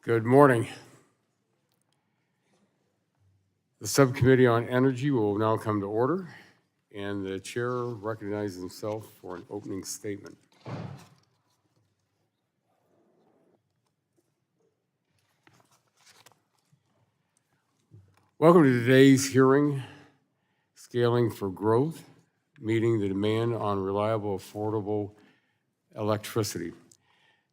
Good morning. The Subcommittee on Energy will now come to order, and the chair recognizes himself for an opening statement. Welcome to today's hearing, Scaling for Growth, Meeting the Demand on Reliable, Affordable Electricity.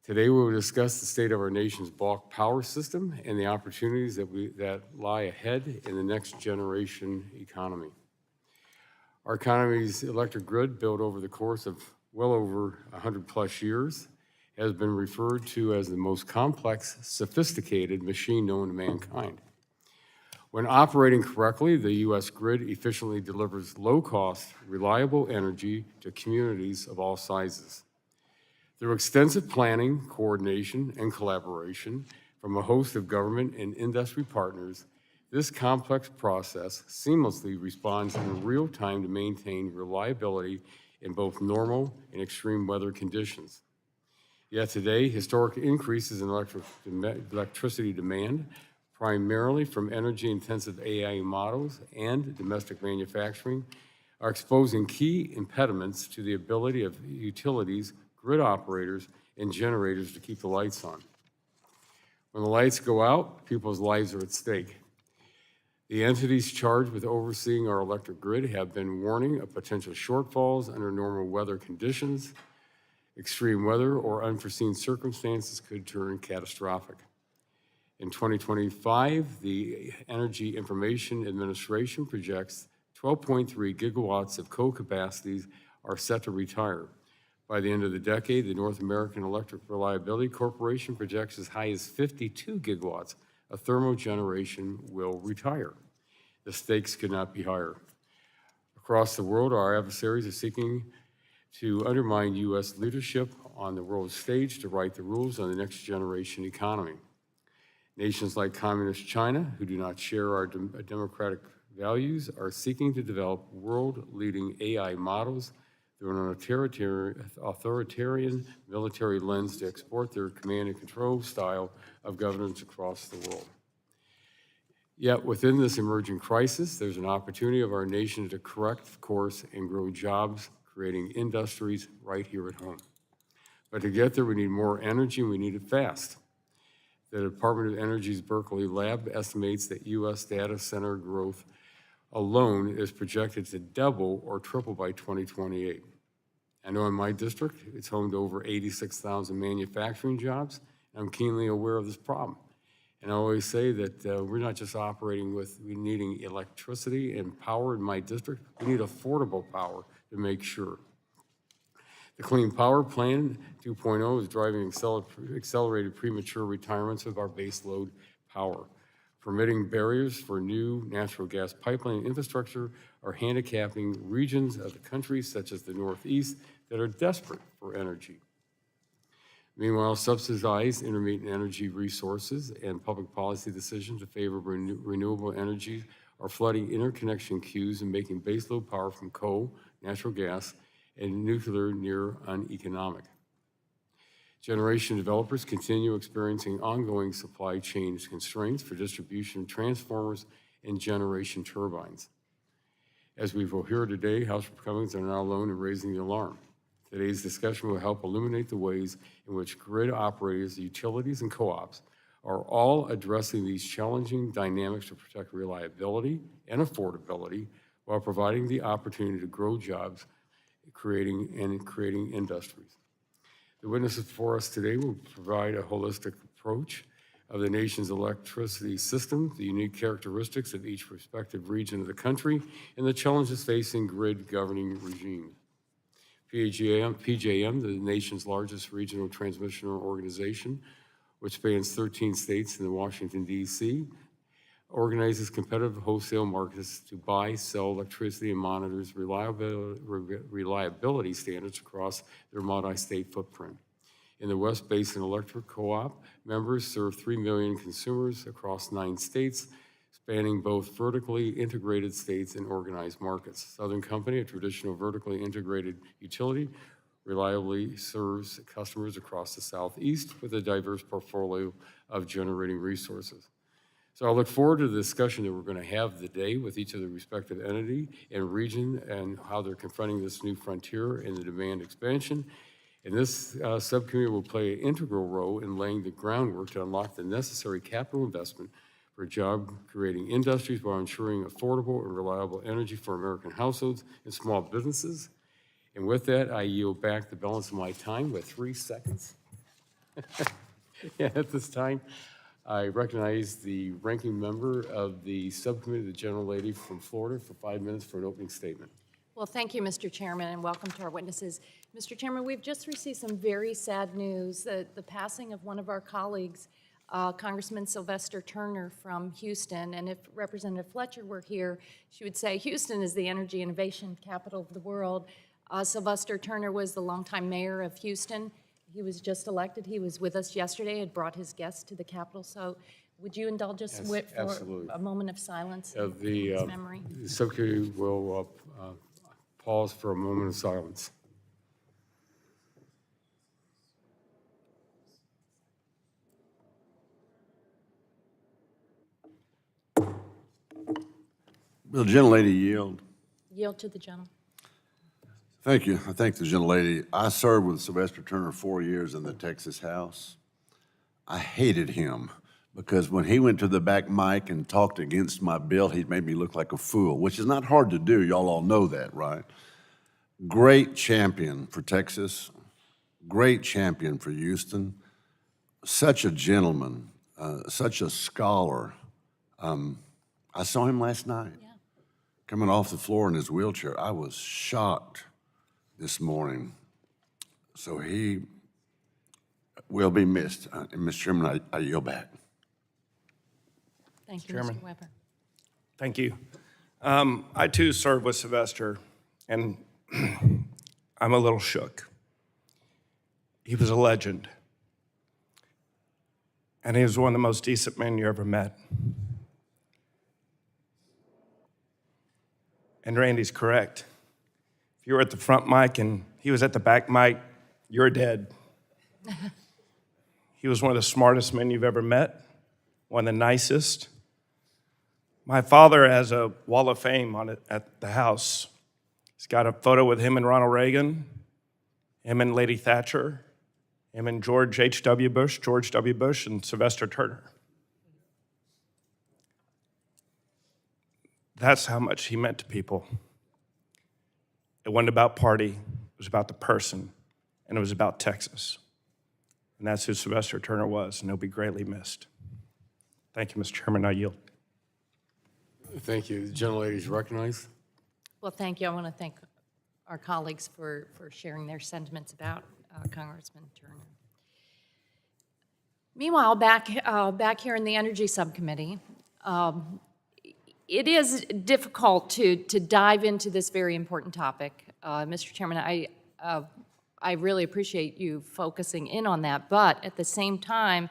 Today we will discuss the state of our nation's bulk power system and the opportunities that lie ahead in the next generation economy. Our economy's electric grid, built over the course of well over 100 plus years, has been referred to as the most complex, sophisticated machine known to mankind. When operating correctly, the U.S. grid efficiently delivers low-cost, reliable energy to communities of all sizes. Through extensive planning, coordination, and collaboration from a host of government and industry partners, this complex process seamlessly responds in real time to maintain reliability in both normal and extreme weather conditions. Yet today, historic increases in electricity demand, primarily from energy-intensive AI models and domestic manufacturing, are exposing key impediments to the ability of utilities, grid operators, and generators to keep the lights on. When the lights go out, people's lives are at stake. The entities charged with overseeing our electric grid have been warning of potential shortfalls under normal weather conditions. Extreme weather or unforeseen circumstances could turn catastrophic. In 2025, the Energy Information Administration projects 12.3 gigawatts of coal capacities are set to retire. By the end of the decade, the North American Electric Reliability Corporation projects as high as 52 gigawatts of thermal generation will retire. The stakes could not be higher. Across the world, our adversaries are seeking to undermine U.S. leadership on the world stage to write the rules on the next generation economy. Nations like Communist China, who do not share our democratic values, are seeking to develop world-leading AI models through an authoritarian military lens to export their command and control style of governance across the world. Yet within this emerging crisis, there's an opportunity of our nation to correct course and grow jobs, creating industries right here at home. But to get there, we need more energy, and we need it fast. The Department of Energy's Berkeley lab estimates that U.S. data center growth alone is projected to double or triple by 2028. I know in my district, it's home to over 86,000 manufacturing jobs. I'm keenly aware of this problem. And I always say that we're not just operating with needing electricity and power in my district, we need affordable power to make sure. The Clean Power Plan 2.0 is driving accelerated premature retirements of our baseload power. Permitting barriers for new natural gas pipeline infrastructure are handicapping regions of the country, such as the Northeast, that are desperate for energy. Meanwhile, subsidized intermittent energy resources and public policy decisions in favor of renewable energy are flooding interconnection queues and making baseload power from coal, natural gas, and nuclear near uneconomic. Generation developers continue experiencing ongoing supply chain constraints for distribution of transformers and generation turbines. As we will hear today, House Republicans are not alone in raising the alarm. Today's discussion will help illuminate the ways in which grid operators, utilities, and co-ops are all addressing these challenging dynamics to protect reliability and affordability while providing the opportunity to grow jobs, creating industries. The witnesses for us today will provide a holistic approach of the nation's electricity system, the unique characteristics of each respective region of the country, and the challenges facing grid governing regimes. PJM, the nation's largest regional transmission organization, which spans 13 states and Washington, D.C., organizes competitive wholesale markets to buy, sell electricity, and monitors reliability standards across their multi-state footprint. In the West Basin Electric Co-op, members serve 3 million consumers across 9 states, spanning both vertically integrated states and organized markets. Southern Company, a traditional vertically integrated utility, reliably serves customers across the Southeast with a diverse portfolio of generating resources. So I look forward to the discussion that we're going to have today with each of the respective entity and region and how they're confronting this new frontier in the demand expansion. And this subcommittee will play an integral role in laying the groundwork to unlock the necessary capital investment for job-creating industries while ensuring affordable and reliable energy for American households and small businesses. And with that, I yield back the balance of my time with 3 seconds. At this time, I recognize the ranking member of the subcommittee, the gentlelady from Florida, for 5 minutes for an opening statement. Well, thank you, Mr. Chairman, and welcome to our witnesses. Mr. Chairman, we've just received some very sad news, the passing of one of our colleagues, Congressman Sylvester Turner from Houston. And if Representative Fletcher were here, she would say Houston is the energy innovation capital of the world. Sylvester Turner was the longtime mayor of Houston. He was just elected. He was with us yesterday, had brought his guests to the Capitol. So would you indulge us with for a moment of silence in his memory? The subcommittee will pause for a moment of silence. Will the gentlelady yield? Yield to the gentleman. Thank you. I thank the gentlelady. I served with Sylvester Turner 4 years in the Texas House. I hated him because when he went to the back mic and talked against my bill, he made me look like a fool, which is not hard to do. Y'all all know that, right? Great champion for Texas, great champion for Houston, such a gentleman, such a scholar. I saw him last night coming off the floor in his wheelchair. I was shocked this morning. So he will be missed. Mr. Chairman, I yield back. Thank you, Chairman. Mr. Weber. Thank you. I too served with Sylvester, and I'm a little shook. He was a legend, and he was one of the most decent men you ever met. And Randy's correct. If you were at the front mic and he was at the back mic, you're dead. He was one of the smartest men you've ever met, one of the nicest. My father has a wall of fame on it at the house. He's got a photo with him and Ronald Reagan, him and Lady Thatcher, him and George W. Bush, and Sylvester Turner. That's how much he meant to people. It wasn't about party, it was about the person, and it was about Texas. And that's who Sylvester Turner was, and he'll be greatly missed. Thank you, Mr. Chairman. I yield. Thank you. The gentlelady is recognized. Well, thank you. I want to thank our colleagues for sharing their sentiments about Congressman Turner. Meanwhile, back here in the Energy Subcommittee, it is difficult to dive into this very important topic. Mr. Chairman, I really appreciate you focusing in on that, but at the same time,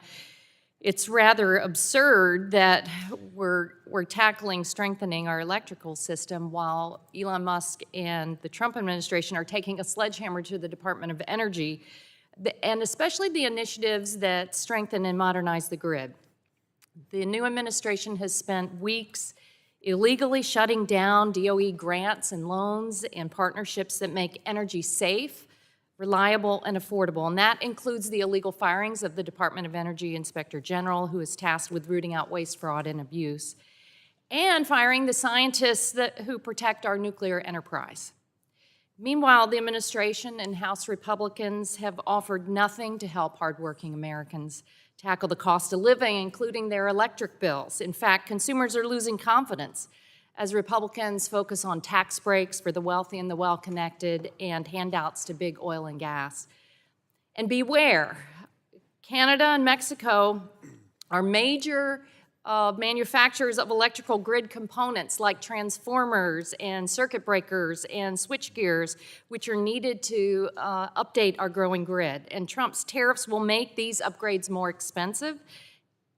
it's rather absurd that we're tackling strengthening our electrical system while Elon Musk and the Trump administration are taking a sledgehammer to the Department of Energy, and especially the initiatives that strengthen and modernize the grid. The new administration has spent weeks illegally shutting down DOE grants and loans and partnerships that make energy safe, reliable, and affordable. And that includes the illegal firings of the Department of Energy Inspector General, who is tasked with rooting out waste, fraud, and abuse, and firing the scientists who protect our nuclear enterprise. Meanwhile, the administration and House Republicans have offered nothing to help hardworking Americans tackle the cost of living, including their electric bills. In fact, consumers are losing confidence as Republicans focus on tax breaks for the wealthy and the well-connected and handouts to big oil and gas. And beware, Canada and Mexico are major manufacturers of electrical grid components like transformers and circuit breakers and switchgears, which are needed to update our growing grid. And Trump's tariffs will make these upgrades more expensive,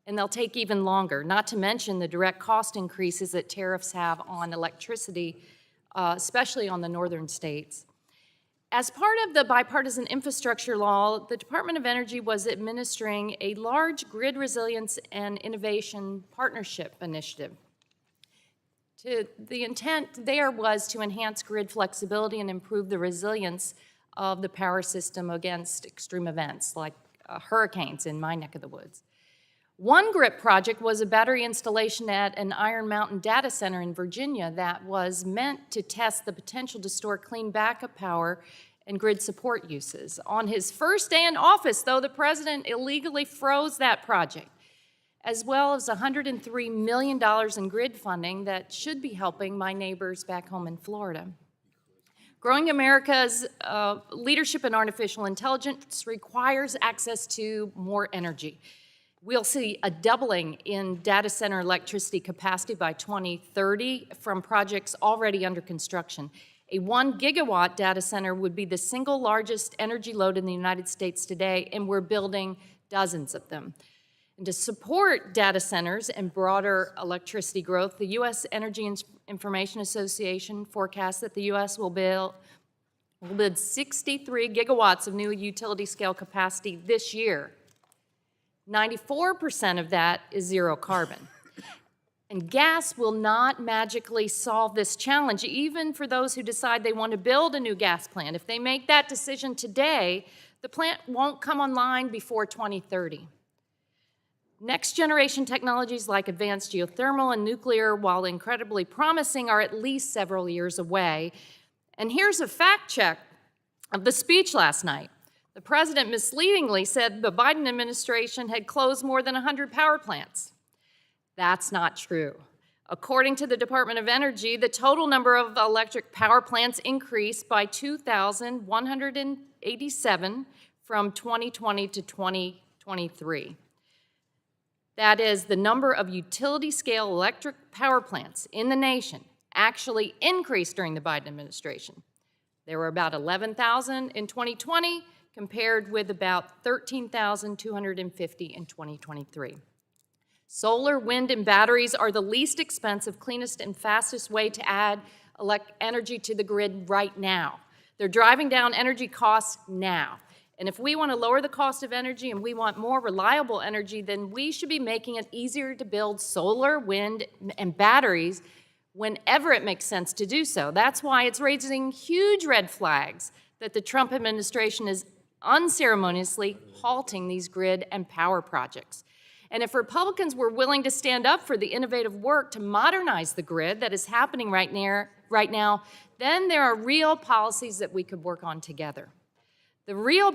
and they'll take even longer, not to mention the direct cost increases that tariffs have on electricity, especially on the northern states. As part of the bipartisan infrastructure law, the Department of Energy was administering a large grid resilience and innovation partnership initiative. The intent there was to enhance grid flexibility and improve the resilience of the power system against extreme events like hurricanes in my neck of the woods. One GRIP project was a battery installation at an Iron Mountain data center in Virginia that was meant to test the potential to store clean backup power and grid support uses. On his first day in office, though, the president illegally froze that project, as well as $103 million in grid funding that should be helping my neighbors back home in Florida. Growing America's leadership in artificial intelligence requires access to more energy. We'll see a doubling in data center electricity capacity by 2030 from projects already under construction. A 1 gigawatt data center would be the single largest energy load in the United States today, and we're building dozens of them. And to support data centers and broader electricity growth, the U.S. Energy Information Association forecasts that the U.S. will build 63 gigawatts of new utility-scale capacity this year. 94% of that is zero carbon. And gas will not magically solve this challenge, even for those who decide they want to build a new gas plant. If they make that decision today, the plant won't come online before 2030. Next generation technologies like advanced geothermal and nuclear, while incredibly promising, are at least several years away. And here's a fact check of the speech last night. The president misleadingly said the Biden administration had closed more than 100 power plants. That's not true. According to the Department of Energy, the total number of electric power plants increased by 2,187 from 2020 to 2023. That is, the number of utility-scale electric power plants in the nation actually increased during the Biden administration. There were about 11,000 in 2020, compared with about 13,250 in 2023. Solar, wind, and batteries are the least expensive, cleanest, and fastest way to add energy to the grid right now. They're driving down energy costs now. And if we want to lower the cost of energy and we want more reliable energy, then we should be making it easier to build solar, wind, and batteries whenever it makes sense to do so. That's why it's raising huge red flags that the Trump administration is unceremoniously halting these grid and power projects. And if Republicans were willing to stand up for the innovative work to modernize the grid that is happening right now, then there are real policies that we could work on together. The real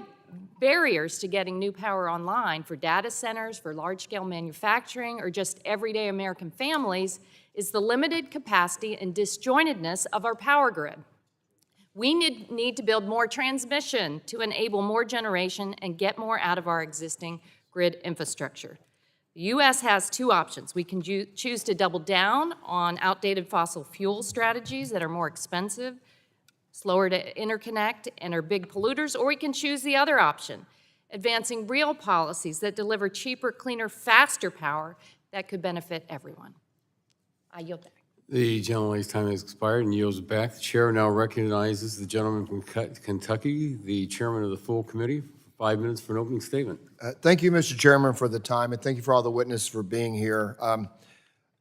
barriers to getting new power online for data centers, for large-scale manufacturing, or just everyday American families is the limited capacity and disjointedness of our power grid. We need to build more transmission to enable more generation and get more out of our existing grid infrastructure. The U.S. has two options. We can choose to double down on outdated fossil fuel strategies that are more expensive, slower to interconnect, and are big polluters, or we can choose the other option, advancing real policies that deliver cheaper, cleaner, faster power that could benefit everyone. I yield back. The gentlelady's time has expired and yields back. The chair now recognizes the gentleman from Kentucky, the chairman of the full committee, for 5 minutes for an opening statement. Thank you, Mr. Chairman, for the time, and thank you for all the witnesses for being here.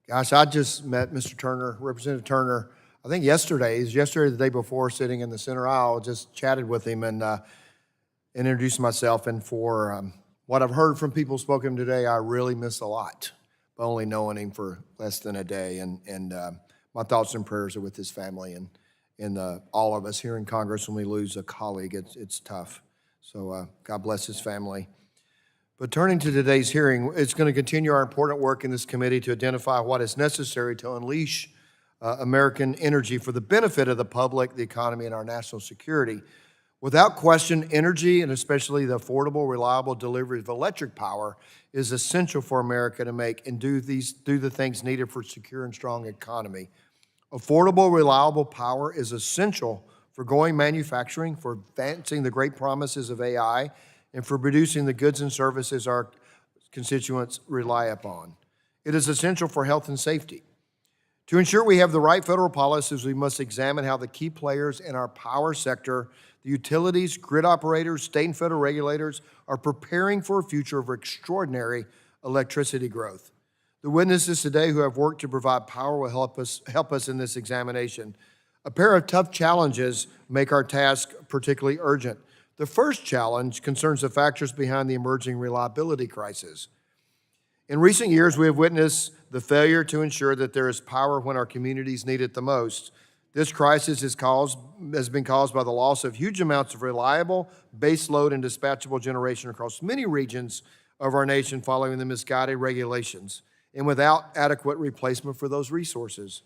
Gosh, I just met Mr. Turner, Representative Turner, I think yesterday, the day before, sitting in the center aisle, just chatted with him and introduced myself. And for what I've heard from people spoken today, I really miss a lot, by only knowing him for less than a day. And my thoughts and prayers are with his family and all of us here in Congress. When we lose a colleague, it's tough. So God bless his family. But turning to today's hearing, it's going to continue our important work in this committee to identify what is necessary to unleash American energy for the benefit of the public, the economy, and our national security. Without question, energy, and especially the affordable, reliable delivery of electric power, is essential for America to make and do the things needed for a secure and strong economy. Affordable, reliable power is essential for growing manufacturing, for advancing the great promises of AI, and for producing the goods and services our constituents rely upon. It is essential for health and safety. To ensure we have the right federal policies, we must examine how the key players in our power sector, the utilities, grid operators, state and federal regulators, are preparing for a future of extraordinary electricity growth. The witnesses today who have worked to provide power will help us in this examination. A pair of tough challenges make our task particularly urgent. The first challenge concerns the factors behind the emerging reliability crisis. In recent years, we have witnessed the failure to ensure that there is power when our communities need it the most. This crisis has been caused by the loss of huge amounts of reliable, baseload, and dispatchable generation across many regions of our nation following the misguided regulations and without adequate replacement for those resources.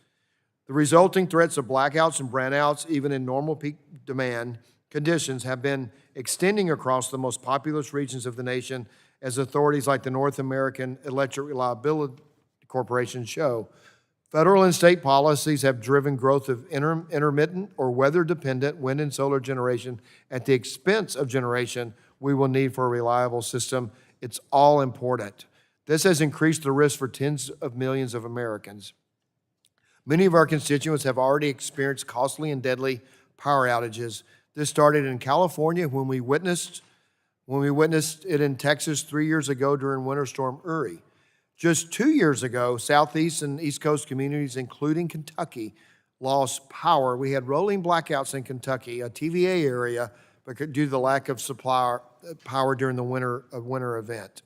The resulting threats of blackouts and brownouts, even in normal peak demand conditions, have been extending across the most populous regions of the nation, as authorities like the North American Electric Reliability Corporation show. Federal and state policies have driven growth of intermittent or weather-dependent wind and solar generation at the expense of generation we will need for a reliable system. It's all important. This has increased the risk for tens of millions of Americans. Many of our constituents have already experienced costly and deadly power outages. This started in California when we witnessed it in Texas 3 years ago during Winter Storm Uri. Just 2 years ago, Southeast and East Coast communities, including Kentucky, lost power. We had rolling blackouts in Kentucky, a TVA area, due to the lack of supply power during the winter event.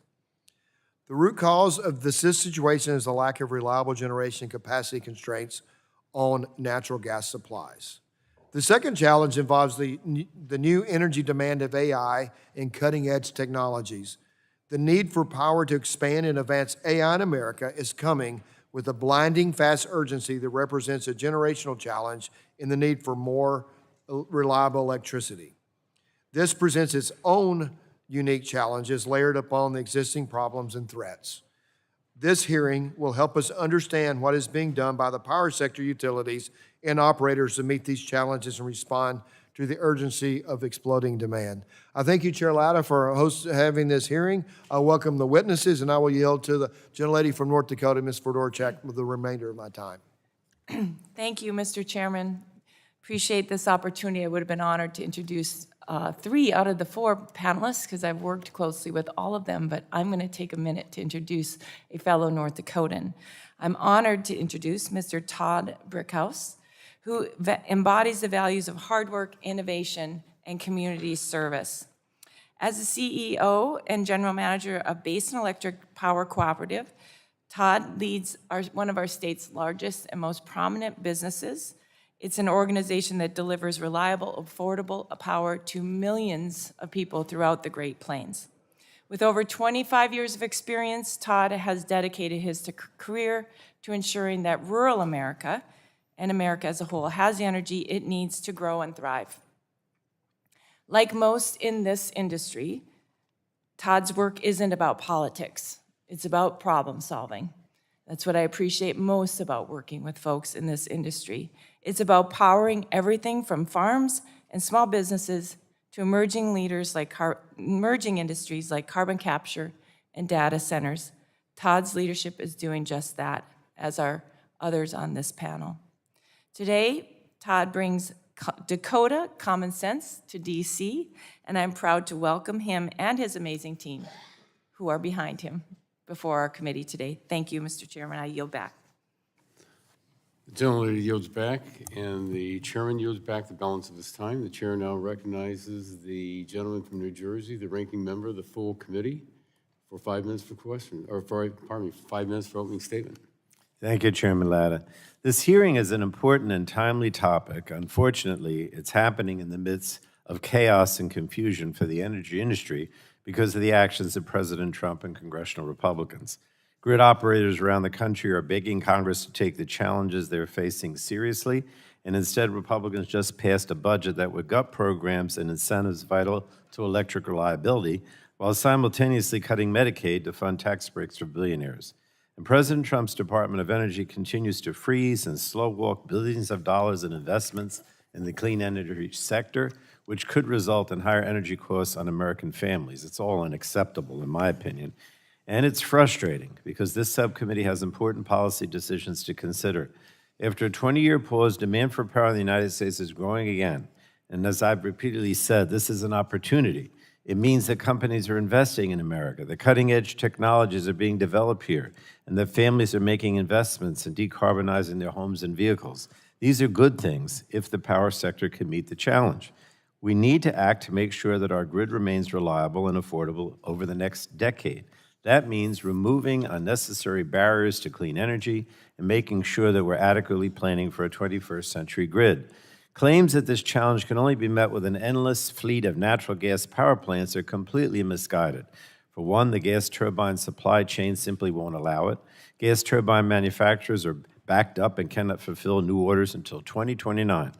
The root cause of this situation is the lack of reliable generation capacity constraints on natural gas supplies. The second challenge involves the new energy demand of AI and cutting-edge technologies. The need for power to expand and advance AI in America is coming with a blinding fast urgency that represents a generational challenge in the need for more reliable electricity. This presents its own unique challenges layered upon the existing problems and threats. This hearing will help us understand what is being done by the power sector utilities and operators to meet these challenges and respond to the urgency of exploding demand. I thank you, Chair Latta, for having this hearing. I welcome the witnesses, and I will yield to the gentlelady from North Dakota, Ms. Fedorchak, with the remainder of my time. Thank you, Mr. Chairman. Appreciate this opportunity. I would have been honored to introduce 3 out of the 4 panelists because I've worked closely with all of them, but I'm going to take a minute to introduce a fellow North Dakotan. I'm honored to introduce Mr. Todd Brickhouse, who embodies the values of hard work, innovation, and community service. As the CEO and General Manager of Basin Electric Power Cooperative, Todd leads one of our state's largest and most prominent businesses. It's an organization that delivers reliable, affordable power to millions of people throughout the Great Plains. With over 25 years of experience, Todd has dedicated his career to ensuring that rural America and America as a whole has the energy it needs to grow and thrive. Like most in this industry, Todd's work isn't about politics. It's about problem solving. That's what I appreciate most about working with folks in this industry. It's about powering everything from farms and small businesses to emerging industries like carbon capture and data centers. Todd's leadership is doing just that, as are others on this panel. Today, Todd brings Dakota common sense to DC, and I'm proud to welcome him and his amazing team who are behind him before our committee today. Thank you, Mr. Chairman. I yield back. The gentlelady yields back, and the chairman yields back the balance of his time. The chair now recognizes the gentleman from New Jersey, the ranking member of the full committee, for 5 minutes for question, or for, pardon me, 5 minutes for opening statement. Thank you, Chairman Latta. This hearing is an important and timely topic. Unfortunately, it's happening in the midst of chaos and confusion for the energy industry because of the actions of President Trump and congressional Republicans. Grid operators around the country are begging Congress to take the challenges they're facing seriously, and instead Republicans just passed a budget that would gut programs and incentives vital to electric reliability while simultaneously cutting Medicaid to fund tax breaks for billionaires. And President Trump's Department of Energy continues to freeze and slow walk billions of dollars in investments in the clean energy sector, which could result in higher energy costs on American families. It's all unacceptable, in my opinion. And it's frustrating because this subcommittee has important policy decisions to consider. After a 20-year pause, demand for power in the United States is growing again. And as I've repeatedly said, this is an opportunity. It means that companies are investing in America, that cutting-edge technologies are being developed here, and that families are making investments in decarbonizing their homes and vehicles. These are good things if the power sector can meet the challenge. We need to act to make sure that our grid remains reliable and affordable over the next decade. That means removing unnecessary barriers to clean energy and making sure that we're adequately planning for a 21st century grid. Claims that this challenge can only be met with an endless fleet of natural gas power plants are completely misguided. For one, the gas turbine supply chain simply won't allow it. Gas turbine manufacturers are backed up and cannot fulfill new orders until 2029.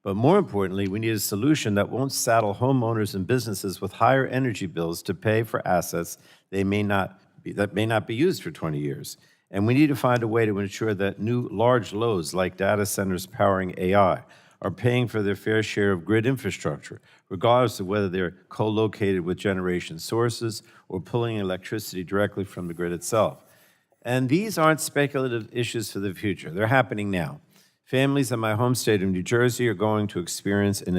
But more importantly, we need a solution that won't saddle homeowners and businesses with higher energy bills to pay for assets that may not be used for 20 years. And we need to find a way to ensure that new large loads like data centers powering AI are paying for their fair share of grid infrastructure, regardless of whether they're co-located with generation sources or pulling electricity directly from the grid itself. And these aren't speculative issues for the future. They're happening now. Families in my home state of New Jersey are going to experience a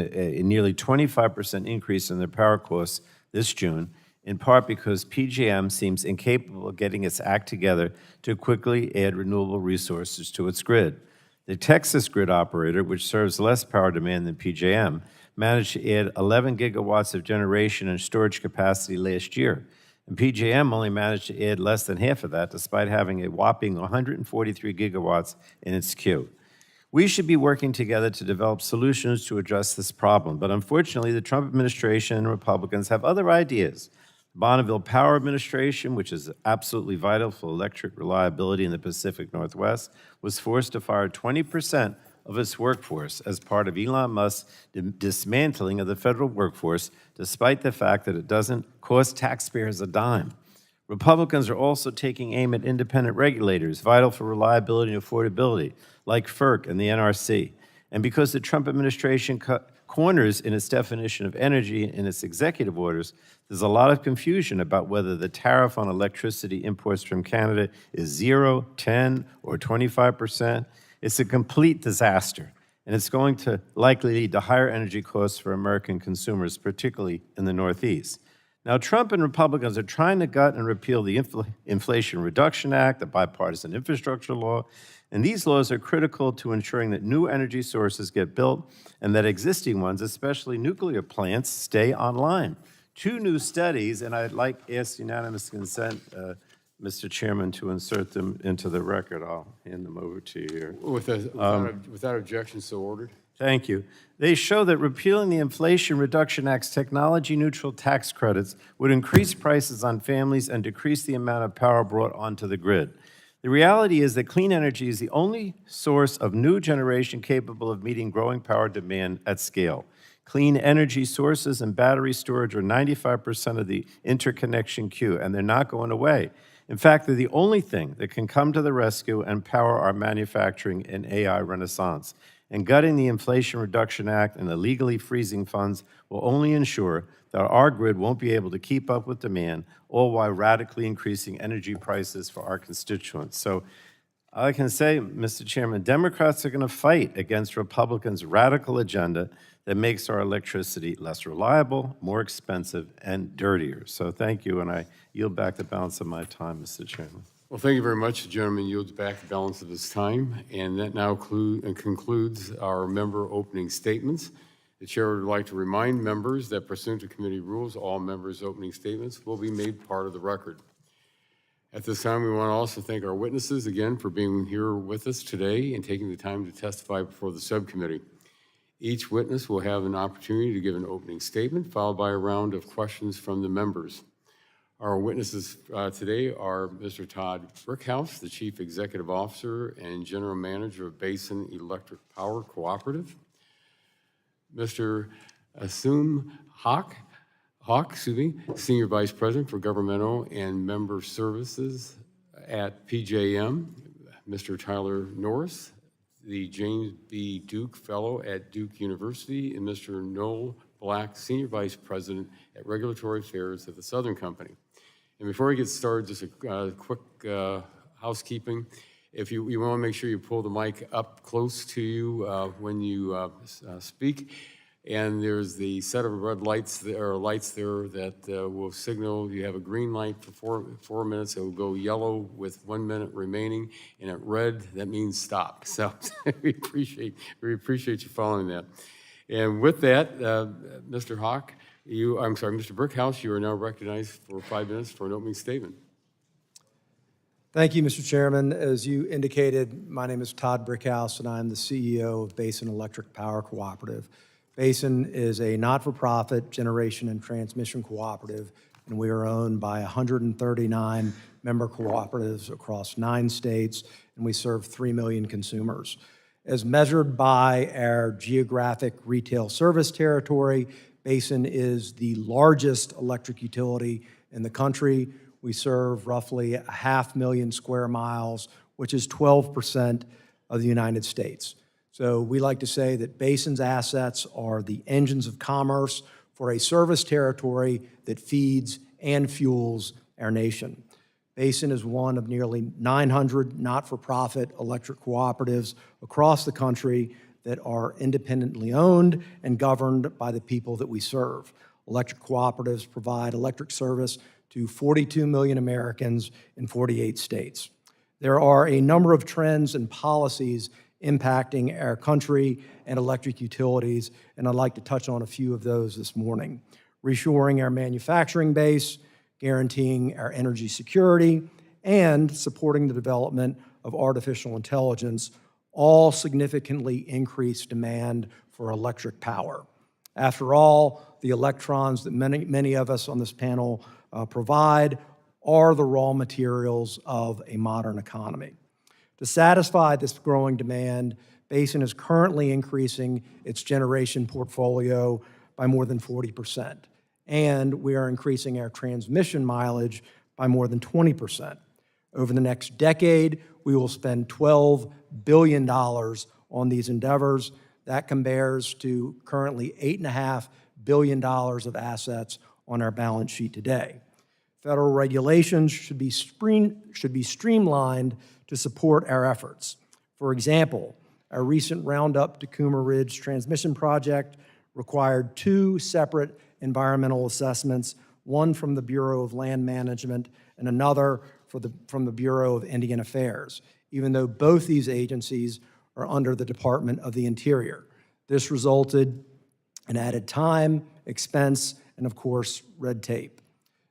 nearly 25% increase in their power costs this June, in part because PJM seems incapable of getting its act together to quickly add renewable resources to its grid. The Texas grid operator, which serves less power demand than PJM, managed to add 11 gigawatts of generation and storage capacity last year. And PJM only managed to add less than half of that, despite having a whopping 143 gigawatts in its queue. We should be working together to develop solutions to address this problem, but unfortunately, the Trump administration and Republicans have other ideas. The Bonneville Power Administration, which is absolutely vital for electric reliability in the Pacific Northwest, was forced to fire 20% of its workforce as part of Elon Musk's dismantling of the federal workforce, despite the fact that it doesn't cost taxpayers a dime. Republicans are also taking aim at independent regulators, vital for reliability and affordability, like FERC and the NRC. And because the Trump administration cut corners in its definition of energy in its executive orders, there's a lot of confusion about whether the tariff on electricity imports from Canada is 0, 10, or 25%. It's a complete disaster, and it's going to likely lead to higher energy costs for American consumers, particularly in the Northeast. Now, Trump and Republicans are trying to gut and repeal the Inflation Reduction Act, the bipartisan infrastructure law, and these laws are critical to ensuring that new energy sources get built and that existing ones, especially nuclear plants, stay online. Two new studies, and I'd like to ask unanimous consent, Mr. Chairman, to insert them into the record. I'll hand them over to you here. Without objection, so ordered. Thank you. They show that repealing the Inflation Reduction Act's technology-neutral tax credits would increase prices on families and decrease the amount of power brought onto the grid. The reality is that clean energy is the only source of new generation capable of meeting growing power demand at scale. Clean energy sources and battery storage are 95% of the interconnection queue, and they're not going away. In fact, they're the only thing that can come to the rescue and power our manufacturing and AI renaissance. And gutting the Inflation Reduction Act and illegally freezing funds will only ensure that our grid won't be able to keep up with demand, all while radically increasing energy prices for our constituents. So I can say, Mr. Chairman, Democrats are going to fight against Republicans' radical agenda that makes our electricity less reliable, more expensive, and dirtier. So thank you, and I yield back the balance of my time, Mr. Chairman. Well, thank you very much. The gentleman yields back the balance of his time, and that now concludes our member opening statements. The chair would like to remind members that pursuant to committee rules, all members' opening statements will be made part of the record. At this time, we want to also thank our witnesses again for being here with us today and taking the time to testify before the subcommittee. Each witness will have an opportunity to give an opening statement, followed by a round of questions from the members. Our witnesses today are Mr. Todd Brickhouse, the Chief Executive Officer and General Manager of Basin Electric Power Cooperative. Mr. Asim Z, Senior Vice President for Governmental and Member Services at PJM. Mr. Tyler Norris, the James B. Duke Fellow at Duke University, and Mr. Noel W, Senior Vice President at Regulatory Affairs at the Southern Company. And before we get started, just a quick housekeeping. If you want to make sure you pull the mic up close to you when you speak. And there's the set of red lights there, or lights there that will signal you have a green light for 4 minutes. It will go yellow with 1 minute remaining, and at red, that means stop. So we appreciate you following that. And with that, Mr. Haque, Mr. Brickhouse, you are now recognized for 5 minutes for an opening statement. Thank you, Mr. Chairman. As you indicated, my name is Todd Brickhouse, and I'm the CEO of Basin Electric Power Cooperative. Basin is a not-for-profit generation and transmission cooperative, and we are owned by 139 member cooperatives across 9 states, and we serve 3 million consumers. As measured by our geographic retail service territory, Basin is the largest electric utility in the country. We serve roughly 500,000 square miles, which is 12% of the United States. So we like to say that Basin's assets are the engines of commerce for a service territory that feeds and fuels our nation. Basin is one of nearly 900 not-for-profit electric cooperatives across the country that are independently owned and governed by the people that we serve. Electric cooperatives provide electric service to 42 million Americans in 48 states. There are a number of trends and policies impacting our country and electric utilities, and I'd like to touch on a few of those this morning. Reshoring our manufacturing base, guaranteeing our energy security, and supporting the development of artificial intelligence all significantly increase demand for electric power. After all, the electrons that many of us on this panel provide are the raw materials of a modern economy. To satisfy this growing demand, Basin is currently increasing its generation portfolio by more than 40%, and we are increasing our transmission mileage by more than 20%. Over the next decade, we will spend $12 billion on these endeavors. That compares to currently $8.5 billion of assets on our balance sheet today. Federal regulations should be streamlined to support our efforts. For example, our recent Roundup to Coomer Ridge transmission project required 2 separate environmental assessments, one from the Bureau of Land Management and another from the Bureau of Indian Affairs, even though both these agencies are under the Department of the Interior. This resulted in added time, expense, and of course, red tape.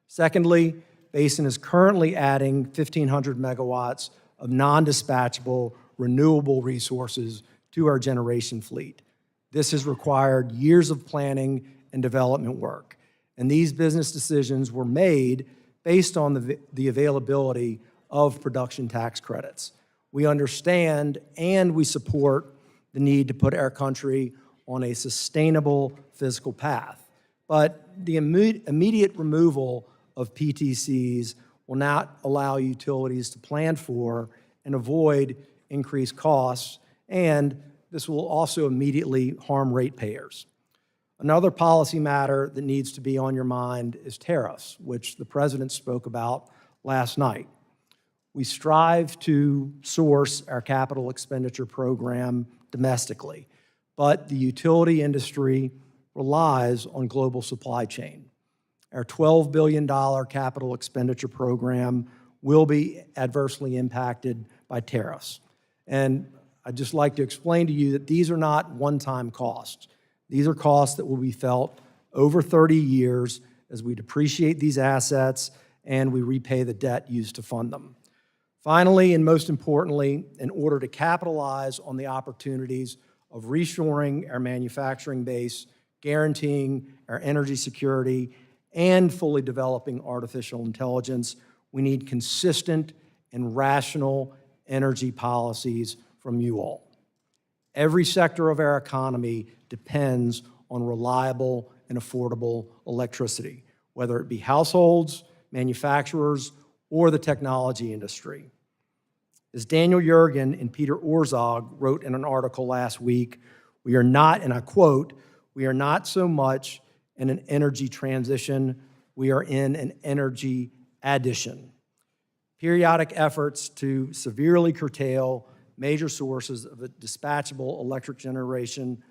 Secondly, Basin is currently adding 1,500 megawatts of non-dispatchable renewable resources to our generation fleet. This has required years of planning and development work, and these business decisions were made based on the availability of production tax credits. We understand and we support the need to put our country on a sustainable fiscal path, but the immediate removal of PTCs will not allow utilities to plan for and avoid increased costs, and this will also immediately harm ratepayers. Another policy matter that needs to be on your mind is tariffs, which the President spoke about last night. We strive to source our capital expenditure program domestically, but the utility industry relies on global supply chain. Our $12 billion capital expenditure program will be adversely impacted by tariffs. And I'd just like to explain to you that these are not one-time costs. These are costs that will be felt over 30 years as we depreciate these assets and we repay the debt used to fund them. Finally, and most importantly, in order to capitalize on the opportunities of reshoring our manufacturing base, guaranteeing our energy security, and fully developing artificial intelligence, we need consistent and rational energy policies from you all. Every sector of our economy depends on reliable and affordable electricity, whether it be households, manufacturers, or the technology industry. As Daniel Yergin and Peter Orzog wrote in an article last week, we are not, and I quote, "We are not so much in an energy transition, we are in an energy addition." Periodic efforts to severely curtail major sources of dispatchable electric generation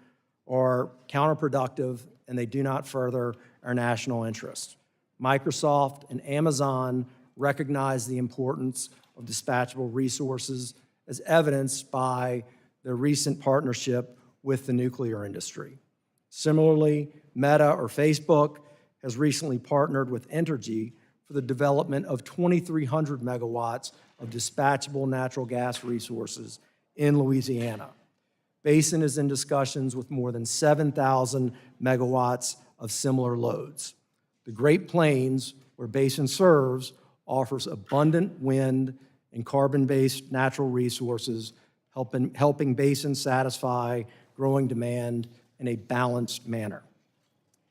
are counterproductive, and they do not further our national interest. Microsoft and Amazon recognize the importance of dispatchable resources as evidenced by their recent partnership with the nuclear industry. Similarly, Meta or Facebook has recently partnered with Entergy for the development of 2,300 megawatts of dispatchable natural gas resources in Louisiana. Basin is in discussions with more than 7,000 megawatts of similar loads. The Great Plains, where Basin serves, offers abundant wind and carbon-based natural resources, helping Basin satisfy growing demand in a balanced manner.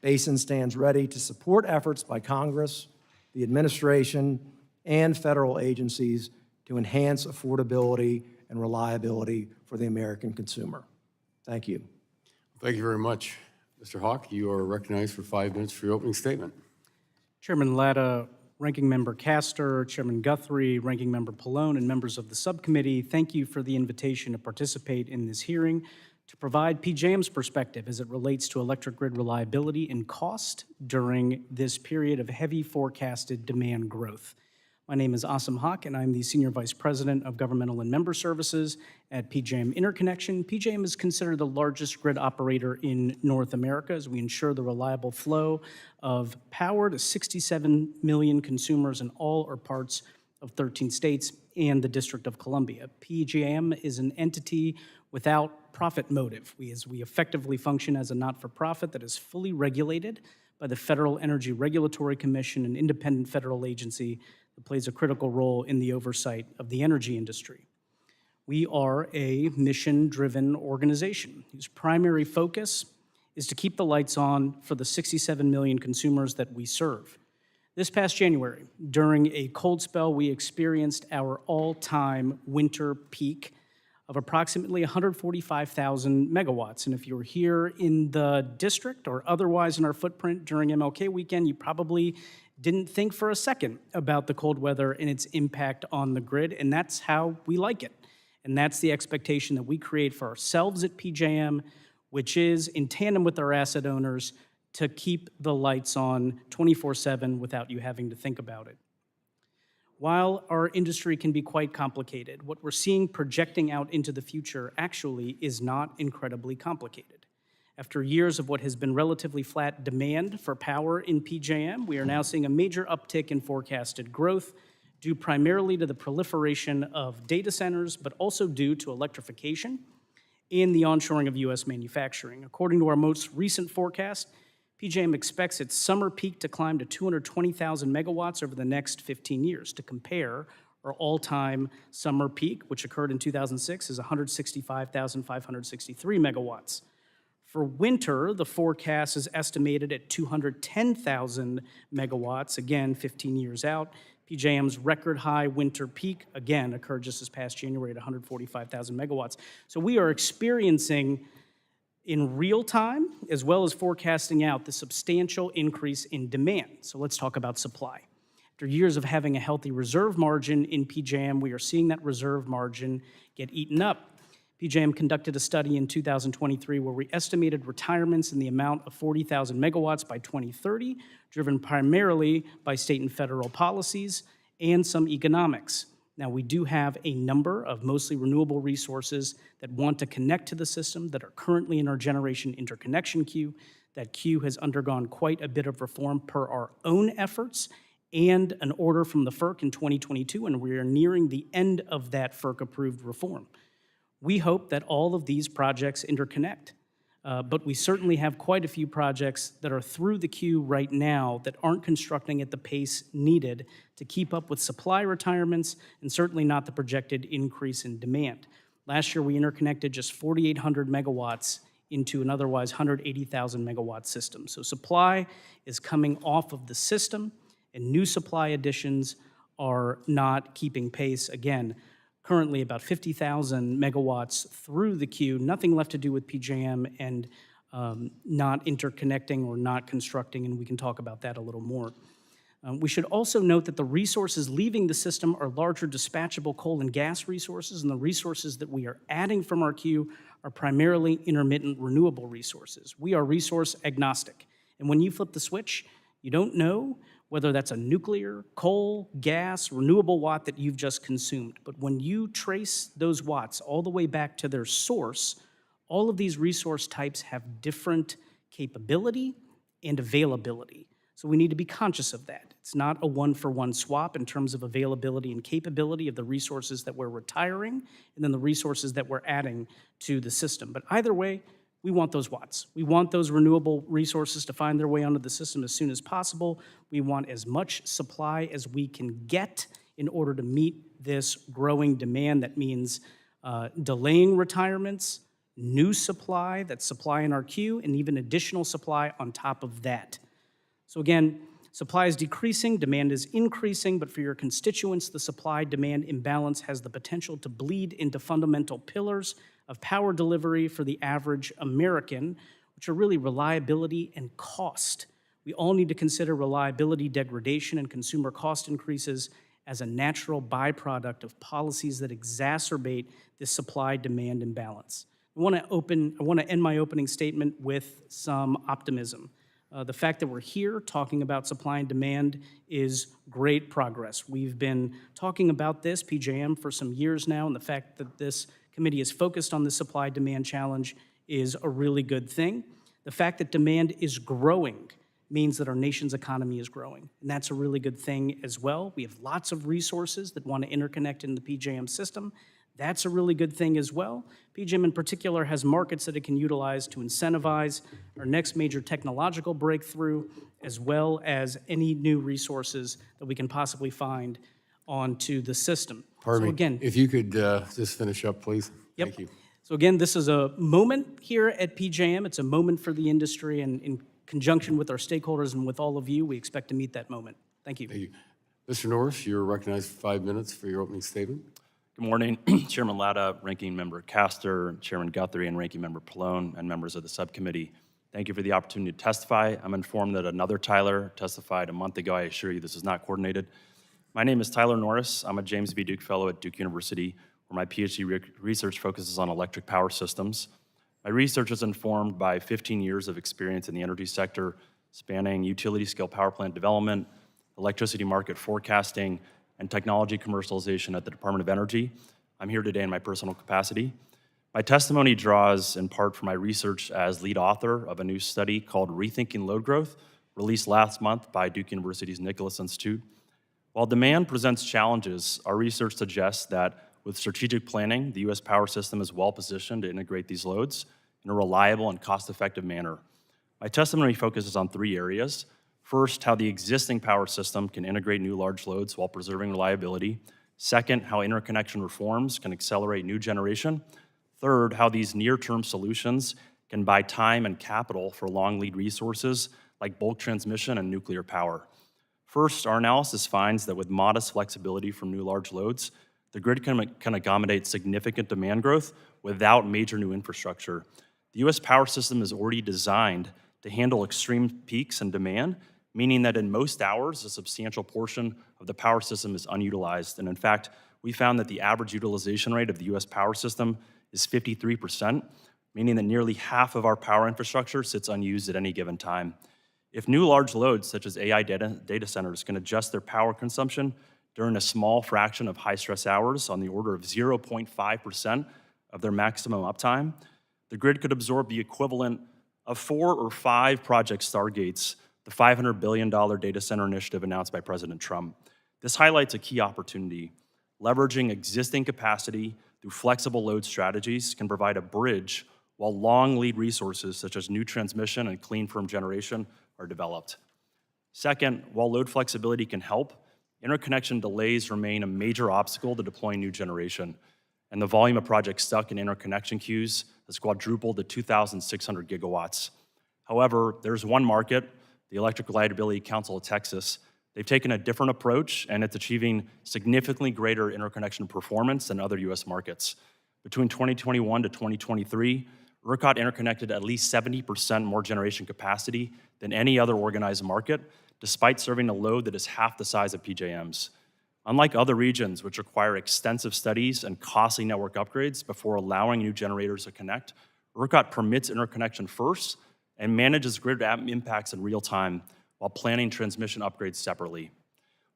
Basin stands ready to support efforts by Congress, the administration, and federal agencies to enhance affordability and reliability for the American consumer. Thank you. Thank you very much. Mr. Haque, you are recognized for 5 minutes for your opening statement. Chairman Latta, Ranking Member Castor, Chairman Guthrie, Ranking Member Pallone, and members of the subcommittee, thank you for the invitation to participate in this hearing to provide PJM's perspective as it relates to electric grid reliability and cost during this period of heavy forecasted demand growth. My name is Asim Haque, and I'm the Senior Vice President of Governmental and Member Services at PJM Interconnection. PJM is considered the largest grid operator in North America as we ensure the reliable flow of power to 67 million consumers in all or parts of 13 states and the District of Columbia. PJM is an entity without profit motive. We effectively function as a not-for-profit that is fully regulated by the Federal Energy Regulatory Commission, an independent federal agency that plays a critical role in the oversight of the energy industry. We are a mission-driven organization whose primary focus is to keep the lights on for the 67 million consumers that we serve. This past January, during a cold spell, we experienced our all-time winter peak of approximately 145,000 megawatts. And if you were here in the district or otherwise in our footprint during MLK weekend, you probably didn't think for a second about the cold weather and its impact on the grid, and that's how we like it. And that's the expectation that we create for ourselves at PJM, which is in tandem with our asset owners to keep the lights on 24/7 without you having to think about it. While our industry can be quite complicated, what we're seeing projecting out into the future actually is not incredibly complicated. After years of what has been relatively flat demand for power in PJM, we are now seeing a major uptick in forecasted growth due primarily to the proliferation of data centers, but also due to electrification and the onshoring of U.S. manufacturing. According to our most recent forecast, PJM expects its summer peak to climb to 220,000 megawatts over the next 15 years. To compare, our all-time summer peak, which occurred in 2006, is 165,563 megawatts. For winter, the forecast is estimated at 210,000 megawatts, again, 15 years out. PJM's record high winter peak, again, occurred just this past January at 145,000 megawatts. So we are experiencing in real time, as well as forecasting out, the substantial increase in demand. So let's talk about supply. After years of having a healthy reserve margin in PJM, we are seeing that reserve margin get eaten up. PJM conducted a study in 2023 where we estimated retirements in the amount of 40,000 megawatts by 2030, driven primarily by state and federal policies and some economics. Now, we do have a number of mostly renewable resources that want to connect to the system that are currently in our generation interconnection queue. That queue has undergone quite a bit of reform per our own efforts and an order from the FERC in 2022, and we are nearing the end of that FERC-approved reform. We hope that all of these projects interconnect, but we certainly have quite a few projects that are through the queue right now that aren't constructing at the pace needed to keep up with supply retirements and certainly not the projected increase in demand. Last year, we interconnected just 4,800 megawatts into an otherwise 180,000 megawatt system. So supply is coming off of the system, and new supply additions are not keeping pace. Again, currently about 50,000 megawatts through the queue, nothing left to do with PJM and not interconnecting or not constructing, and we can talk about that a little more. We should also note that the resources leaving the system are larger dispatchable coal and gas resources, and the resources that we are adding from our queue are primarily intermittent renewable resources. We are resource agnostic, and when you flip the switch, you don't know whether that's a nuclear, coal, gas, renewable watt that you've just consumed. But when you trace those watts all the way back to their source, all of these resource types have different capability and availability. So we need to be conscious of that. It's not a one-for-one swap in terms of availability and capability of the resources that we're retiring and then the resources that we're adding to the system. But either way, we want those watts. We want those renewable resources to find their way onto the system as soon as possible. We want as much supply as we can get in order to meet this growing demand. That means delaying retirements, new supply, that's supply in our queue, and even additional supply on top of that. So again, supply is decreasing, demand is increasing, but for your constituents, the supply-demand imbalance has the potential to bleed into fundamental pillars of power delivery for the average American, which are really reliability and cost. We all need to consider reliability degradation and consumer cost increases as a natural byproduct of policies that exacerbate this supply-demand imbalance. I want to end my opening statement with some optimism. The fact that we're here talking about supply and demand is great progress. We've been talking about this, PJM, for some years now, and the fact that this committee is focused on the supply-demand challenge is a really good thing. The fact that demand is growing means that our nation's economy is growing, and that's a really good thing as well. We have lots of resources that want to interconnect in the PJM system. That's a really good thing as well. PJM in particular has markets that it can utilize to incentivize our next major technological breakthrough, as well as any new resources that we can possibly find onto the system. Pardon me. Again, If you could just finish up, please. Yep. Thank you. So again, this is a moment here at PJM. It's a moment for the industry, and in conjunction with our stakeholders and with all of you, we expect to meet that moment. Thank you. Thank you. Mr. Norris, you're recognized for 5 minutes for your opening statement. Good morning, Chairman Latta, Ranking Member Castor, Chairman Guthrie, and Ranking Member Pallone, and members of the subcommittee. Thank you for the opportunity to testify. I'm informed that another Tyler testified a month ago. I assure you this is not coordinated. My name is Tyler Norris. I'm a James B. Duke Fellow at Duke University, where my PhD research focuses on electric power systems. My research is informed by 15 years of experience in the energy sector, spanning utility-scale power plant development, electricity market forecasting, and technology commercialization at the Department of Energy. I'm here today in my personal capacity. My testimony draws in part from my research as lead author of a new study called Rethinking Load Growth, released last month by Duke University's Nicholas Institute. While demand presents challenges, our research suggests that with strategic planning, the U.S. power system is well positioned to integrate these loads in a reliable and cost-effective manner. My testimony focuses on 3 areas. First, how the existing power system can integrate new large loads while preserving reliability. Second, how interconnection reforms can accelerate new generation. Third, how these near-term solutions can buy time and capital for long lead resources like bulk transmission and nuclear power. First, our analysis finds that with modest flexibility from new large loads, the grid can accommodate significant demand growth without major new infrastructure. The U.S. power system is already designed to handle extreme peaks in demand, meaning that in most hours, a substantial portion of the power system is unutilized. And in fact, we found that the average utilization rate of the U.S. power system is 53%, meaning that nearly half of our power infrastructure sits unused at any given time. If new large loads, such as AI data centers, can adjust their power consumption during a small fraction of high-stress hours on the order of 0.5% of their maximum uptime, the grid could absorb the equivalent of 4 or 5 Project Stargates, the $500 billion data center initiative announced by President Trump. This highlights a key opportunity. Leveraging existing capacity through flexible load strategies can provide a bridge while long lead resources such as new transmission and clean firm generation are developed. Second, while load flexibility can help, interconnection delays remain a major obstacle to deploying new generation, and the volume of projects stuck in interconnection queues has quadrupled to 2,600 gigawatts. However, there's one market, the Electric Reliability Council of Texas. They've taken a different approach, and it's achieving significantly greater interconnection performance than other U.S. markets. Between 2021 to 2023, ERCOT interconnected at least 70% more generation capacity than any other organized market, despite serving a load that is half the size of PJM's. Unlike other regions, which require extensive studies and costly network upgrades before allowing new generators to connect, ERCOT permits interconnection first and manages grid impacts in real time while planning transmission upgrades separately.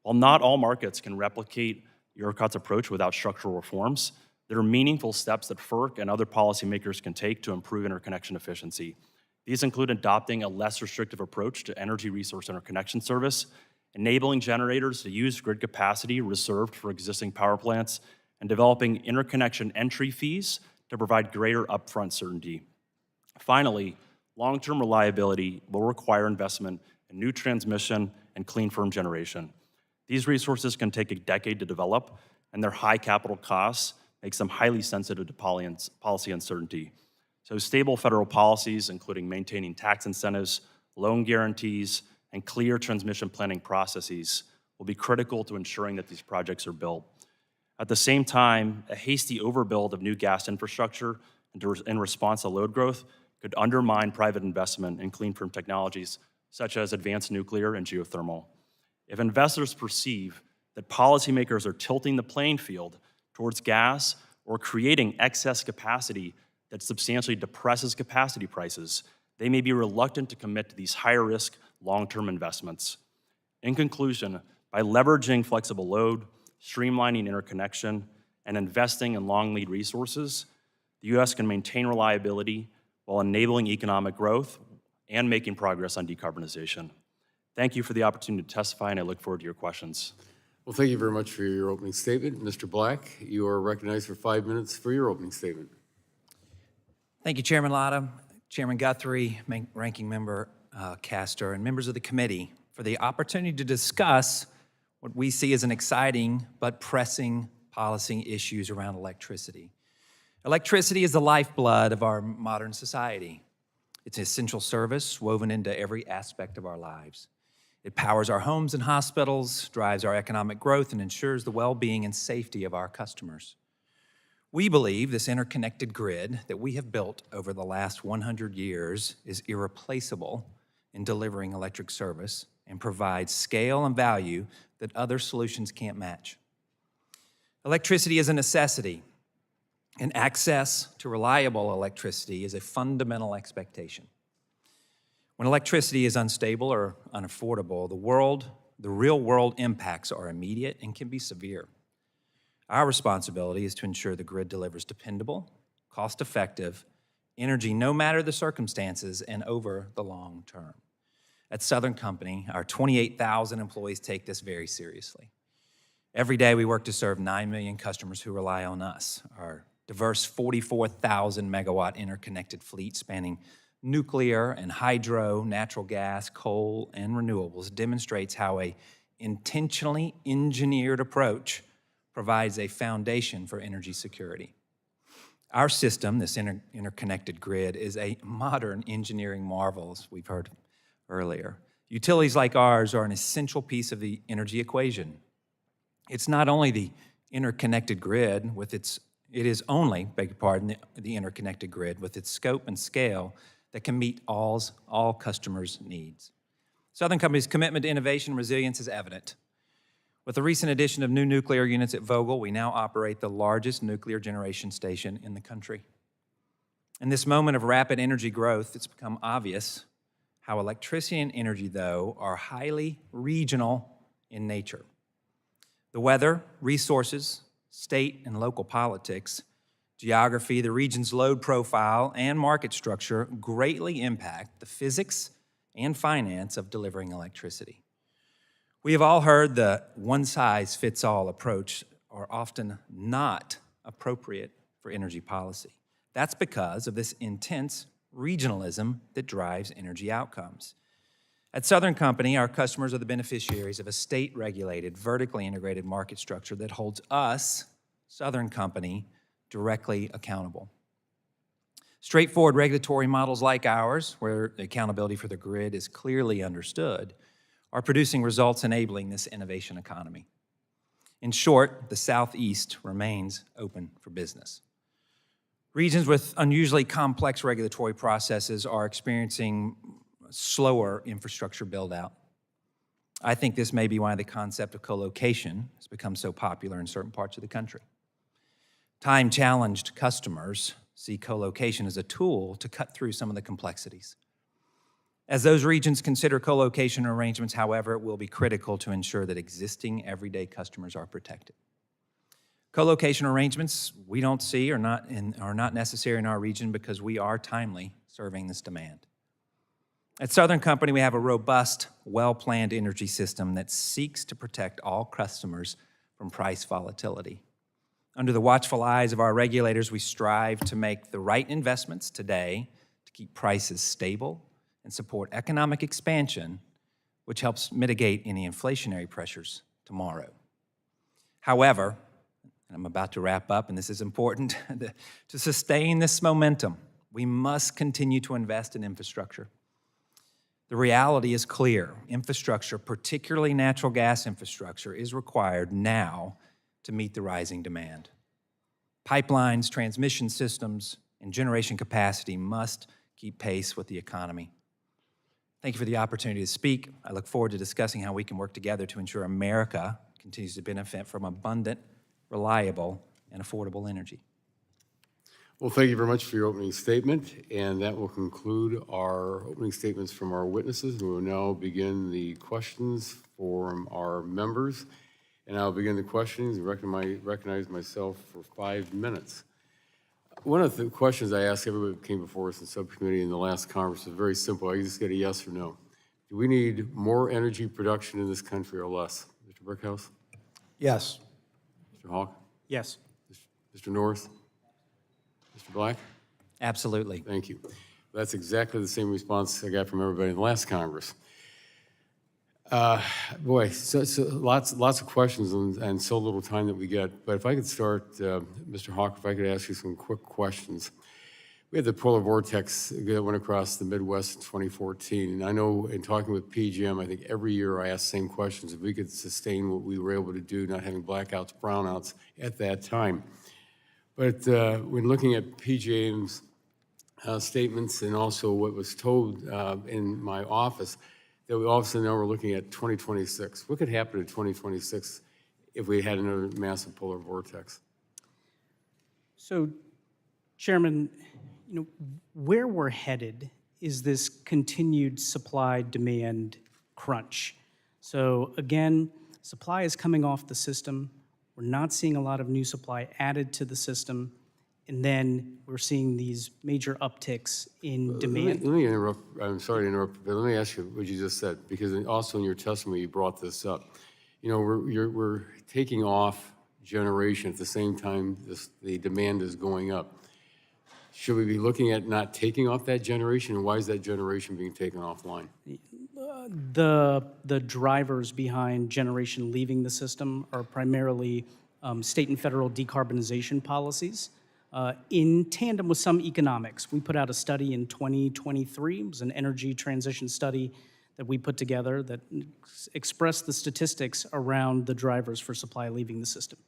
While not all markets can replicate ERCOT's approach without structural reforms, there are meaningful steps that FERC and other policymakers can take to improve interconnection efficiency. These include adopting a less restrictive approach to energy resource interconnection service, enabling generators to use grid capacity reserved for existing power plants, and developing interconnection entry fees to provide greater upfront certainty. Finally, long-term reliability will require investment in new transmission and clean firm generation. These resources can take a decade to develop, and their high capital costs makes them highly sensitive to policy uncertainty. So stable federal policies, including maintaining tax incentives, loan guarantees, and clear transmission planning processes will be critical to ensuring that these projects are built. At the same time, a hasty overbuild of new gas infrastructure in response to load growth could undermine private investment in clean firm technologies such as advanced nuclear and geothermal. If investors perceive that policymakers are tilting the playing field towards gas or creating excess capacity that substantially depresses capacity prices, they may be reluctant to commit to these higher risk long-term investments. In conclusion, by leveraging flexible load, streamlining interconnection, and investing in long lead resources, the U.S. can maintain reliability while enabling economic growth and making progress on decarbonization. Thank you for the opportunity to testify, and I look forward to your questions. Well, thank you very much for your opening statement. Mr. Black, you are recognized for 5 minutes for your opening statement. Thank you, Chairman Latta, Chairman Guthrie, Ranking Member Castor, and members of the committee for the opportunity to discuss what we see as an exciting but pressing policy issues around electricity. Electricity is the lifeblood of our modern society. It's an essential service woven into every aspect of our lives. It powers our homes and hospitals, drives our economic growth, and ensures the well-being and safety of our customers. We believe this interconnected grid that we have built over the last 100 years is irreplaceable in delivering electric service and provides scale and value that other solutions can't match. Electricity is a necessity, and access to reliable electricity is a fundamental expectation. When electricity is unstable or unaffordable, the real-world impacts are immediate and can be severe. Our responsibility is to ensure the grid delivers dependable, cost-effective energy no matter the circumstances and over the long term. At Southern Company, our 28,000 employees take this very seriously. Every day we work to serve 9 million customers who rely on us. Our diverse 44,000 megawatt interconnected fleet spanning nuclear and hydro, natural gas, coal, and renewables demonstrates how an intentionally engineered approach provides a foundation for energy security. Our system, this interconnected grid, is a modern engineering marvel, as we've heard earlier. Utilities like ours are an essential piece of the energy equation. It's not only the interconnected grid with its, it is only, beg your pardon, the interconnected grid with its scope and scale that can meet all customers' needs. Southern Company's commitment to innovation and resilience is evident. With the recent addition of new nuclear units at Vogtle, we now operate the largest nuclear generation station in the country. In this moment of rapid energy growth, it's become obvious how electricity and energy, though, are highly regional in nature. The weather, resources, state and local politics, geography, the region's load profile, and market structure greatly impact the physics and finance of delivering electricity. We have all heard the one-size-fits-all approach are often not appropriate for energy policy. That's because of this intense regionalism that drives energy outcomes. At Southern Company, our customers are the beneficiaries of a state-regulated, vertically integrated market structure that holds us, Southern Company, directly accountable. Straightforward regulatory models like ours, where the accountability for the grid is clearly understood, are producing results enabling this innovation economy. In short, the Southeast remains open for business. Regions with unusually complex regulatory processes are experiencing slower infrastructure build-out. I think this may be why the concept of co-location has become so popular in certain parts of the country. Time-challenged customers see co-location as a tool to cut through some of the complexities. As those regions consider co-location arrangements, however, it will be critical to ensure that existing everyday customers are protected. Co-location arrangements we don't see are not necessary in our region because we are timely serving this demand. At Southern Company, we have a robust, well-planned energy system that seeks to protect all customers from price volatility. Under the watchful eyes of our regulators, we strive to make the right investments today to keep prices stable and support economic expansion, which helps mitigate any inflationary pressures tomorrow. However, and I'm about to wrap up, and this is important, to sustain this momentum, we must continue to invest in infrastructure. The reality is clear. Infrastructure, particularly natural gas infrastructure, is required now to meet the rising demand. Pipelines, transmission systems, and generation capacity must keep pace with the economy. Thank you for the opportunity to speak. I look forward to discussing how we can work together to ensure America continues to benefit from abundant, reliable, and affordable energy. Well, thank you very much for your opening statement, and that will conclude our opening statements from our witnesses. We will now begin the questions from our members, and I'll begin the questions and recognize myself for 5 minutes. One of the questions I asked everybody who came before us in subcommittee in the last conference is very simple. I just get a yes or no. Do we need more energy production in this country or less? Mr. Brickhouse? Yes. Mr. Haque? Yes. Mr. Norris? Mr. Black? Absolutely. Thank you. That's exactly the same response I got from everybody in the last Congress. Boy, so lots of questions and so little time that we get. But if I could start, Mr. Haque, if I could ask you some quick questions. We had the polar vortex that went across the Midwest in 2014. And I know in talking with PJM, I think every year I ask the same questions. If we could sustain what we were able to do, not having blackouts, brownouts at that time. But when looking at PJM's statements and also what was told in my office, that we all of a sudden now we're looking at 2026. What could happen in 2026 if we had another massive polar vortex? So, Chairman, where we're headed is this continued supply-demand crunch. So again, supply is coming off the system. We're not seeing a lot of new supply added to the system. And then we're seeing these major upticks in demand. Let me interrupt. I'm sorry to interrupt, but let me ask you what you just said, because also in your testimony you brought this up. We're taking off generation at the same time the demand is going up. Should we be looking at not taking off that generation, and why is that generation being taken offline? The drivers behind generation leaving the system are primarily state and federal decarbonization policies. In tandem with some economics. We put out a study in 2023. It was an energy transition study that we put together that expressed the statistics around the drivers for supply leaving the system.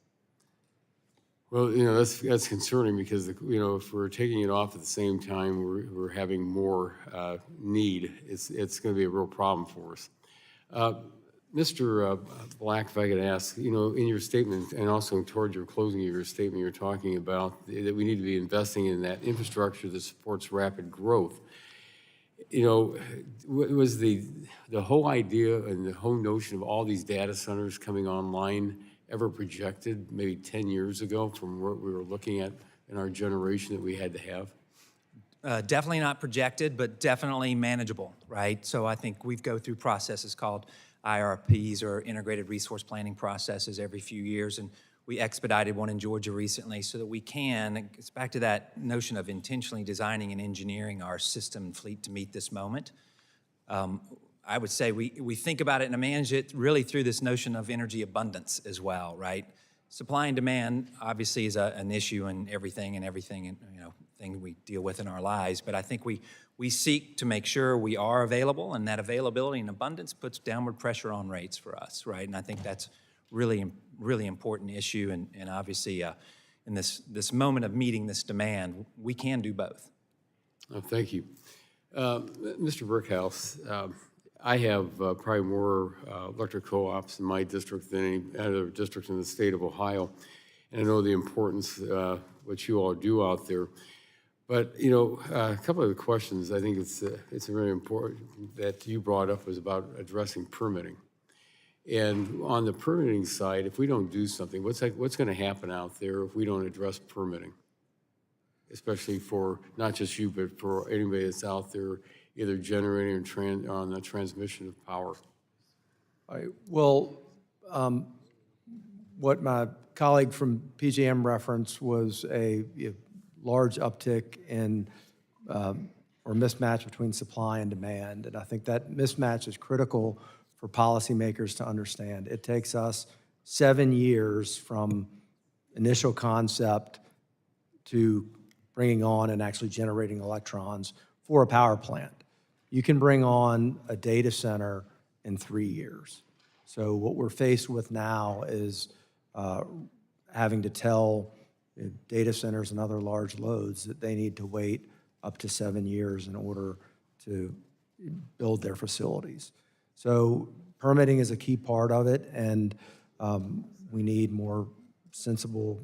Well, that's concerning because, if we're taking it off at the same time, we're having more need. It's going to be a real problem for us. Mr. Black, if I could ask, in your statement and also toward your closing of your statement, you're talking about that we need to be investing in that infrastructure that supports rapid growth. Was the whole idea and the whole notion of all these data centers coming online ever projected maybe 10 years ago from what we were looking at in our generation that we had to have? Definitely not projected, but definitely manageable, right? So I think we go through processes called IRPs or integrated resource planning processes every few years, and we expedited one in Georgia recently so that we can, it's back to that notion of intentionally designing and engineering our system and fleet to meet this moment. I would say we think about it and manage it really through this notion of energy abundance as well, right? Supply and demand obviously is an issue in everything thing we deal with in our lives, but I think we seek to make sure we are available, and that availability and abundance puts downward pressure on rates for us, right? And I think that's really important issue, and obviously in this moment of meeting this demand, we can do both. Oh, thank you. Mr. Brickhouse, I have probably more electric co-ops in my district than any other district in the state of Ohio. And I know the importance what you all do out there. But, you know, a couple of the questions I think it's very important that you brought up was about addressing permitting. And on the permitting side, if we don't do something, what's going to happen out there if we don't address permitting? Especially for not just you, but for anybody that's out there either generating or on the transmission of power. Well, what my colleague from PJM referenced was a large uptick in or mismatch between supply and demand. And I think that mismatch is critical for policymakers to understand. It takes us 7 years from initial concept to bringing on and actually generating electrons for a power plant. You can bring on a data center in 3 years. So what we're faced with now is having to tell data centers and other large loads that they need to wait up to 7 years in order to build their facilities. So permitting is a key part of it, and we need more sensible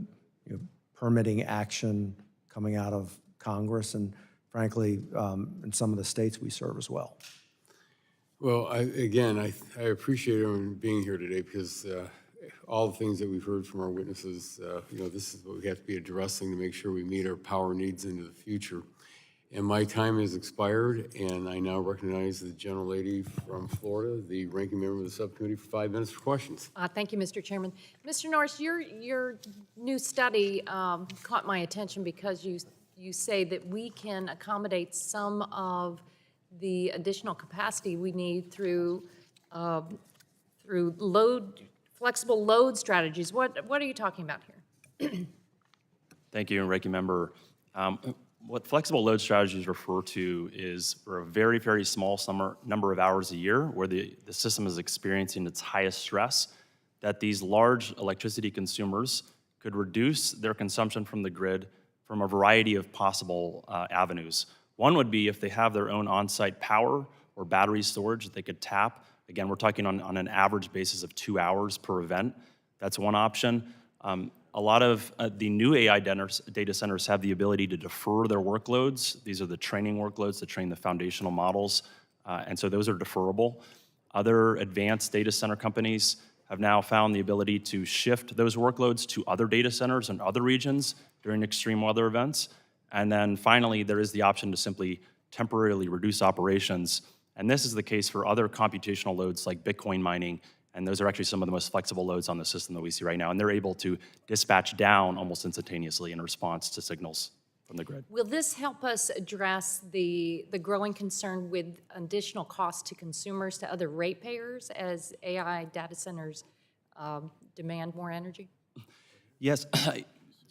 permitting action coming out of Congress and, frankly, in some of the states we serve as well. Well, I appreciate everyone being here today because all the things that we've heard from our witnesses, this is what we have to be addressing to make sure we meet our power needs into the future. And my time has expired, and I now recognize the gentlelady from Florida, the ranking member of the subcommittee, for 5 minutes for questions. Thank you, Mr. Chairman. Mr. Norris, your new study caught my attention because you say that we can accommodate some of the additional capacity we need through flexible load strategies. What are you talking about here? Thank you, Ranking Member. What flexible load strategies refer to is for a very, very small number of hours a year where the system is experiencing its highest stress, that these large electricity consumers could reduce their consumption from the grid from a variety of possible avenues. One would be if they have their own on-site power or battery storage that they could tap. Again, we're talking on an average basis of 2 hours per event. That's one option. A lot of the new AI data centers have the ability to defer their workloads. These are the training workloads to train the foundational models, and so those are deferrable. Other advanced data center companies have now found the ability to shift those workloads to other data centers in other regions during extreme weather events. And then finally, there is the option to simply temporarily reduce operations. And this is the case for other computational loads like Bitcoin mining. And those are actually some of the most flexible loads on the system that we see right now. And they're able to dispatch down almost instantaneously in response to signals from the grid. Will this help us address the growing concern with additional costs to consumers, to other ratepayers, as AI data centers demand more energy? Yes.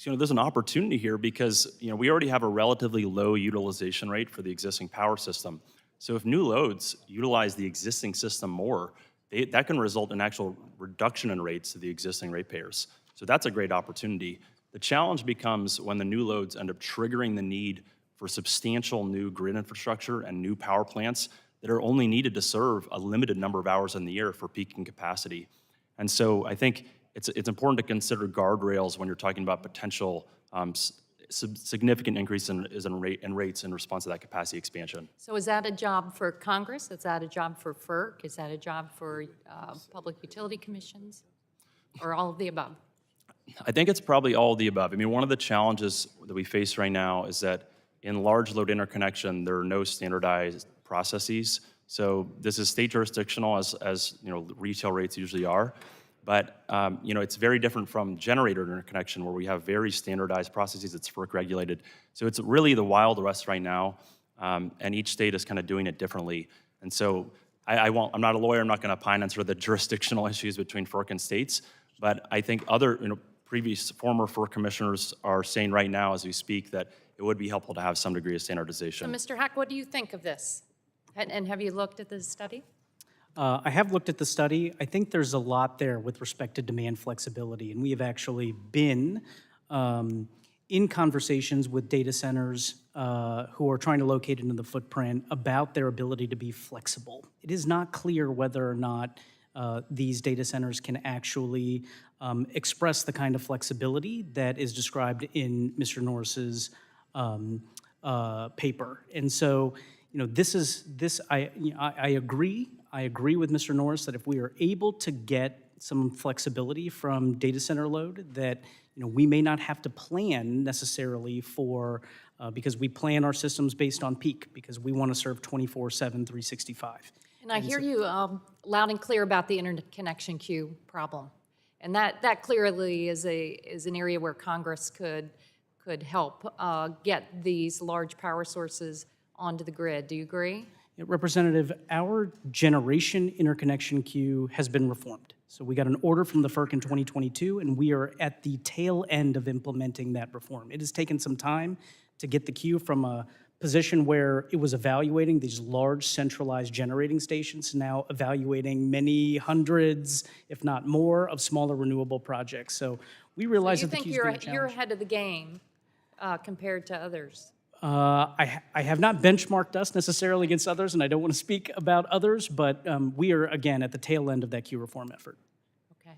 There's an opportunity here because we already have a relatively low utilization rate for the existing power system. So if new loads utilize the existing system more, that can result in actual reduction in rates to the existing ratepayers. So that's a great opportunity. The challenge becomes when the new loads end up triggering the need for substantial new grid infrastructure and new power plants that are only needed to serve a limited number of hours in the year for peaking capacity. And so I think it's important to consider guardrails when you're talking about potential significant increase in rates in response to that capacity expansion. So is that a job for Congress? Is that a job for FERC? Is that a job for public utility commissions? Or all of the above? I think it's probably all of the above. I mean, one of the challenges that we face right now is that in large load interconnection, there are no standardized processes. So this is state jurisdictional as retail rates usually are. But it's very different from generator interconnection where we have very standardized processes. It's FERC regulated. So it's really the Wild West right now, and each state is kind of doing it differently. And so I'm not a lawyer. I'm not going to opine on sort of the jurisdictional issues between FERC and states. But I think other former FERC commissioners are saying right now as we speak that it would be helpful to have some degree of standardization. So Mr. Haque, what do you think of this? And have you looked at this study? I have looked at the study. I think there's a lot there with respect to demand flexibility, and we have actually been in conversations with data centers who are trying to locate into the footprint about their ability to be flexible. It is not clear whether or not these data centers can actually express the kind of flexibility that is described in Mr. Norris's paper. And so, I agree. I agree with Mr. Norris that if we are able to get some flexibility from data center load, that we may not have to plan necessarily for, because we plan our systems based on peak, because we want to serve 24/7, 365. And I hear you loud and clear about the interconnection queue problem. And that clearly is an area where Congress could help get these large power sources onto the grid. Do you agree? Yeah, Representative, our generation interconnection queue has been reformed. So we got an order from the FERC in 2022, and we are at the tail end of implementing that reform. It has taken some time to get the queue from a position where it was evaluating these large centralized generating stations to now evaluating many hundreds, if not more, of smaller renewable projects. So we realize You that the think queue's been a you're challenge. ahead of the game compared to others? I have not benchmarked us necessarily against others, and I don't want to speak about others, but we are, again, at the tail end of that queue reform effort. Okay.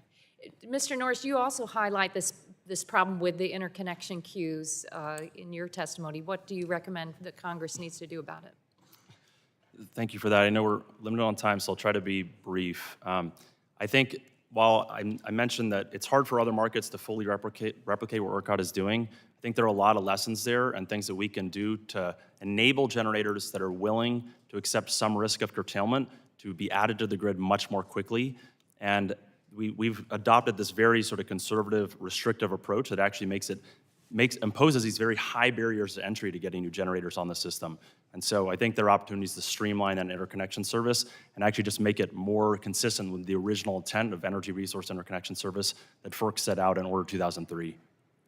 Mr. Norris, you also highlight this problem with the interconnection queues in your testimony. What do you recommend that Congress needs to do about it? Thank you for that. I know we're limited on time, so I'll try to be brief. I think while I mentioned that it's hard for other markets to fully replicate what ERCOT is doing, I think there are a lot of lessons there and things that we can do to enable generators that are willing to accept some risk of curtailment to be added to the grid much more quickly. And we've adopted this very sort of conservative, restrictive approach that actually imposes these very high barriers to entry to getting new generators on the system. And so I think there are opportunities to streamline that interconnection service and actually just make it more consistent with the original intent of Energy Resource Interconnection Service that FERC set out in Order 2003.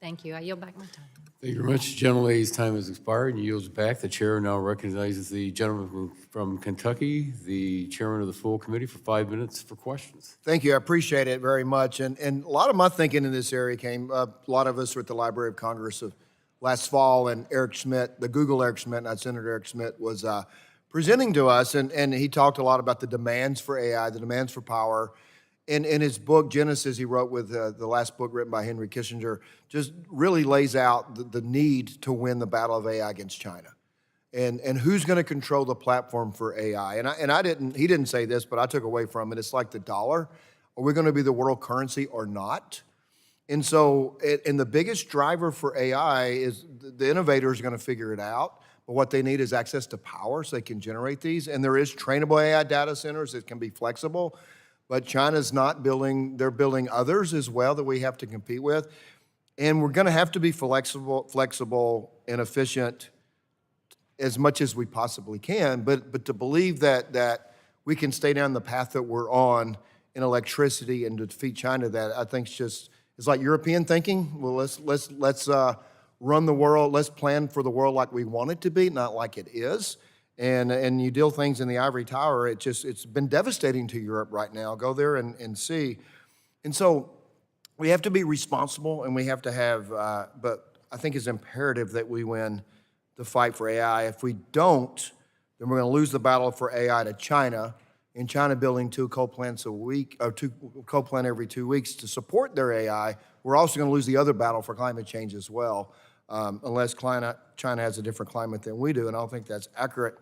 Thank you. I yield back my time. Thank you very much. Gentlelady's time has expired and yields back. The chair now recognizes the gentleman from Kentucky, the chairman of the full committee, for 5 minutes for questions. Thank you. I appreciate it very much. And a lot of my thinking in this area came, a lot of us were at the Library of Congress last fall, and Eric Schmidt, the Google Eric Schmidt, not Senator Eric Schmidt, was presenting to us, and he talked a lot about the demands for AI, the demands for power. In his book, Genesis, he wrote with the last book written by Henry Kissinger, just really lays out the need to win the battle of AI against China. And who's going to control the platform for AI? He didn't say this, but I took away from it. It's like the dollar. Are we going to be the world currency or not? And so, and the biggest driver for AI is the innovators are going to figure it out. But what they need is access to power so they can generate these. And there is trainable AI data centers that can be flexible. But China's not building, they're building others as well that we have to compete with. And we're going to have to be flexible and efficient as much as we possibly can. But to believe that we can stay down the path that we're on in electricity and to defeat China, that I think it's like European thinking. Well, let's run the world, let's plan for the world like we want it to be, not like it is. And you deal things in the ivory tower, it's been devastating to Europe right now. Go there and see. And so we have to be responsible, and we have to have, but I think it's imperative that we win the fight for AI. If we don't, then we're going to lose the battle for AI to China, and China building 2 coal plants a week, or 2 coal plants every 2 weeks to support their AI. We're also going to lose the other battle for climate change as well. Unless China has a different climate than we do, and I don't think that's accurate.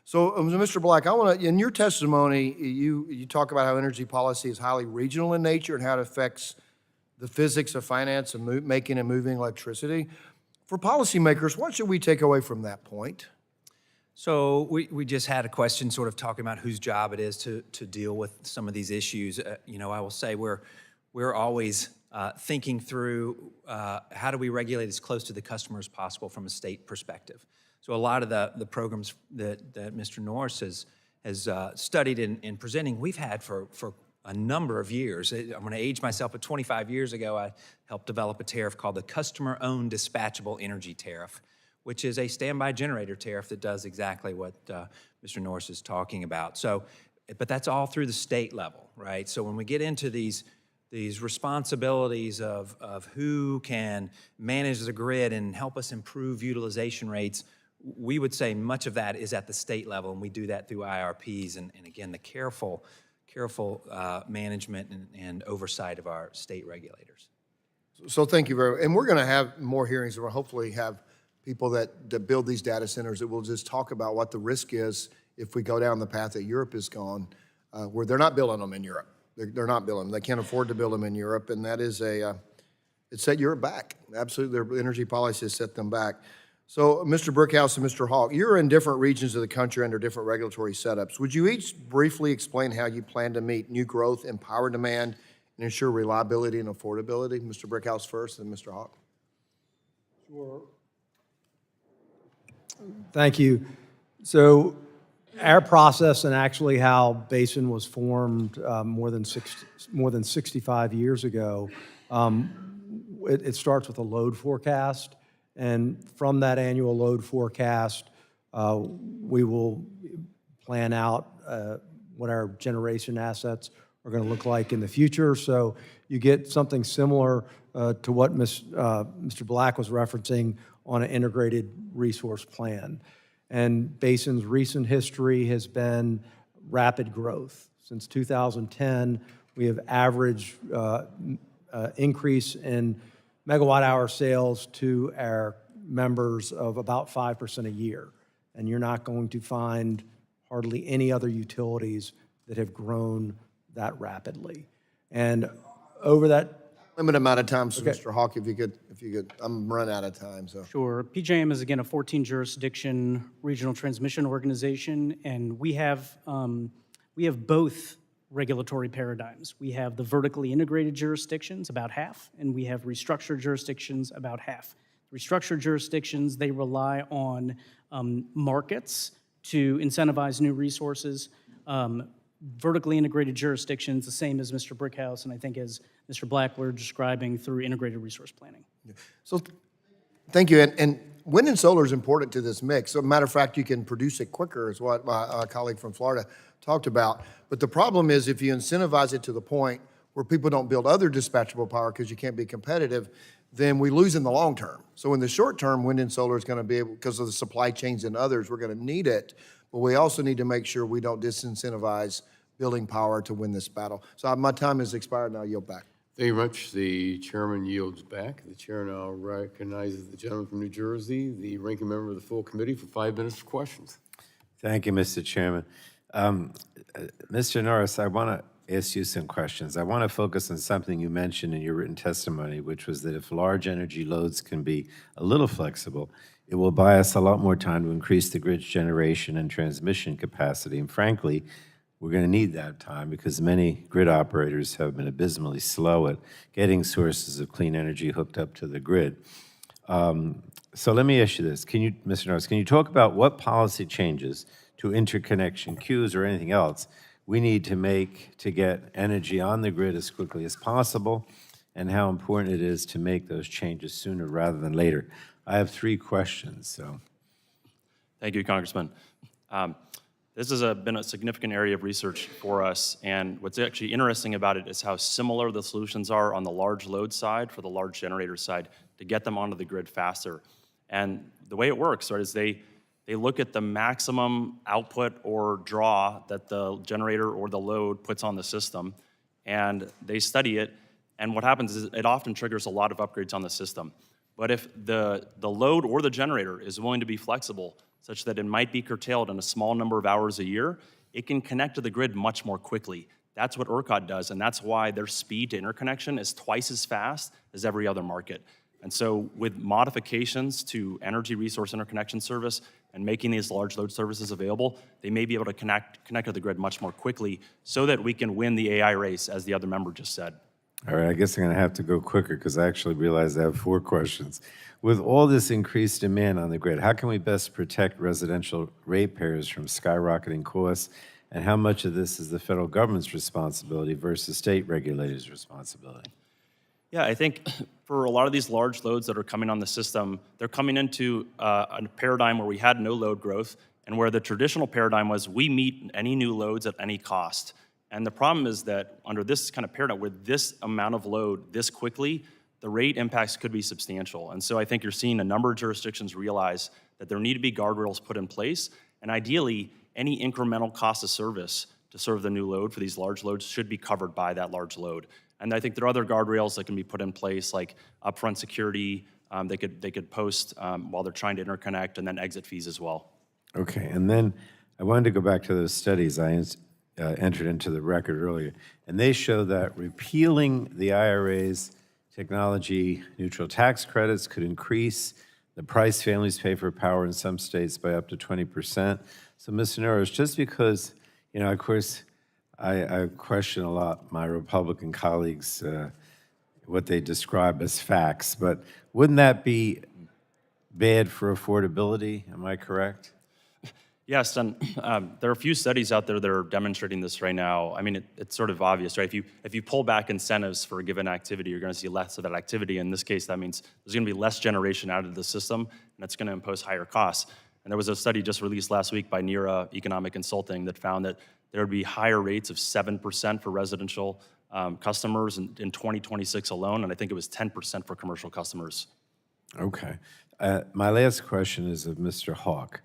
So, Mr. Black, I want to, in your testimony, you talk about how energy policy is highly regional in nature and how it affects the physics of finance and making and moving electricity. For policymakers, what should we take away from that point? So we just had a question sort of talking about whose job it is to deal with some of these issues. I will say we're always thinking through how do we regulate as close to the customer as possible from a state perspective. So a lot of the programs that Mr. Norris has studied and presenting, we've had for a number of years. I'm going to age myself, but 25 years ago, I helped develop a tariff called the Customer-Owned Dispatchable Energy Tariff, which is a standby generator tariff that does exactly what Mr. Norris is talking about. So, but that's all through the state level, right? So when we get into these these responsibilities of who can manage the grid and help us improve utilization rates, we would say much of that is at the state level, and we do that through IRPs and again, the careful management and oversight of our state regulators. So thank you very much. And we're going to have more hearings, and we'll hopefully have people that build these data centers that will just talk about what the risk is if we go down the path that Europe has gone, where they're not building them in Europe. They're not building them. They can't afford to build them in Europe, and that is it set Europe back. Absolutely, their energy policy has set them back. So, Mr. Brickhouse and Mr. Haque, you're in different regions of the country under different regulatory setups. Would you each briefly explain how you plan to meet new growth and power demand and ensure reliability and affordability? Mr. Brickhouse first, and Mr. Haque. Sure. Thank you. So our process and actually how Basin was formed more than 65 years ago, it starts with a load forecast. And from that annual load forecast, we will plan out what our generation assets are going to look like in the future. So you get something similar to what Mr. Black was referencing on an integrated resource plan. And Basin's recent history has been rapid growth. Since 2010, we have averaged increase in megawatt hour sales to our members of about 5% a year. And you're not going to find hardly any other utilities that have grown that rapidly. And over that Limited amount of time, so Mr. Haque, if you could, I'm running out of time, so. Sure. PJM is, again, a 14-jurisdiction regional transmission organization, and we have both regulatory paradigms. We have the vertically integrated jurisdictions, about half, and we have restructured jurisdictions, about half. Restructured jurisdictions, they rely on markets to incentivize new resources. Vertically integrated jurisdictions, the same as Mr. Brickhouse, and I think as Mr. Black were describing through integrated resource planning. So, thank you. And wind and solar is important to this mix. So, matter of fact, you can produce it quicker, is what my colleague from Florida talked about. But the problem is if you incentivize it to the point where people don't build other dispatchable power because you can't be competitive, then we lose in the long term. So in the short term, wind and solar is going to be able, because of the supply chains and others, we're going to need it. But we also need to make sure we don't disincentivize building power to win this battle. So my time has expired, and I'll yield back. Thank you much. The chairman yields back. The chair now recognizes the gentleman from New Jersey, the ranking member of the full committee, for 5 minutes for questions. Thank you, Mr. Chairman. Mr. Norris, I want to ask you some questions. I want to focus on something you mentioned in your written testimony, which was that if large energy loads can be a little flexible, it will buy us a lot more time to increase the grid's generation and transmission capacity. And frankly, we're going to need that time because many grid operators have been abysmally slow at getting sources of clean energy hooked up to the grid. So let me ask you this. Can you, Mr. Norris, can you talk about what policy changes to interconnection queues or anything else we need to make to get energy on the grid as quickly as possible, and how important it is to make those changes sooner rather than later? I have 3 questions, so. Thank you, Congressman. This has been a significant area of research for us, and what's actually interesting about it is how similar the solutions are on the large load side for the large generator side to get them onto the grid faster. And the way it works, right, is they look at the maximum output or draw that the generator or the load puts on the system, and they study it, and what happens is it often triggers a lot of upgrades on the system. But if the load or the generator is willing to be flexible, such that it might be curtailed in a small number of hours a year, it can connect to the grid much more quickly. That's what ERCOT does, and that's why their speed to interconnection is twice as fast as every other market. And so with modifications to energy resource interconnection service and making these large load services available, they may be able to connect to the grid much more quickly so that we can win the AI race, as the other member just said. All right, I guess I'm going to have to go quicker because I actually realized I have 4 questions. With all this increased demand on the grid, how can we best protect residential ratepayers from skyrocketing costs, and how much of this is the federal government's responsibility versus state regulators' responsibility? Yeah, I think for a lot of these large loads that are coming on the system, they're coming into a paradigm where we had no load growth, and where the traditional paradigm was we meet any new loads at any cost. And the problem is that under this kind of paradigm, with this amount of load this quickly, the rate impacts could be substantial. And so I think you're seeing a number of jurisdictions realize that there need to be guardrails put in place, and ideally, any incremental cost of service to serve the new load for these large loads should be covered by that large load. And I think there are other guardrails that can be put in place, like upfront security. They could post while they're trying to interconnect, and then exit fees as well. Okay, and then I wanted to go back to those studies I entered into the record earlier, and they show that repealing the IRA's technology-neutral tax credits could increase the price families pay for power in some states by up to 20%. So, Mr. Norris, just because, of course, I question a lot my Republican colleagues, what they describe as facts, but wouldn't that be bad for affordability? Am I correct? Yes, and there are a few studies out there that are demonstrating this right now. I mean, it's sort of obvious, right? If you pull back incentives for a given activity, you're going to see less of that activity. In this case, that means there's going to be less generation out of the system, and that's going to impose higher costs. And there was a study just released last week by NERA Economic Consulting that found that there would be higher rates of 7% for residential customers in 2026 alone, and I think it was 10% for commercial customers. Okay. My last question is of Mr. Haque.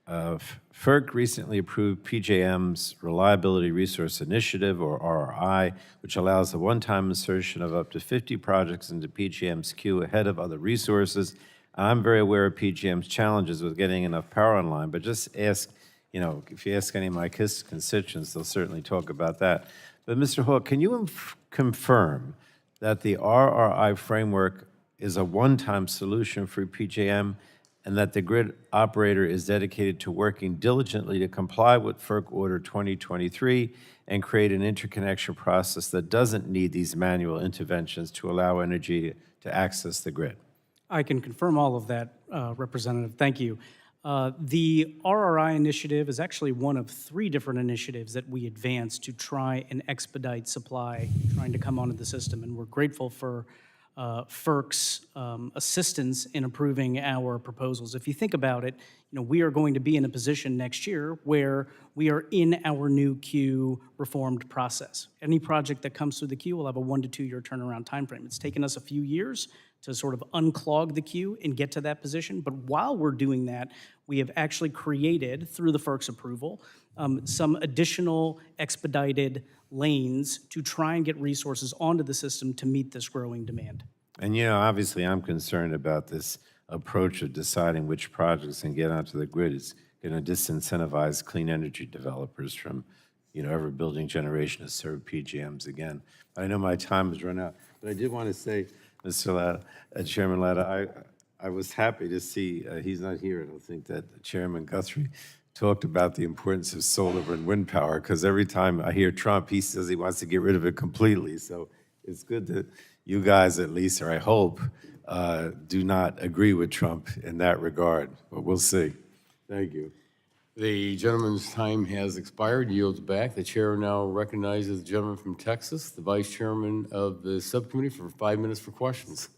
FERC recently approved PJM's Reliability Resource Initiative, or RRI, which allows a one-time insertion of up to 50 projects into PJM's queue ahead of other resources. I'm very aware of PJM's challenges with getting enough power online, but just ask, if you ask any of my constituents, they'll certainly talk about that. But Mr. Haque, can you confirm that the RRI framework is a one-time solution for PJM, and that the grid operator is dedicated to working diligently to comply with FERC Order 2023 and create an interconnection process that doesn't need these manual interventions to allow energy to access the grid? I can confirm all of that, Representative. Thank you. The RRI initiative is actually one of 3 different initiatives that we advanced to try and expedite supply trying to come onto the system, and we're grateful for FERC's assistance in approving our proposals. If you think about it, we are going to be in a position next year where we are in our new queue reformed process. Any project that comes through the queue will have a 1 to 2 year turnaround timeframe. It's taken us a few years to sort of unclog the queue and get to that position, but while we're doing that, we have actually created, through the FERC's approval, some additional expedited lanes to try and get resources onto the system to meet this growing demand. And obviously I'm concerned about this approach of deciding which projects can get onto the grid. It's going to disincentivize clean energy developers from, ever building generation to serve PJMs again. I know my time has run out, but I did want to say, Mr. Latta, Chairman Latta, I was happy to see, he's not here, I don't think, that Chairman Guthrie talked about the importance of solar and wind power, because every time I hear Trump, he says he wants to get rid of it completely. So it's good that you guys, at least, or I hope, do not agree with Trump in that regard, but we'll see. Thank you. The gentleman's time has expired, yields back. The chair now recognizes the gentleman from Texas, the vice chairman of the subcommittee, for 5 minutes for questions.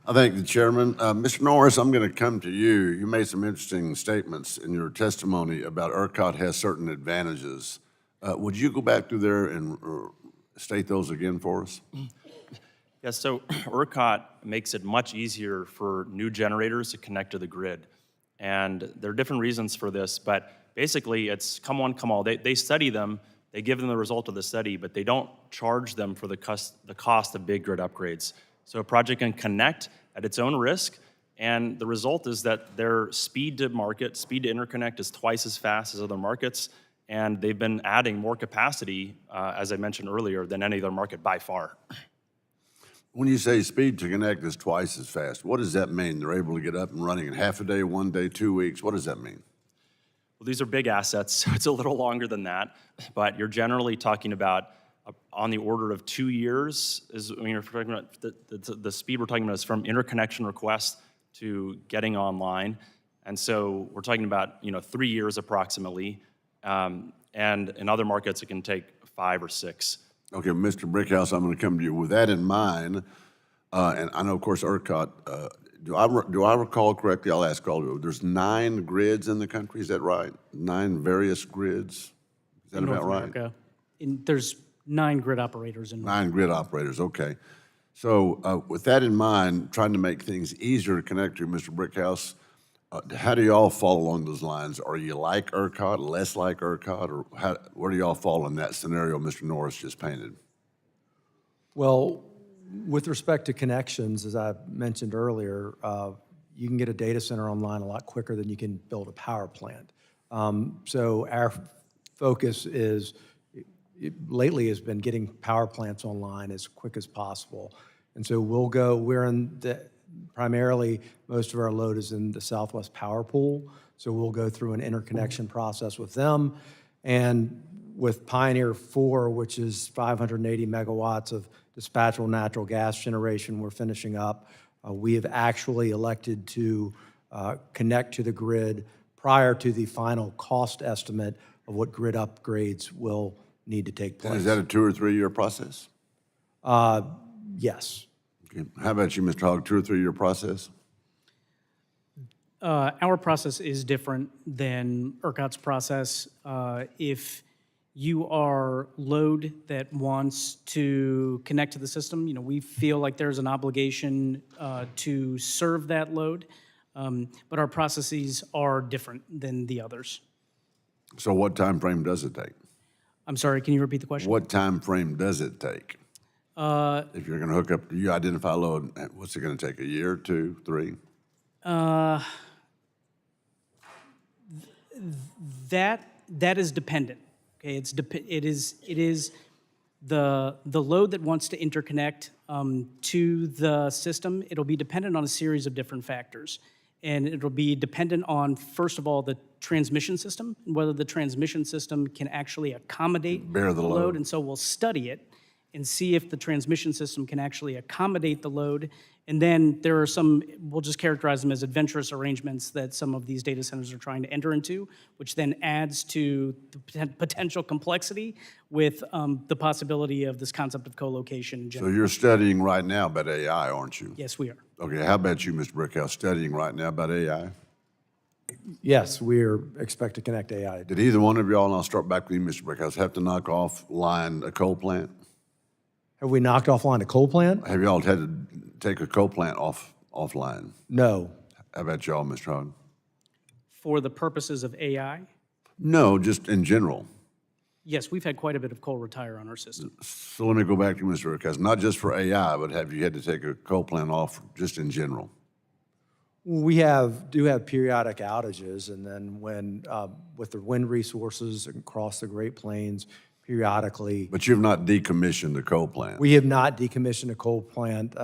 I thank the chairman. Mr. Norris, I'm going to come to you. You made some interesting statements in your testimony about ERCOT has certain advantages. Would you go back through there and state those again for us? Yes, so ERCOT makes it much easier for new generators to connect to the grid. And there are different reasons for this, but basically it's come one, come all. They study them, they give them the result of the study, but they don't charge them for the cost of big grid upgrades. So a project can connect at its own risk, and the result is that their speed to market, speed to interconnect is twice as fast as other markets, and they've been adding more capacity, as I mentioned earlier, than any other market by far. When you say speed to connect is twice as fast, what does that mean? They're able to get up and running in half a day, 1 day, 2 weeks. What does that mean? Well, these are big assets, so it's a little longer than that, but you're generally talking about on the order of 2 years is when you're talking about the speed we're talking about is from interconnection request to getting online. And so we're talking about 3 years approximately, and in other markets it can take 5 or 6. Okay, Mr. Brickhouse, I'm going to come to you. With that in mind, and I know, of course, ERCOT, do I recall correctly? I'll ask all of you. There's 9 grids in the country, is that right? 9 various grids? that in North about right? America. There's 9 grid operators in North 9 grid operators, okay. So with that in mind, trying to make things easier to connect to, Mr. Brickhouse, how do y'all fall along those lines? Are you like ERCOT, less like ERCOT, or where do y'all fall in that scenario Mr. Norris just painted? Well, with respect to connections, as I mentioned earlier, you can get a data center online a lot quicker than you can build a power plant. So our focus lately has been getting power plants online as quick as possible. And so primarily, most of our load is in the Southwest Power Pool. So we'll go through an interconnection process with them. And with Pioneer 4, which is 580 megawatts of dispatchable natural gas generation we're finishing up, we have actually elected to connect to the grid prior to the final cost estimate of what grid upgrades will need to take place. Is that a 2 or 3 year process? Yes. Okay. How about you, Mr. Hogg, 2 or 3 year process? Our process is different than ERCOT's process. If you are load that wants to connect to the system, we feel like there's an obligation to serve that load, but our processes are different than the others. So what time frame does it take? I'm sorry, can you repeat the question? What time frame does it take? If you're going to hook up, you identify load, what's it going to take, a year, 2, 3? That is dependent. Okay, it is the load that wants to interconnect to the system. It'll be dependent on a series of different factors, and it'll be dependent on, first of all, the transmission system, and whether the transmission system can actually accommodate Bear the load. And so we'll study it and see if the transmission system can actually accommodate the load. And then there are some, we'll just characterize them as adventurous arrangements that some of these data centers are trying to enter into, which then adds to the potential complexity with the possibility of this concept of co-location in So general. you're studying right now about AI, aren't you? Yes, we are. Okay, how about you, Mr. Brickhouse, studying right now about AI? Yes, we expect to connect AI. Did either one of y'all, and I'll start back with you, Mr. Brickhouse, have to knock offline a coal plant? Have we knocked offline a coal plant? Have y'all had to take a coal plant offline? No. How about y'all, Mr. Hogg? For the purposes of AI, No, just in general. yes, we've had quite a bit of coal retire on our system. So let me go back to Mr. Brickhouse, not just for AI, but have you had to take a coal plant off just in general? We do have periodic outages, and then when, with the wind resources across the Great Plains, periodically. But you've not decommissioned the coal plant? We have not decommissioned a coal plant.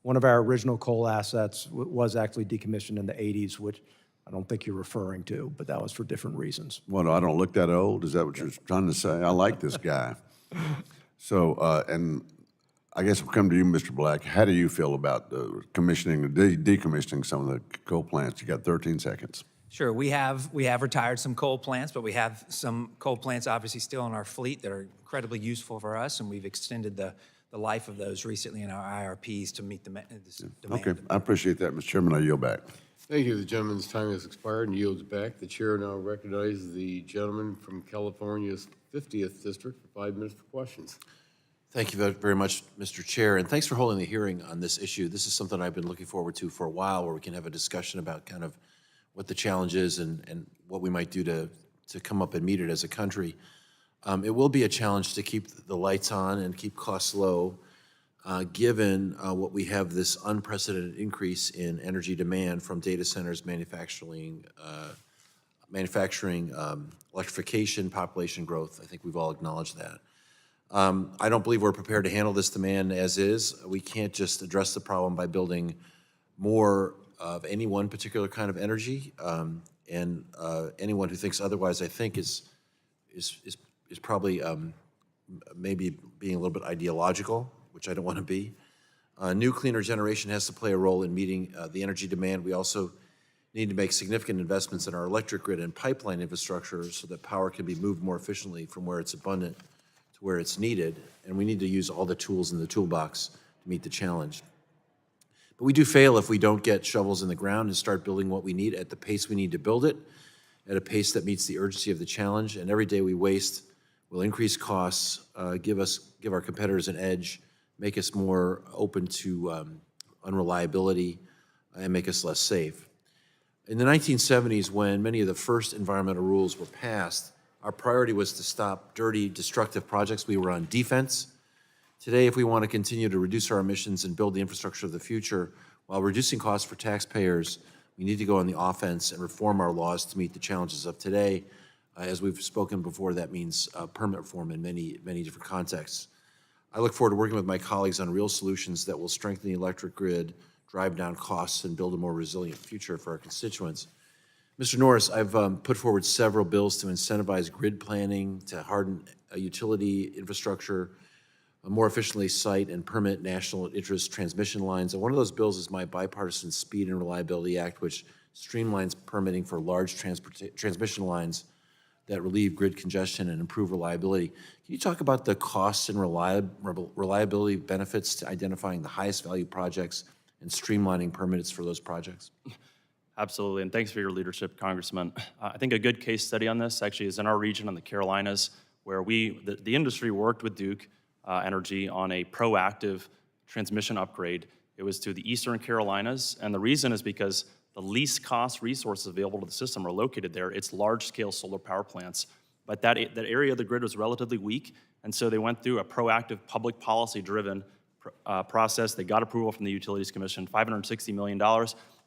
One of our original coal assets was actually decommissioned in the 80s, which I don't think you're referring to, but that was for different reasons. Well, I don't look that old, is that what you're trying to say? I like this guy. So, and I guess we'll come to you, Mr. Black. How do you feel about commissioning, decommissioning some of the coal plants? You got 13 seconds. Sure, we have retired some coal plants, but we have some coal plants obviously still in our fleet that are incredibly useful for us, and we've extended the life of those recently in our IRPs to meet this demand. Okay, I appreciate that, Mr. Chairman. I yield back. Thank you. The gentleman's time has expired and yields back. The chair now recognizes the gentleman from California's 50th District for 5 minutes for questions. Thank you very much, Mr. Chair, and thanks for holding the hearing on this issue. This is something I've been looking forward to for a while, where we can have a discussion about kind of what the challenge is and what we might do to come up and meet it as a country. It will be a challenge to keep the lights on and keep costs low, given what we have, this unprecedented increase in energy demand from data centers, manufacturing, electrification, population growth. I think we've all acknowledged that. I don't believe we're prepared to handle this demand as is. We can't just address the problem by building more of any one particular kind of energy, and anyone who thinks otherwise, I think, is probably maybe being a little bit ideological, which I don't want to be. New, cleaner generation has to play a role in meeting the energy demand. We also need to make significant investments in our electric grid and pipeline infrastructure so that power can be moved more efficiently from where it's abundant to where it's needed, and we need to use all the tools in the toolbox to meet the challenge. But we do fail if we don't get shovels in the ground and start building what we need at the pace we need to build it, at a pace that meets the urgency of the challenge. And every day we waste will increase costs, give our competitors an edge, make us more open to unreliability, and make us less safe. In the 1970s, when many of the first environmental rules were passed, our priority was to stop dirty, destructive projects. We were on defense. Today, if we want to continue to reduce our emissions and build the infrastructure of the future while reducing costs for taxpayers, we need to go on the offense and reform our laws to meet the challenges of today. As we've spoken before, that means permit reform in many different contexts. I look forward to working with my colleagues on real solutions that will strengthen the electric grid, drive down costs, and build a more resilient future for our constituents. Mr. Norris, I've put forward several bills to incentivize grid planning, to harden utility infrastructure, more efficiently site and permit national interest transmission lines. And one of those bills is my Bipartisan Speed and Reliability Act, which streamlines permitting for large transmission lines that relieve grid congestion and improve reliability. Can you talk about the costs and reliability benefits to identifying the highest value projects and streamlining permits for those projects? Absolutely, and thanks for your leadership, Congressman. I think a good case study on this actually is in our region in the Carolinas, where the industry worked with Duke Energy on a proactive transmission upgrade. It was to the Eastern Carolinas, and the reason is because the least cost resources available to the system are located there. It's large-scale solar power plants, but that area of the grid was relatively weak, and so they went through a proactive public policy-driven process. They got approval from the Utilities Commission, $560 million,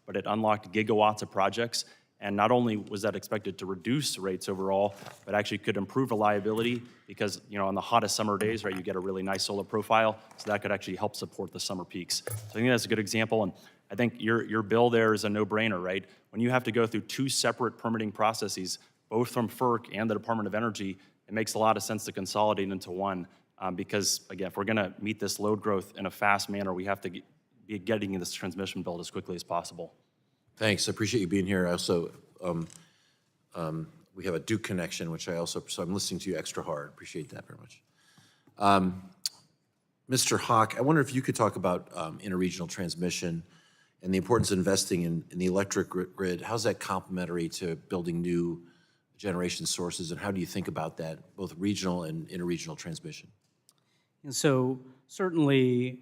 but it unlocked gigawatts of projects. And not only was that expected to reduce rates overall, but actually could improve reliability because, on the hottest summer days, right, you get a really nice solar profile, so that could actually help support the summer peaks. So I think that's a good example, and I think your bill there is a no-brainer, right? When you have to go through two separate permitting processes, both from FERC and the Department of Energy, it makes a lot of sense to consolidate into one because, again, if we're gonna meet this load growth in a fast manner, we have to be getting this transmission built as quickly as possible. Thanks, I appreciate you being here. I also, we have a Duke connection, so I'm listening to you extra hard. Appreciate that very much. Mr. Haque, I wonder if you could talk about interregional transmission and the importance of investing in the electric grid. How's that complementary to building new generation sources, and how do you think about that, both regional and interregional transmission? And so certainly,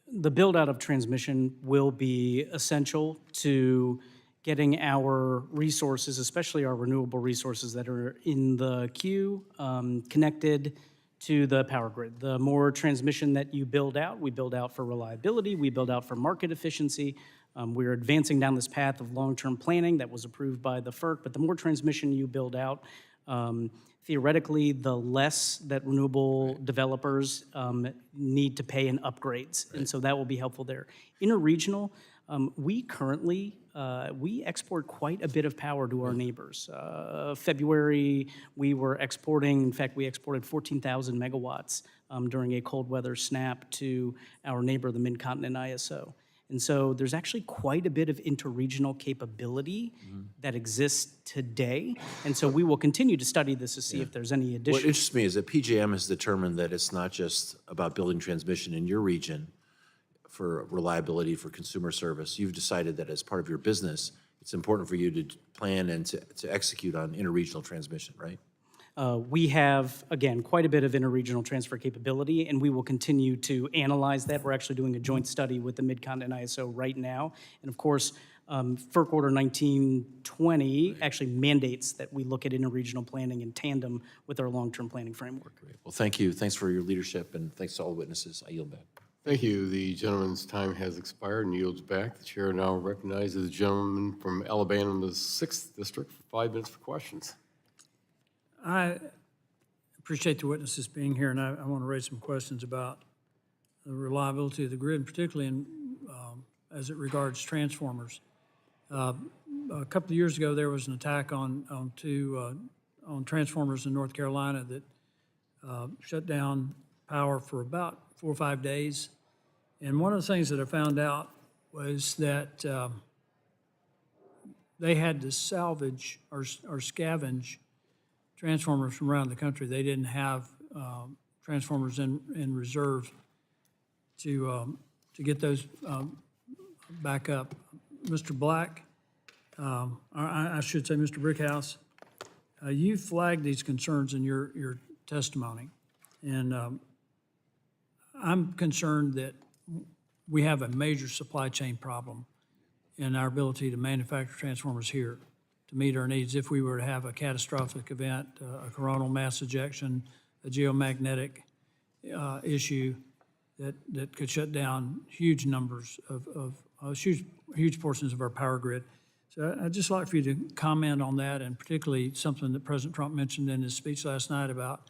the build-out of transmission will be essential to getting our resources, especially our renewable resources that are in the queue, connected to the power grid. The more transmission that you build out, we build out for reliability, we build out for market efficiency. We're advancing down this path of long-term planning that was approved by the FERC, but the more transmission you build out, theoretically, the less that renewable developers need to pay in upgrades, and so that will be helpful there. Interregional, we currently, we export quite a bit of power to our neighbors. February, we were exporting, in fact, we exported 14,000 megawatts during a cold weather snap to our neighbor, the Mid-Continent ISO. And so there's actually quite a bit of interregional capability that exists today. And so we will continue to study this to see if there's any additional. What interests me is that PJM has determined that it's not just about building transmission in your region for reliability, for consumer service. You've decided that as part of your business, it's important for you to plan and to execute on interregional transmission, right? We have, again, quite a bit of interregional transfer capability, and we will continue to analyze that. We're actually doing a joint study with the Mid-Continent ISO right now. And of course, FERC Order 1920 actually mandates that we look at interregional planning in tandem with our long-term planning framework. Great. Well, thank you. Thanks for your leadership, and thanks to all witnesses. I yield back. Thank you. The gentleman's time has expired and yields back. The chair now recognizes the gentleman from Alabama's 6th District for 5 minutes for questions. I appreciate the witnesses being here, and I want to raise some questions about the reliability of the grid, particularly as it regards transformers. A couple of years ago, there was an attack on transformers in North Carolina that shut down power for about 4 or 5 days. And one of the things that I found out was that they had to salvage or scavenge transformers from around the country. They didn't have transformers in reserve to get those back up. Mr. Black, I should say Mr. Brickhouse, You flagged these concerns in your testimony, and I'm concerned that we have a major supply chain problem in our ability to manufacture transformers here to meet our needs if we were to have a catastrophic event, a coronal mass ejection, a geomagnetic issue that could shut down huge numbers of huge portions of our power grid. So I'd just like for you to comment on that, and particularly something that President Trump mentioned in his speech last night about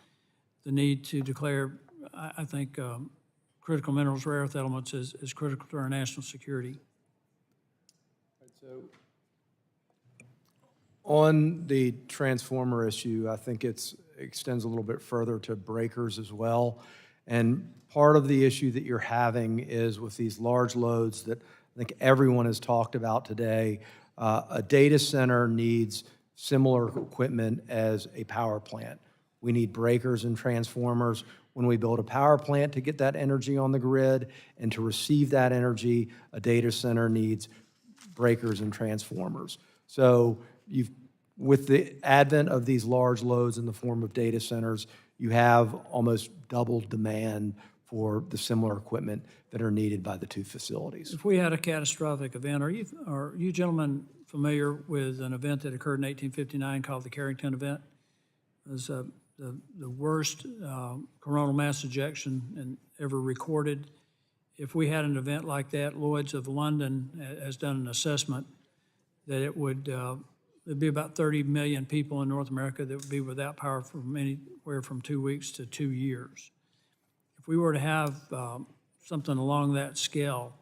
the need to declare, I think, critical minerals, rare earth elements as critical to our national security. On the transformer issue, I think it extends a little bit further to breakers as well. And part of the issue that you're having is with these large loads that I think everyone has talked about today, a data center needs similar equipment as a power plant. We need breakers and transformers when we build a power plant to get that energy on the grid, and to receive that energy, a data center needs breakers and transformers. So with the advent of these large loads in the form of data centers, you have almost double demand for the similar equipment that are needed by the two facilities. If we had a catastrophic event, are you gentlemen familiar with an event that occurred in 1859 called the Carrington event? It was the worst coronal mass ejection ever recorded. If we had an event like that, Lloyd's of London has done an assessment that it would there'd be about 30 million people in North America that would be without power for anywhere from 2 weeks to 2 years. If we were to have something along that scale,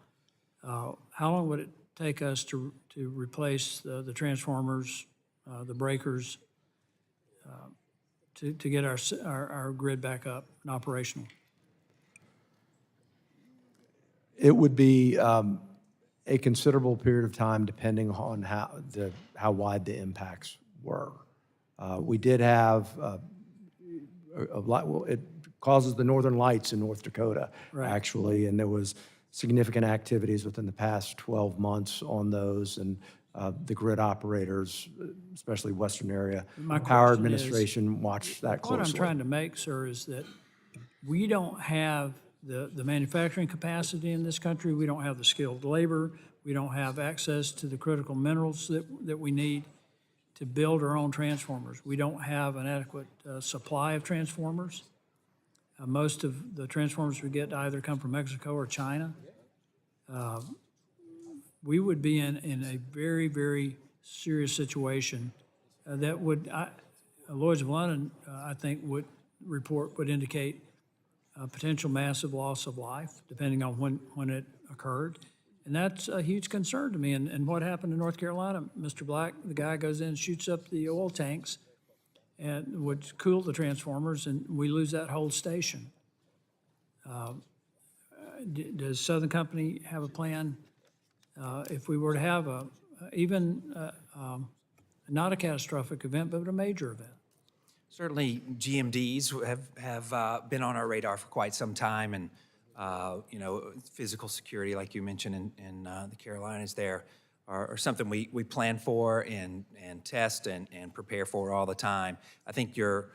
how long would it take us to replace the transformers, the breakers, to get our grid back up and operational? It would be a considerable period of time depending on how wide the impacts were. We did have it causes the northern lights in North Dakota, actually, and there was significant activities within the past 12 months on those, and the grid operators, especially Western Area Power Administration, watched that closely. What I'm trying to make, sir, is that we don't have the manufacturing capacity in this country. We don't have the skilled labor. We don't have access to the critical minerals that we need to build our own transformers. We don't have an adequate supply of transformers. Most of the transformers we get either come from Mexico or China. We would be in a very, very serious situation that would, Lloyd's of London, I think, would indicate a potential massive loss of life, depending on when it occurred. And that's a huge concern to me. And what happened in North Carolina, Mr. Black, the guy goes in and shoots up the oil tanks and would cool the transformers, and we lose that whole station. Does Southern Company have a plan if we were to have not a catastrophic event, but a major event? Certainly, GMDs have been on our radar for quite some time, and physical security, like you mentioned in the Carolinas, there are something we plan for and test and prepare for all the time. I think your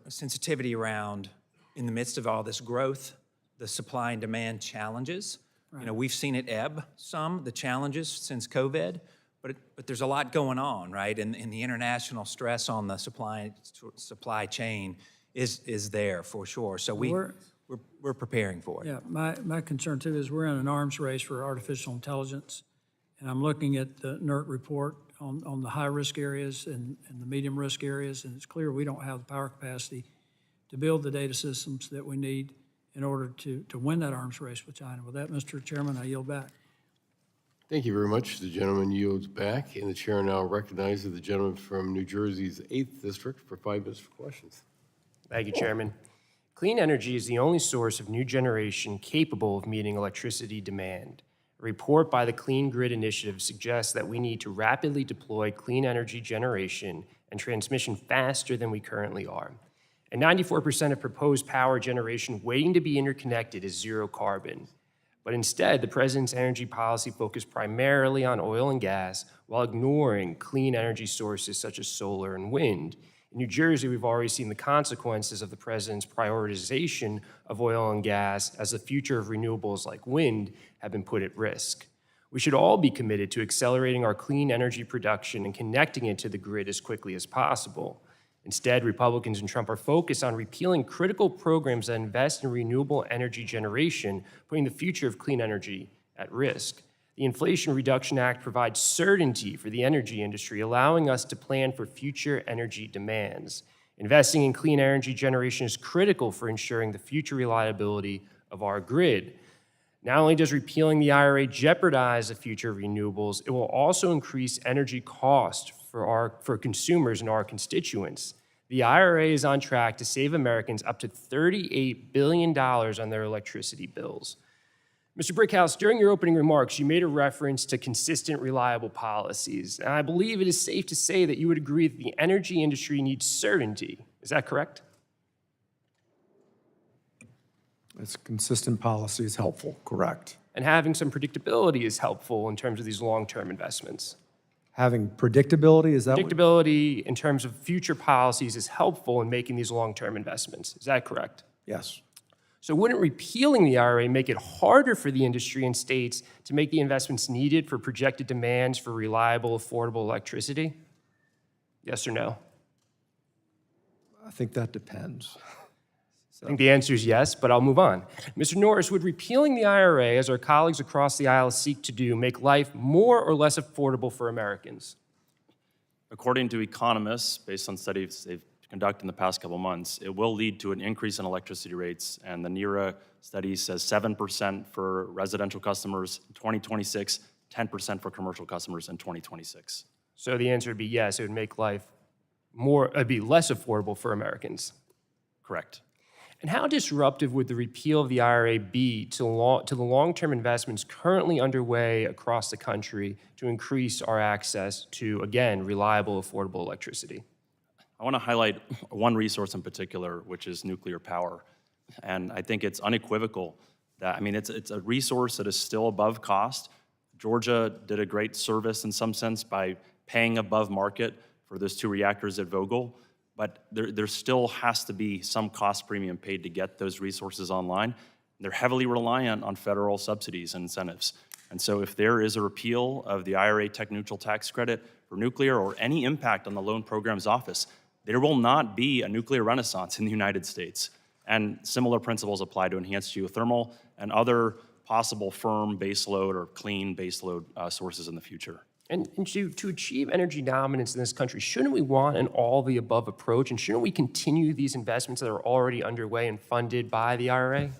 sensitivity around, in the midst of all this growth, the supply and demand challenges. Right. We've seen it ebb some, the challenges since COVID. But there's a lot going on, right? And the international stress on the supply chain is there for sure. So we're preparing for it. Yeah, my concern too is we're in an arms race for artificial intelligence, and I'm looking at the NERC report on the high risk areas and the medium risk areas, and it's clear we don't have the power capacity to build the data systems that we need in order to win that arms race with China. With that, Mr. Chairman, I yield back. Thank you very much. The gentleman yields back, and the chair now recognizes the gentleman from New Jersey's 8th District for 5 minutes for questions. Thank you, Chairman. Clean energy is the only source of new generation capable of meeting electricity demand. A report by the Clean Grid Initiative suggests that we need to rapidly deploy clean energy generation and transmission faster than we currently are. And 94% of proposed power generation waiting to be interconnected is zero carbon. But instead, the president's energy policy focused primarily on oil and gas while ignoring clean energy sources such as solar and wind. In New Jersey, we've already seen the consequences of the president's prioritization of oil and gas as the future of renewables like wind have been put at risk. We should all be committed to accelerating our clean energy production and connecting it to the grid as quickly as possible. Instead, Republicans and Trump are focused on repealing critical programs that invest in renewable energy generation, putting the future of clean energy at risk. The Inflation Reduction Act provides certainty for the energy industry, allowing us to plan for future energy demands. Investing in clean energy generation is critical for ensuring the future reliability of our grid. Not only does repealing the IRA jeopardize the future of renewables, it will also increase energy cost for consumers and our constituents. The IRA is on track to save Americans up to $38 billion on their electricity bills. Mr. Brickhouse, during your opening remarks, you made a reference to consistent, reliable policies. And I believe it is safe to say that you would agree that the energy industry needs certainty. Is that correct? It's consistent policy is helpful, correct. And having some predictability is helpful in terms of these long-term investments. Having predictability, is that what? Predictability in terms of future policies is helpful in making these long-term investments. Is that correct? Yes. So wouldn't repealing the IRA make it harder for the industry and states to make the investments needed for projected demands for reliable, affordable electricity? Yes or no? I think that depends. I think the answer is yes, but I'll move on. Mr. Norris, would repealing the IRA, as our colleagues across the aisle seek to do, make life more or less affordable for Americans? According to economists, based on studies they've conducted in the past couple months, it will lead to an increase in electricity rates, and the NERA study says 7% for residential customers in 2026, 10% for commercial customers in 2026. So the answer would be yes, it would make life it'd be less affordable for Americans. Correct. And how disruptive would the repeal of the IRA be to the long-term investments currently underway across the country to increase our access to, again, reliable, affordable electricity? I want to highlight one resource in particular, which is nuclear power. And I think it's unequivocal that, it's a resource that is still above cost. Georgia did a great service in some sense by paying above market for those 2 reactors at Vogtle. But there still has to be some cost premium paid to get those resources online. They're heavily reliant on federal subsidies and incentives. And so if there is a repeal of the IRA tech-neutral tax credit for nuclear or any impact on the Loan Programs Office, there will not be a nuclear renaissance in the United States. And similar principles apply to enhanced geothermal and other possible firm baseload or clean baseload sources in the future. And to achieve energy dominance in this country, shouldn't we want an all-the-above approach? And shouldn't we continue these investments that are already underway and funded by the IRA?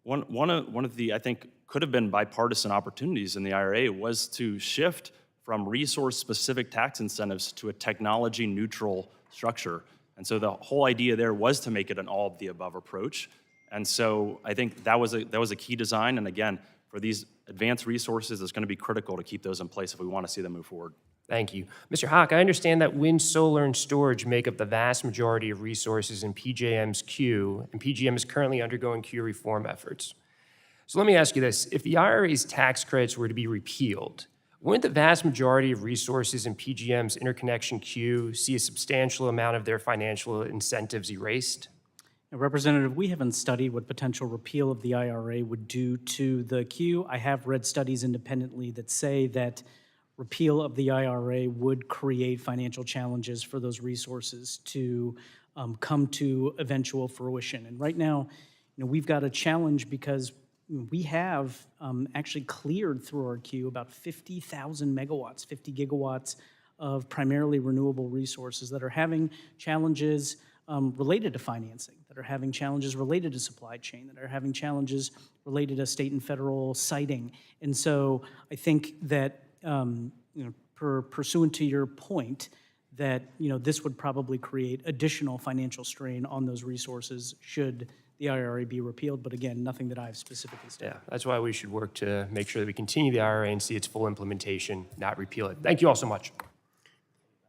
One of the, I think, could have been bipartisan opportunities in the IRA was to shift from resource-specific tax incentives to a technology-neutral structure. And so the whole idea there was to make it an all-of-the-above approach. And so I think that was a key design. And again, for these advanced resources, it's going to be critical to keep those in place if we want to see them move forward. Thank you. Mr. Haque, I understand that wind, solar, and storage make up the vast majority of resources in PJM's queue, and PJM is currently undergoing queue reform efforts. So let me ask you this. If the IRA's tax credits were to be repealed, wouldn't the vast majority of resources in PJM's interconnection queue see a substantial amount of their financial incentives erased? Representative, we haven't studied what potential repeal of the IRA would do to the queue. I have read studies independently that say that repeal of the IRA would create financial challenges for those resources to come to eventual fruition. And right now, we've got a challenge because we have actually cleared through our queue about 50,000 megawatts, 50 gigawatts of primarily renewable resources that are having challenges related to financing, that are having challenges related to supply chain, that are having challenges related to state and federal siting. And so I think that, pursuant to your point, that this would probably create additional financial strain on those resources should the IRA be repealed. But again, nothing that I've specifically studied. Yeah, that's why we should work to make sure that we continue the IRA and see its full implementation, not repeal it. Thank you all so much.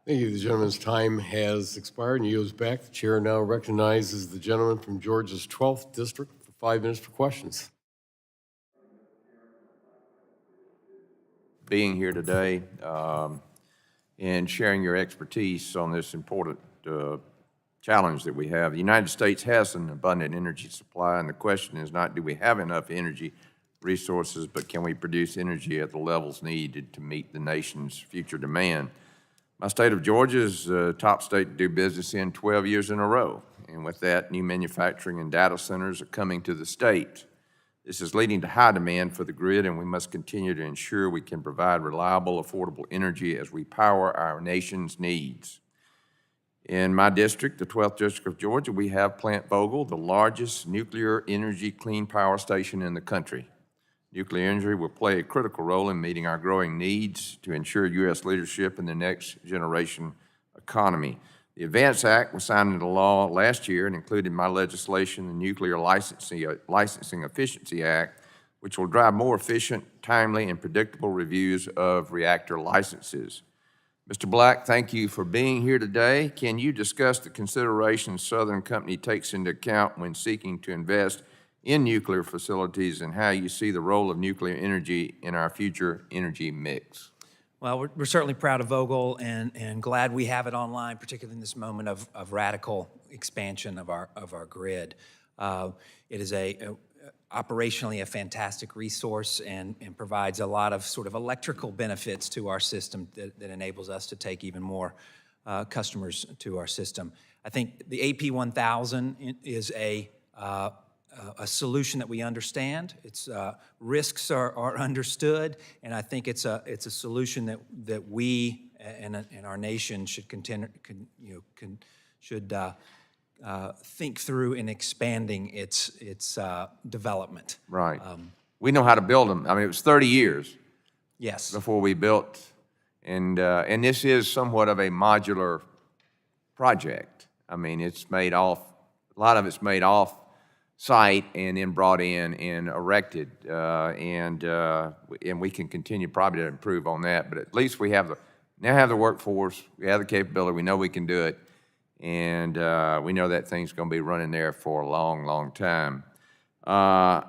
Thank you. The gentleman's time has expired and yields back. The chair now recognizes the gentleman from Georgia's 12th District for 5 minutes for questions. being here today and sharing your expertise on this important challenge that we have. The United States has an abundant energy supply, and the question is not do we have enough energy resources, but can we produce energy at the levels needed to meet the nation's future demand. My state of Georgia is the top state to do business in 12 years in a row, and with that, new manufacturing and data centers are coming to the state. This is leading to high demand for the grid, and we must continue to ensure we can provide reliable, affordable energy as we power our nation's needs. In my district, the 12th District of Georgia, we have Plant Vogtle, the largest nuclear energy clean power station in the country. Nuclear energy will play a critical role in meeting our growing needs to ensure U.S. leadership in the next generation economy. The ADVANCE Act was signed into law last year and included my legislation, the Nuclear Licensing Efficiency Act, which will drive more efficient, timely, and predictable reviews of reactor licenses. Mr. Black, thank you for being here today. Can you discuss the considerations Southern Company takes into account when seeking to invest in nuclear facilities and how you see the role of nuclear energy in our future energy mix? Well, we're certainly proud of Vogtle and glad we have it online, particularly in this moment of radical expansion of our grid. It is operationally a fantastic resource and provides a lot of sort of electrical benefits to our system that enables us to take even more customers to our system. I think the AP 1000 is a solution that we understand. Its risks are understood, and I think it's a solution that we and our nation should think through in expanding its development. Right. We know how to build them. I mean, it was 30 years. Yes. Before we built, and this is somewhat of a modular project. I mean, a lot of it's made off site and then brought in and erected, and we can continue probably to improve on that. But at least we now have the workforce, we have the capability, we know we can do it, and we know that thing's going to be running there for a long, long time. Mr.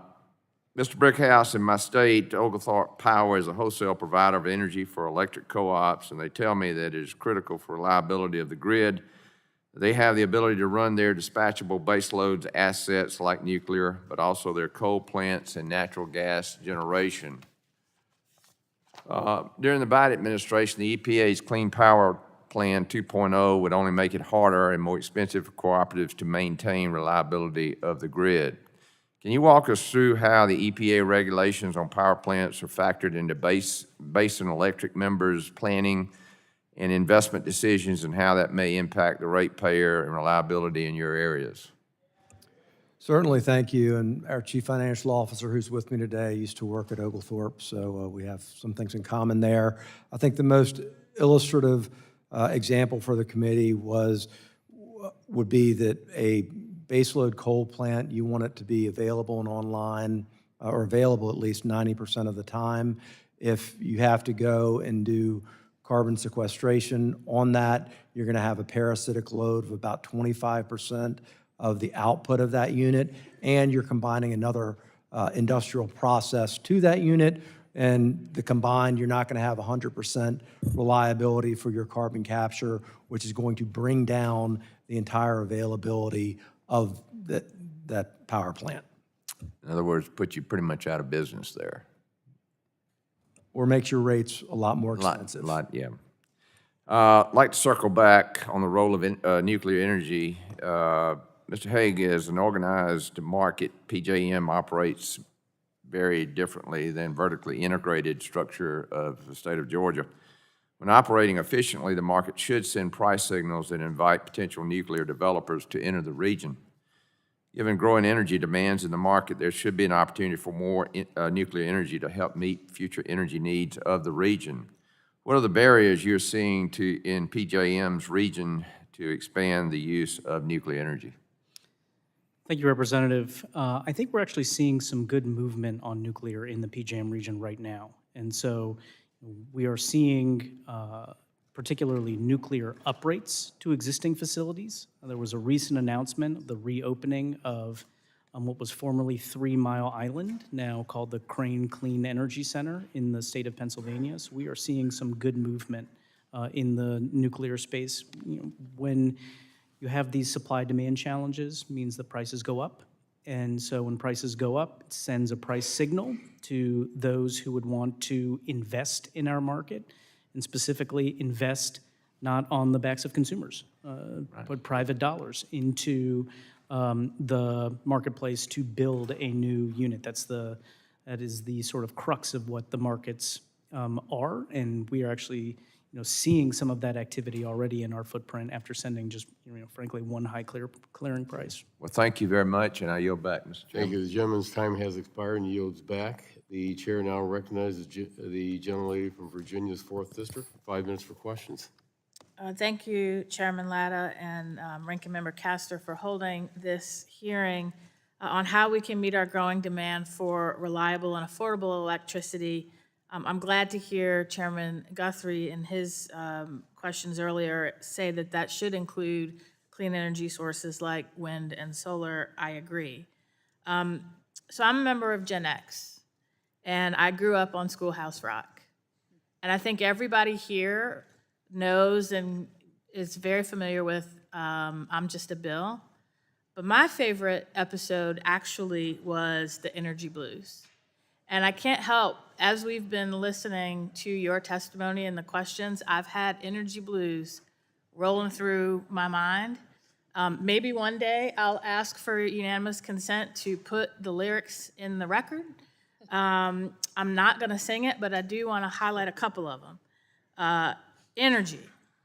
Brickhouse, in my state, Oglethorpe Power is a wholesale provider of energy for electric co-ops, and they tell me that it is critical for reliability of the grid. They have the ability to run their dispatchable baseload assets like nuclear, but also their coal plants and natural gas generation. During the Biden administration, the EPA's Clean Power Plan 2.0 would only make it harder and more expensive for cooperatives to maintain reliability of the grid. Can you walk us through how the EPA regulations on power plants are factored into Basin Electric members' planning and investment decisions, and how that may impact the ratepayer and reliability in your areas? Certainly, thank you. And our Chief Financial Officer, who's with me today, used to work at Oglethorpe, so we have some things in common there. I think the most illustrative example for the committee would be that a baseload coal plant, you want it to be available and online, or available at least 90% of the time. If you have to go and do carbon sequestration on that, you're going to have a parasitic load of about 25% of the output of that unit, and you're combining another industrial process to that unit, and the combined, you're not going to have 100% reliability for your carbon capture, which is going to bring down the entire availability of that power plant. In other words, put you pretty much out of business there. Or makes your rates a lot more expensive. Yeah. I'd like to circle back on the role of nuclear energy. Mr. Haque, as an organized market, PJM operates very differently than vertically integrated structure of the state of Georgia. When operating efficiently, the market should send price signals that invite potential nuclear developers to enter the region. Given growing energy demands in the market, there should be an opportunity for more nuclear energy to help meet future energy needs of the region. What are the barriers you're seeing in PJM's region to expand the use of nuclear energy? Thank you, Representative. I think we're actually seeing some good movement on nuclear in the PJM region right now. And so we are seeing particularly nuclear uprates to existing facilities. There was a recent announcement of the reopening of what was formerly 3 Mile Island, now called the Crane Clean Energy Center in the state of Pennsylvania. So we are seeing some good movement in the nuclear space. When you have these supply-demand challenges, means the prices go up. And so when prices go up, it sends a price signal to those who would want to invest in our market, and specifically invest not on the backs of consumers, but private dollars into the marketplace to build a new unit. That is the sort of crux of what the markets are, and we are actually seeing some of that activity already in our footprint after sending just frankly one high clearing price. Well, thank you very much, and I yield back, Mr. Thank Chairman. you. The gentleman's time has expired and yields back. The chair now recognizes the gentlelady from Virginia's 4th District. 5 minutes for questions. Thank you, Chairman Latta and Ranking Member Castor, for holding this hearing on how we can meet our growing demand for reliable and affordable electricity. I'm glad to hear Chairman Guthrie in his questions earlier say that that should include clean energy sources like wind and solar. I agree. So I'm a member of Gen X, and I grew up on Schoolhouse Rock. And I think everybody here knows and is very familiar with I'm Just a Bill. But my favorite episode actually was the Energy Blues. And I can't help, as we've been listening to your testimony and the questions, I've had Energy Blues rolling through my mind. Maybe one day I'll ask for unanimous consent to put the lyrics in the record. I'm not going to sing it, but I do want to highlight a couple of them. Energy.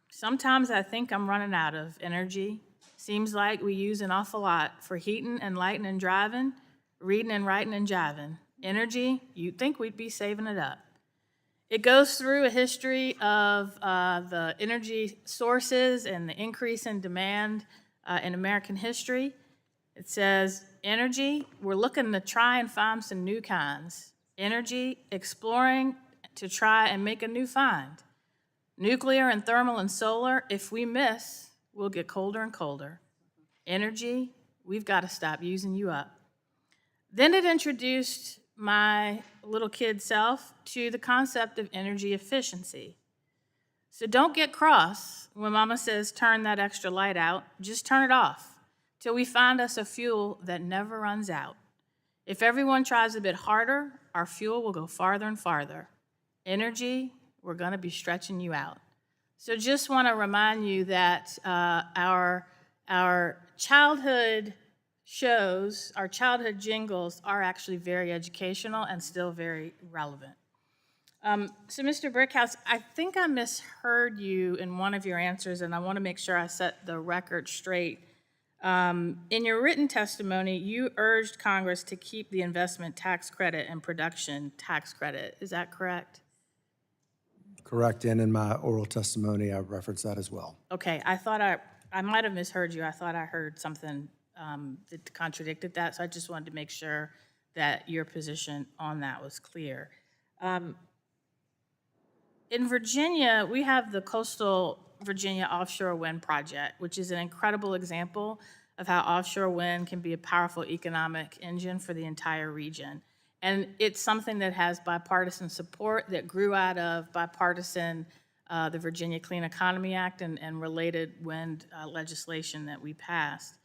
Sometimes I think I'm running out of energy. Seems like we use an awful lot for heating and lighting and driving, reading and writing and jiving. Energy, you'd think we'd be saving it up. It goes through a history of the energy sources and the increase in demand in American history. It says, energy, we're looking to try and find some new kinds. Energy, exploring to try and make a new find. Nuclear and thermal and solar, if we miss, we'll get colder and colder. Energy, we've got to stop using you up. Then it introduced my little kid self to the concept of energy efficiency. So don't get cross when Mama says turn that extra light out. Just turn it off till we find us a fuel that never runs out. If everyone tries a bit harder, our fuel will go farther and farther. Energy, we're going to be stretching you out. So just want to remind you that our childhood shows, our childhood jingles are actually very educational and still very relevant. So Mr. Brickhouse, I think I misheard you in one of your answers, and I want to make sure I set the record straight. In your written testimony, you urged Congress to keep the investment tax credit and production tax credit. Is that correct? Correct, and in my oral testimony, I referenced that as well. Okay, I thought I might have misheard you. I thought I heard something that contradicted that, so I just wanted to make sure that your position on that was clear. In Virginia, we have the Coastal Virginia Offshore Wind Project, which is an incredible example of how offshore wind can be a powerful economic engine for the entire region. And it's something that has bipartisan support that grew out of bipartisan, the Virginia Clean Economy Act and related wind legislation that we passed.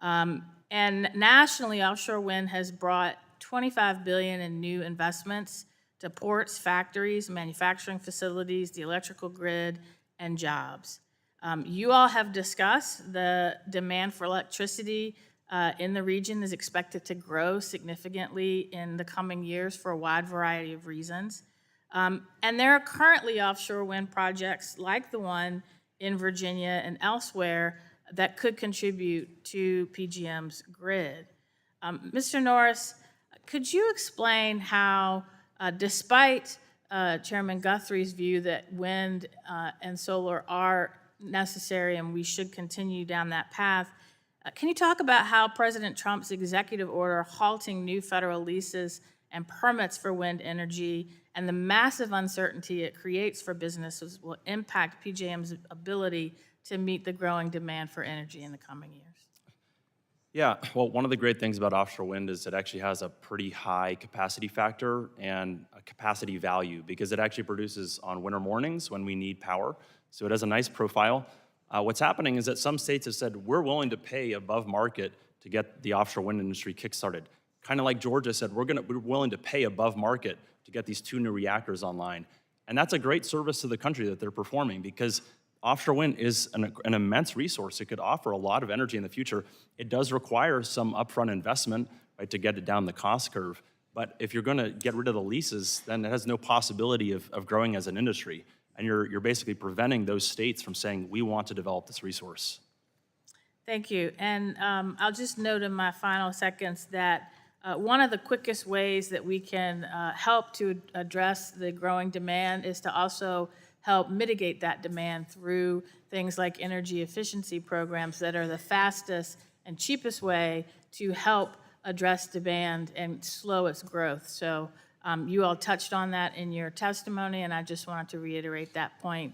And nationally, offshore wind has brought $25 billion in new investments to ports, factories, manufacturing facilities, the electrical grid, and jobs. You all have discussed the demand for electricity in the region is expected to grow significantly in the coming years for a wide variety of reasons. And there are currently offshore wind projects like the one in Virginia and elsewhere that could contribute to PJM's grid. Mr. Norris, could you explain how, despite Chairman Guthrie's view that wind and solar are necessary and we should continue down that path, can you talk about how President Trump's executive order halting new federal leases and permits for wind energy and the massive uncertainty it creates for businesses will impact PJM's ability to meet the growing demand for energy in the coming years? Yeah, well, one of the great things about offshore wind is it actually has a pretty high capacity factor and a capacity value because it actually produces on winter mornings when we need power. So it has a nice profile. What's happening is that some states have said, we're willing to pay above market to get the offshore wind industry kickstarted. Kind of like Georgia said, we're willing to pay above market to get these 2 new reactors online. And that's a great service to the country that they're performing because offshore wind is an immense resource. It could offer a lot of energy in the future. It does require some upfront investment, right, to get it down the cost curve. But if you're going to get rid of the leases, then it has no possibility of growing as an industry. And you're basically preventing those states from saying, we want to develop this resource. Thank you. And I'll just note in my final seconds that one of the quickest ways that we can help to address the growing demand is to also help mitigate that demand through things like energy efficiency programs that are the fastest and cheapest way to help address demand and slow its growth. So you all touched on that in your testimony, and I just wanted to reiterate that point,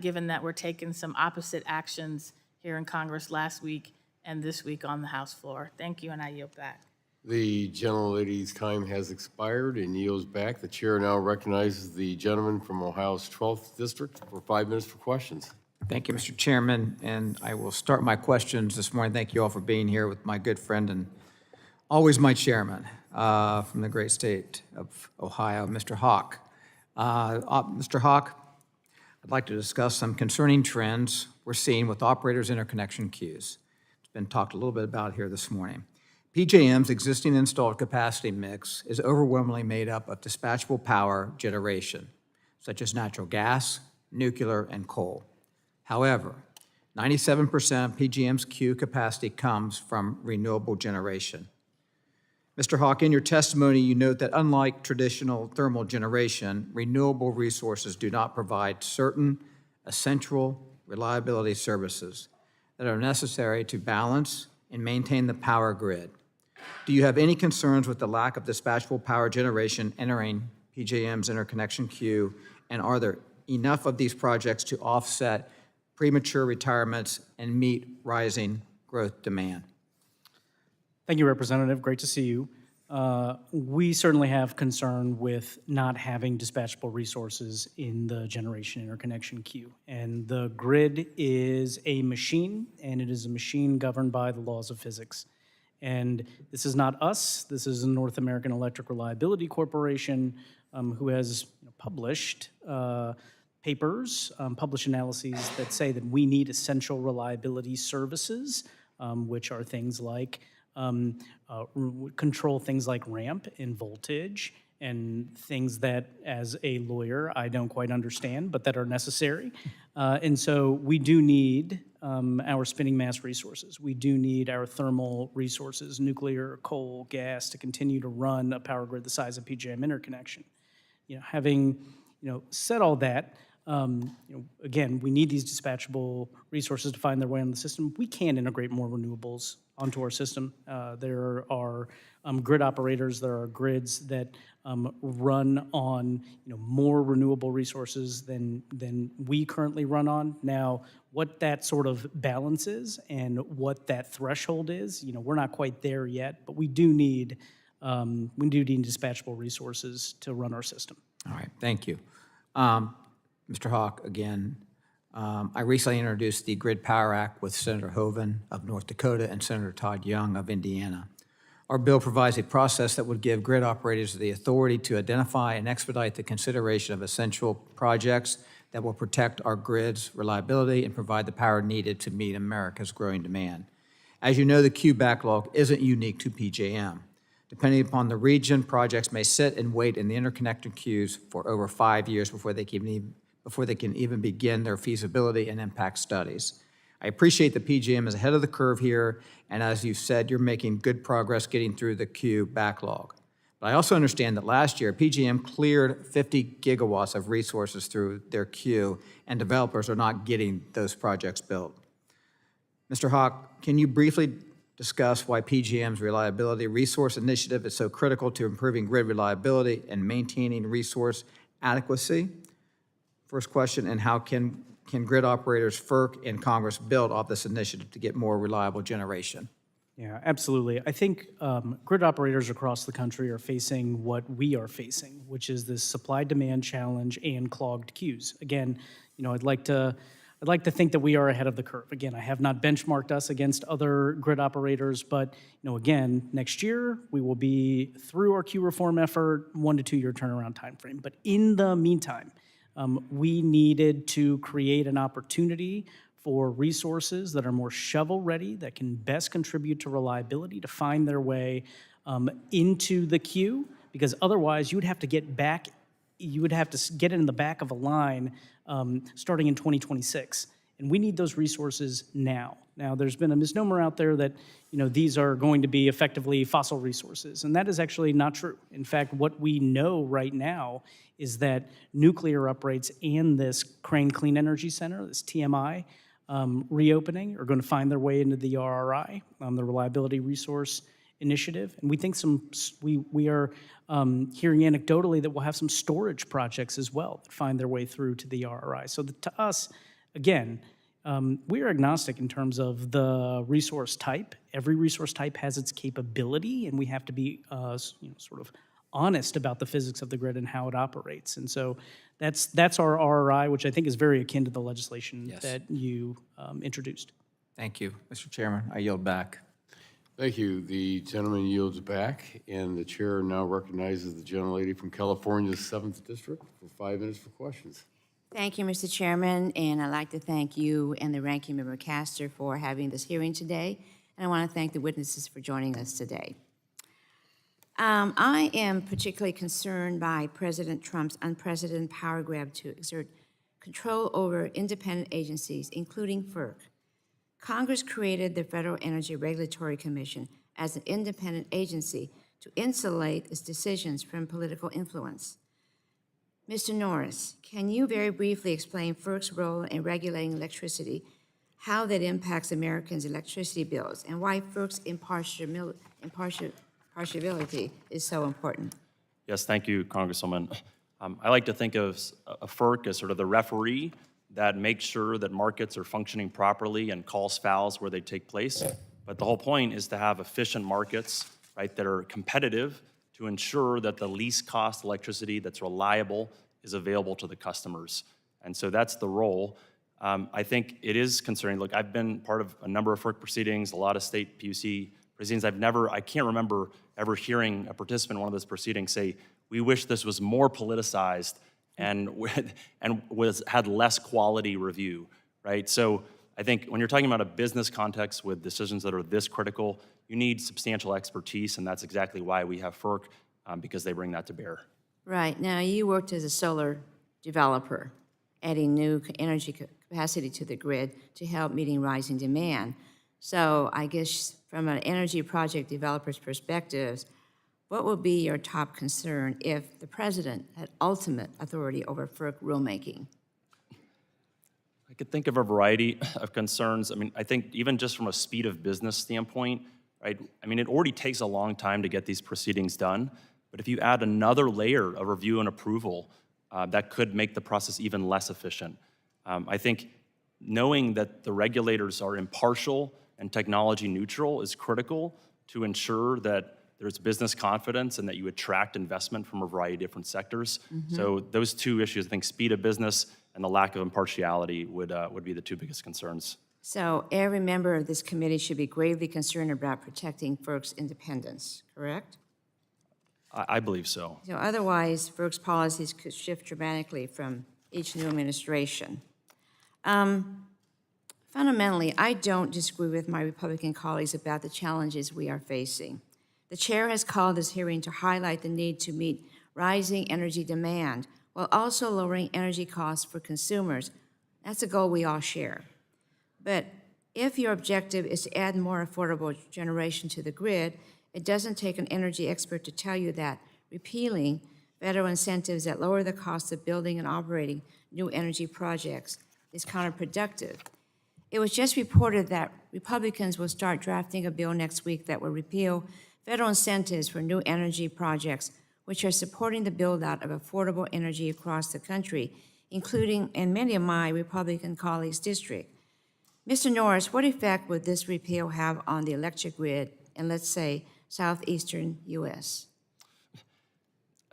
given that we're taking some opposite actions here in Congress last week and this week on the House floor. Thank you, and I yield back. The gentlelady's time has expired and yields back. The chair now recognizes the gentleman from Ohio's 12th District for 5 minutes for questions. Thank you, Mr. Chairman, and I will start my questions this morning. Thank you all for being here with my good friend and always my chairman from the great state of Ohio, Mr. Haque. Mr. Haque, I'd like to discuss some concerning trends we're seeing with operators' interconnection queues. It's been talked a little bit about here this morning. PJM's existing installed capacity mix is overwhelmingly made up of dispatchable power generation, such as natural gas, nuclear, and coal. However, 97% of PJM's queue capacity comes from renewable generation. Mr. Haque, in your testimony, you note that unlike traditional thermal generation, renewable resources do not provide certain essential reliability services that are necessary to balance and maintain the power grid. Do you have any concerns with the lack of dispatchable power generation entering PJM's interconnection queue, and are there enough of these projects to offset premature retirements and meet rising growth demand? Thank you, Representative. Great to see you. We certainly have concern with not having dispatchable resources in the generation interconnection queue. And the grid is a machine, and it is a machine governed by the laws of physics. And this is not us. This is the North American Electric Reliability Corporation, who has published papers, published analyses that say that we need essential reliability services, which are things like control things like ramp and voltage and things that, as a lawyer, I don't quite understand, but that are necessary. And so we do need our spinning mass resources. We do need our thermal resources, nuclear, coal, gas, to continue to run a power grid the size of PJM interconnection. Having said all that, again, we need these dispatchable resources to find their way on the system. We can integrate more renewables onto our system. There are grid operators, there are grids that run on more renewable resources than we currently run on. Now, what that sort of balance is and what that threshold is, we're not quite there yet, but we do need dispatchable resources to run our system. All right, thank you. Mr. Haque, again, I recently introduced the Grid Power Act with Senator Hoeven of North Dakota and Senator Todd Young of Indiana. Our bill provides a process that would give grid operators the authority to identify and expedite the consideration of essential projects that will protect our grid's reliability and provide the power needed to meet America's growing demand. As you know, the queue backlog isn't unique to PJM. Depending upon the region, projects may sit and wait in the interconnected queues for over 5 years before they can even begin their feasibility and impact studies. I appreciate that PJM is ahead of the curve here, and as you said, you're making good progress getting through the queue backlog. But I also understand that last year, PJM cleared 50 gigawatts of resources through their queue, and developers are not getting those projects built. Mr. Haque, can you briefly discuss why PJM's Reliability Resource Initiative is so critical to improving grid reliability and maintaining resource adequacy? First question, and how can grid operators, FERC, and Congress build off this initiative to get more reliable generation? Yeah, absolutely. I think grid operators across the country are facing what we are facing, which is this supply-demand challenge and clogged queues. Again, I'd like to think that we are ahead of the curve. Again, I have not benchmarked us against other grid operators, but again, next year we will be through our queue reform effort, 1 to 2 year turnaround timeframe. But in the meantime, we needed to create an opportunity for resources that are more shovel-ready, that can best contribute to reliability, to find their way into the queue, because otherwise you would have to get in the back of a line starting in 2026. And we need those resources now. Now, there's been a misnomer out there that these are going to be effectively fossil resources, and that is actually not true. In fact, what we know right now is that nuclear uprates and this Crane Clean Energy Center, this TMI, reopening are going to find their way into the RRI, the Reliability Resource Initiative, and we think we are hearing anecdotally that we'll have some storage projects as well that find their way through to the RRI. So to us, again, we are agnostic in terms of the resource type. Every resource type has its capability, and we have to be sort of honest about the physics of the grid and how it operates. And so that's our RRI, which I think is very akin to the legislation that you introduced. Thank you. Mr. Chairman, I yield back. Thank you. The gentleman yields back, and the chair now recognizes the gentlelady from California's 7th District for 5 minutes for questions. Thank you, Mr. Chairman, and I'd like to thank you and the Ranking Member Castor for having this hearing today, and I want to thank the witnesses for joining us today. I am particularly concerned by President Trump's unprecedented power grab to exert control over independent agencies, including FERC. Congress created the Federal Energy Regulatory Commission as an independent agency to insulate its decisions from political influence. Mr. Norris, can you very briefly explain FERC's role in regulating electricity, how that impacts Americans' electricity bills, and why FERC's impartiality is so important? Yes, thank you, Congresswoman. I like to think of FERC as sort of the referee that makes sure that markets are functioning properly and calls fouls where they take place. But the whole point is to have efficient markets, right, that are competitive to ensure that the least cost electricity that's reliable is available to the customers. And so that's the role. I think it is concerning. Look, I've been part of a number of FERC proceedings, a lot of state PUC proceedings. I can't remember ever hearing a participant in one of those proceedings say, we wish this was more politicized and had less quality review, right? So I think when you're talking about a business context with decisions that are this critical, you need substantial expertise, and that's exactly why we have FERC, because they bring that to bear. Right. Now, you worked as a solar developer, adding new energy capacity to the grid to help meeting rising demand. So I guess from an energy project developer's perspective, what would be your top concern if the president had ultimate authority over FERC rulemaking? I could think of a variety of concerns. I mean, I think even just from a speed of business standpoint, right? I mean, it already takes a long time to get these proceedings done, but if you add another layer of review and approval, that could make the process even less efficient. I think knowing that the regulators are impartial and technology neutral is critical to ensure that there's business confidence and that you attract investment from a variety of different sectors. Mm-hmm. So those two issues, I think speed of business and the lack of impartiality would be the two biggest concerns. So every member of this committee should be gravely concerned about protecting FERC's independence, correct? I believe so. So otherwise, FERC's policies could shift dramatically from each new administration. Fundamentally, I don't disagree with my Republican colleagues about the challenges we are facing. The chair has called this hearing to highlight the need to meet rising energy demand while also lowering energy costs for consumers. That's a goal we all share. But if your objective is to add more affordable generation to the grid, it doesn't take an energy expert to tell you that repealing federal incentives that lower the cost of building and operating new energy projects is counterproductive. It was just reported that Republicans will start drafting a bill next week that will repeal federal incentives for new energy projects, which are supporting the build-out of affordable energy across the country, including in many of my Republican colleagues' districts. Mr. Norris, what effect would this repeal have on the electric grid in, let's say, southeastern U.S.?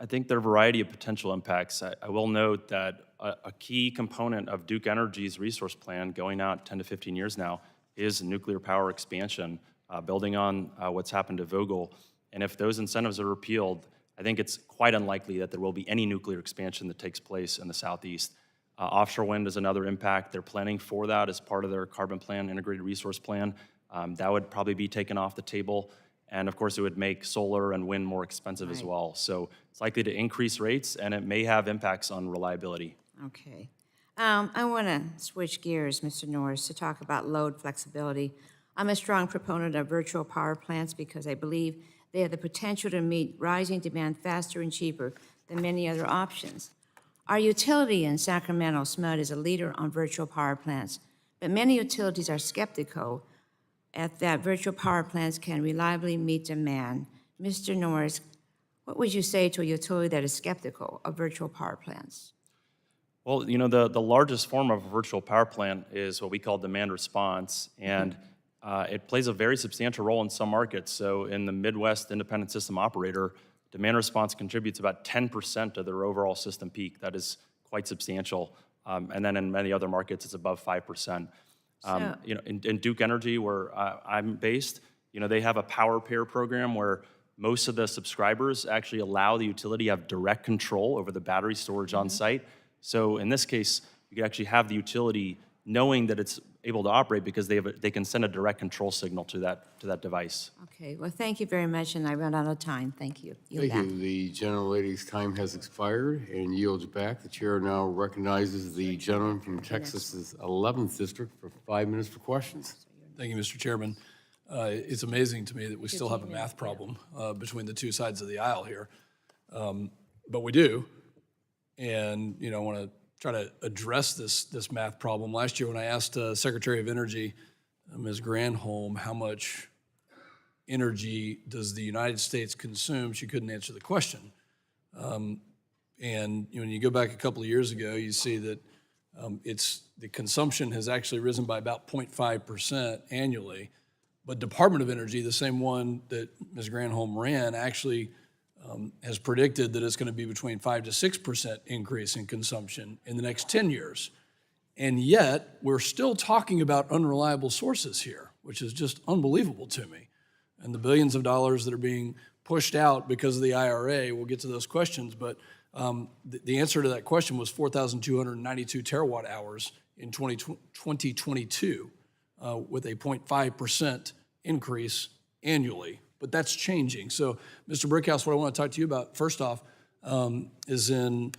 I think there are a variety of potential impacts. I will note that a key component of Duke Energy's resource plan going out 10 to 15 years now is nuclear power expansion, building on what's happened to Vogtle. And if those incentives are repealed, I think it's quite unlikely that there will be any nuclear expansion that takes place in the Southeast. Offshore wind is another impact. They're planning for that as part of their carbon plan, integrated resource plan. That would probably be taken off the table. And of course, it would make solar and wind more expensive as well. So it's likely to increase rates, and it may have impacts on reliability. Okay. I want to switch gears, Mr. Norris, to talk about load flexibility. I'm a strong proponent of virtual power plants because I believe they have the potential to meet rising demand faster and cheaper than many other options. Our utility in Sacramento, SMUD, is a leader on virtual power plants, but many utilities are skeptical that virtual power plants can reliably meet demand. Mr. Norris, what would you say to a utility that is skeptical of virtual power plants? Well, you know, the largest form of a virtual power plant is what we call demand response, and it plays a very substantial role in some markets. So in the Midwest Independent System Operator, demand response contributes about 10% of their overall system peak. That is quite substantial. And then in many other markets, it's above 5%. You know, in Duke Energy, where I'm based, you know, they have a power pair program where most of the subscribers actually allow the utility to have direct control over the battery storage on site. So in this case, you could actually have the utility knowing that it's able to operate because they can send a direct control signal to that device. Okay, well, thank you very much, and I ran out of time. Thank you. Thank you. The gentlelady's time has expired and yields back. The chair now recognizes the gentleman from Texas's 11th district for 5 minutes for questions. Thank you, Mr. Chairman. It's amazing to me that we still have a math problem between the two sides of the aisle here, but we do. And you know, I want to try to address this math problem. Last year, when I asked Secretary of Energy, Ms. Granholm, how much energy does the United States consume, she couldn't answer the question. And you know, when you go back a couple of years ago, you see that the consumption has actually risen by about 0.5% annually. But Department of Energy, the same one that Ms. Granholm ran, actually has predicted that it's going to be between 5 to 6% increase in consumption in the next 10 years. And yet, we're still talking about unreliable sources here, which is just unbelievable to me. And the billions of dollars that are being pushed out because of the IRA, we'll get to those questions, but the answer to that question was 4,292 terawatt hours in 2022 with a 0.5% increase annually. But that's changing. So, Mr. Brickhouse, what I want to talk to you about, first off, is in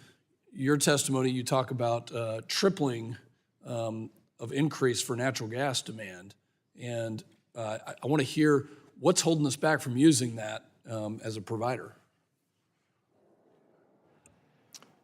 your testimony, you talk about tripling of increase for natural gas demand. And I want to hear what's holding us back from using that as a provider.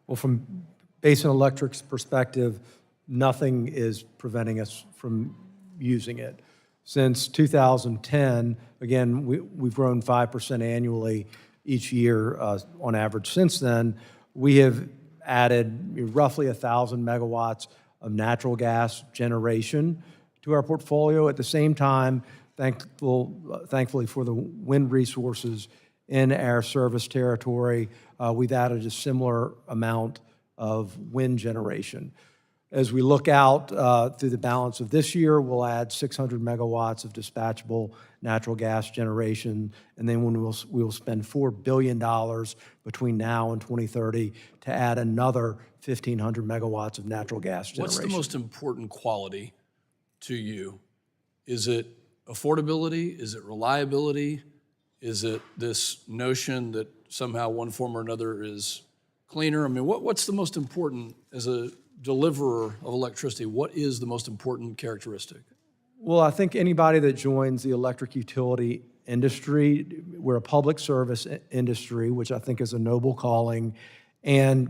Well, from Basin Electric's perspective, nothing is preventing us from using it. Since 2010, again, we've grown 5% annually each year on average. Since then, we have added roughly 1,000 megawatts of natural gas generation to our portfolio. At the same time, thankfully for the wind resources in our service territory, we've added a similar amount of wind generation. As we look out through the balance of this year, we'll add 600 megawatts of dispatchable natural gas generation, and then we will spend $4 billion between now and 2030 to add another 1,500 megawatts of natural gas generation. What's the most important quality to you? Is it affordability? Is it reliability? Is it this notion that somehow one form or another is cleaner? I mean, what's the most important as a deliverer of electricity? What is the most important characteristic? Well, I think anybody that joins the electric utility industry, we're a public service industry, which I think is a noble calling, and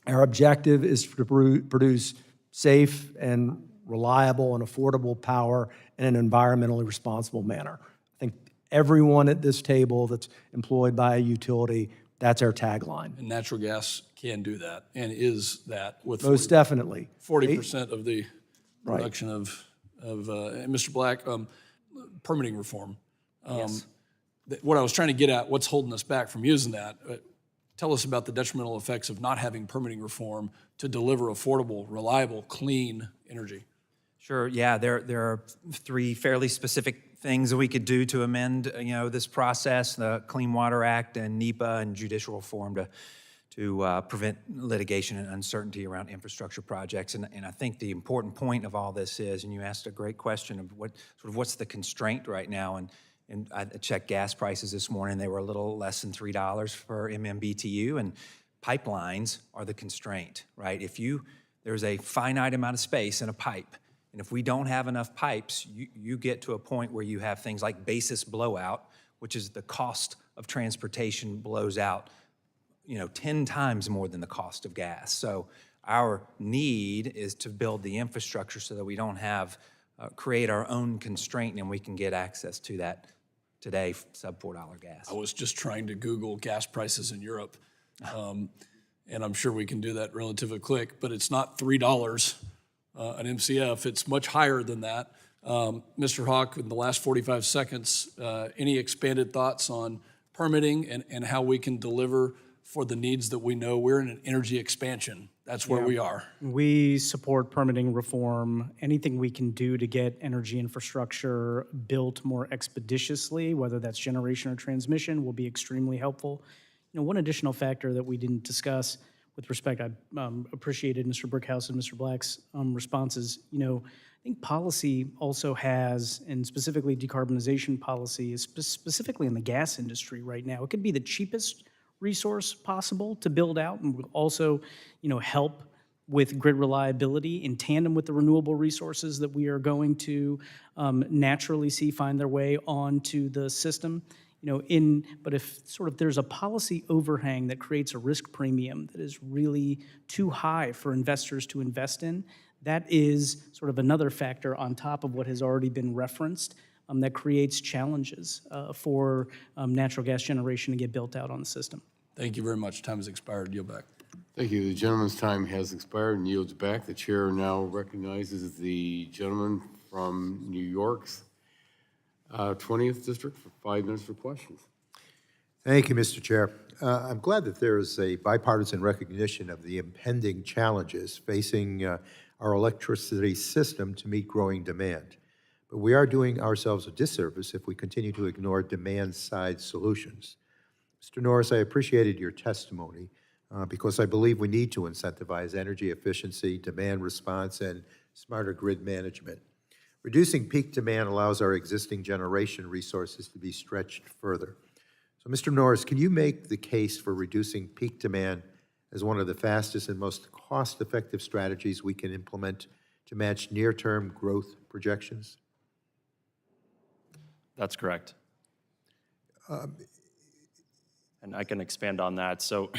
our objective is to produce safe and reliable and affordable power in an environmentally responsible manner. I think everyone at this table that's employed by a utility, that's our tagline. And natural gas can do that and is that with most definitely 40% of the production of of and Mr. Black, permitting reform. Yes. What I was trying to get at, what's holding us back from using that? Tell us about the detrimental effects of not having permitting reform to deliver affordable, reliable, clean energy. Sure, yeah, there are three fairly specific things that we could do to amend, this process, the Clean Water Act and NEPA and judicial reform to prevent litigation and uncertainty around infrastructure projects. And I think the important point of all this is, and you asked a great question of what's the constraint right now, and I checked gas prices this morning, they were a little less than $3 per MMBTU, and pipelines are the constraint, right? There's a finite amount of space in a pipe, and if we don't have enough pipes, you get to a point where you have things like basis blowout, which is the cost of transportation blows out 10 times more than the cost of gas. So our need is to build the infrastructure so that we don't have, create our own constraint and we can get access to that today, sub $4 gas. I was just trying to Google gas prices in Europe, and I'm sure we can do that relatively quick, but it's not $3 an MCF. It's much higher than that. Mr. Haque, in the last 45 seconds, any expanded thoughts on permitting and how we can deliver for the needs that we know? We're in an energy expansion. That's where we are. We support permitting reform. Anything we can do to get energy infrastructure built more expeditiously, whether that's generation or transmission, will be extremely helpful. One additional factor that we didn't discuss with respect, I appreciated Mr. Brickhouse and Mr. Black's responses. I think policy also has, and specifically decarbonization policy, is specifically in the gas industry right now. It could be the cheapest resource possible to build out, and will also, help with grid reliability in tandem with the renewable resources that we are going to naturally see find their way onto the system. But if there's a policy overhang that creates a risk premium that is really too high for investors to invest in, that is sort of another factor on top of what has already been referenced that creates challenges for natural gas generation to get built out on the system. Thank you very much. Time has expired. Yield back. Thank you. The gentleman's time has expired and yields back. The chair now recognizes the gentleman from New York's 20th District for 5 minutes for questions. Thank you, Mr. Chair. I'm glad that there is a bipartisan recognition of the impending challenges facing our electricity system to meet growing demand. But we are doing ourselves a disservice if we continue to ignore demand-side solutions. Mr. Norris, I appreciated your testimony because I believe we need to incentivize energy efficiency, demand response, and smarter grid management. Reducing peak demand allows our existing generation resources to be stretched further. So, Mr. Norris, can you make the case for reducing peak demand as one of the fastest and most cost-effective strategies we can implement to match near-term growth projections? That's correct. And I can expand on that. So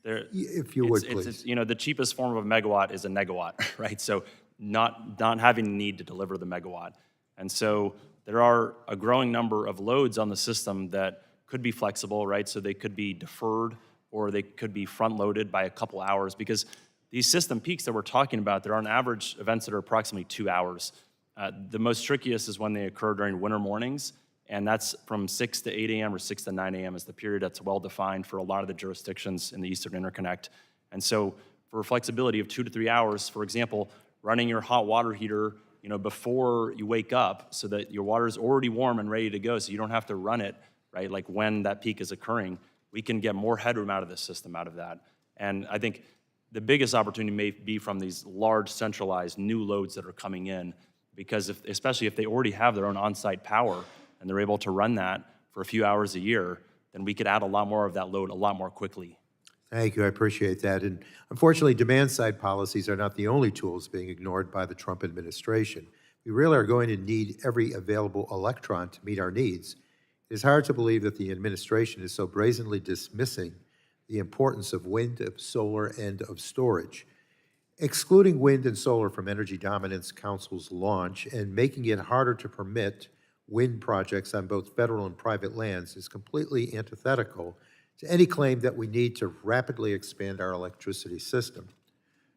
there, if you would, please. The cheapest form of a megawatt is a negawatt, right? So not having the need to deliver the megawatt. And so there are a growing number of loads on the system that could be flexible, right? So they could be deferred or they could be front-loaded by a couple hours, because these system peaks that we're talking about, there are on average events that are approximately 2 hours. The most trickiest is when they occur during winter mornings, and that's from 6 to 8 a.m. or 6 to 9 a.m. is the period that's well-defined for a lot of the jurisdictions in the Eastern Interconnect. And so for flexibility of 2 to 3 hours, for example, running your hot water heater before you wake up so that your water is already warm and ready to go, so you don't have to run it, right, like when that peak is occurring, we can get more headroom out of the system out of that. And I think the biggest opportunity may be from these large centralized new loads that are coming in, because especially if they already have their own on-site power and they're able to run that for a few hours a year, then we could add a lot more of that load a lot more quickly. Thank you. I appreciate that. And unfortunately, demand-side policies are not the only tools being ignored by the Trump administration. We really are going to need every available electron to meet our needs. It is hard to believe that the administration is so brazenly dismissing the importance of wind, of solar, and of storage. Excluding wind and solar from Energy Dominance Council's launch and making it harder to permit wind projects on both federal and private lands is completely antithetical to any claim that we need to rapidly expand our electricity system.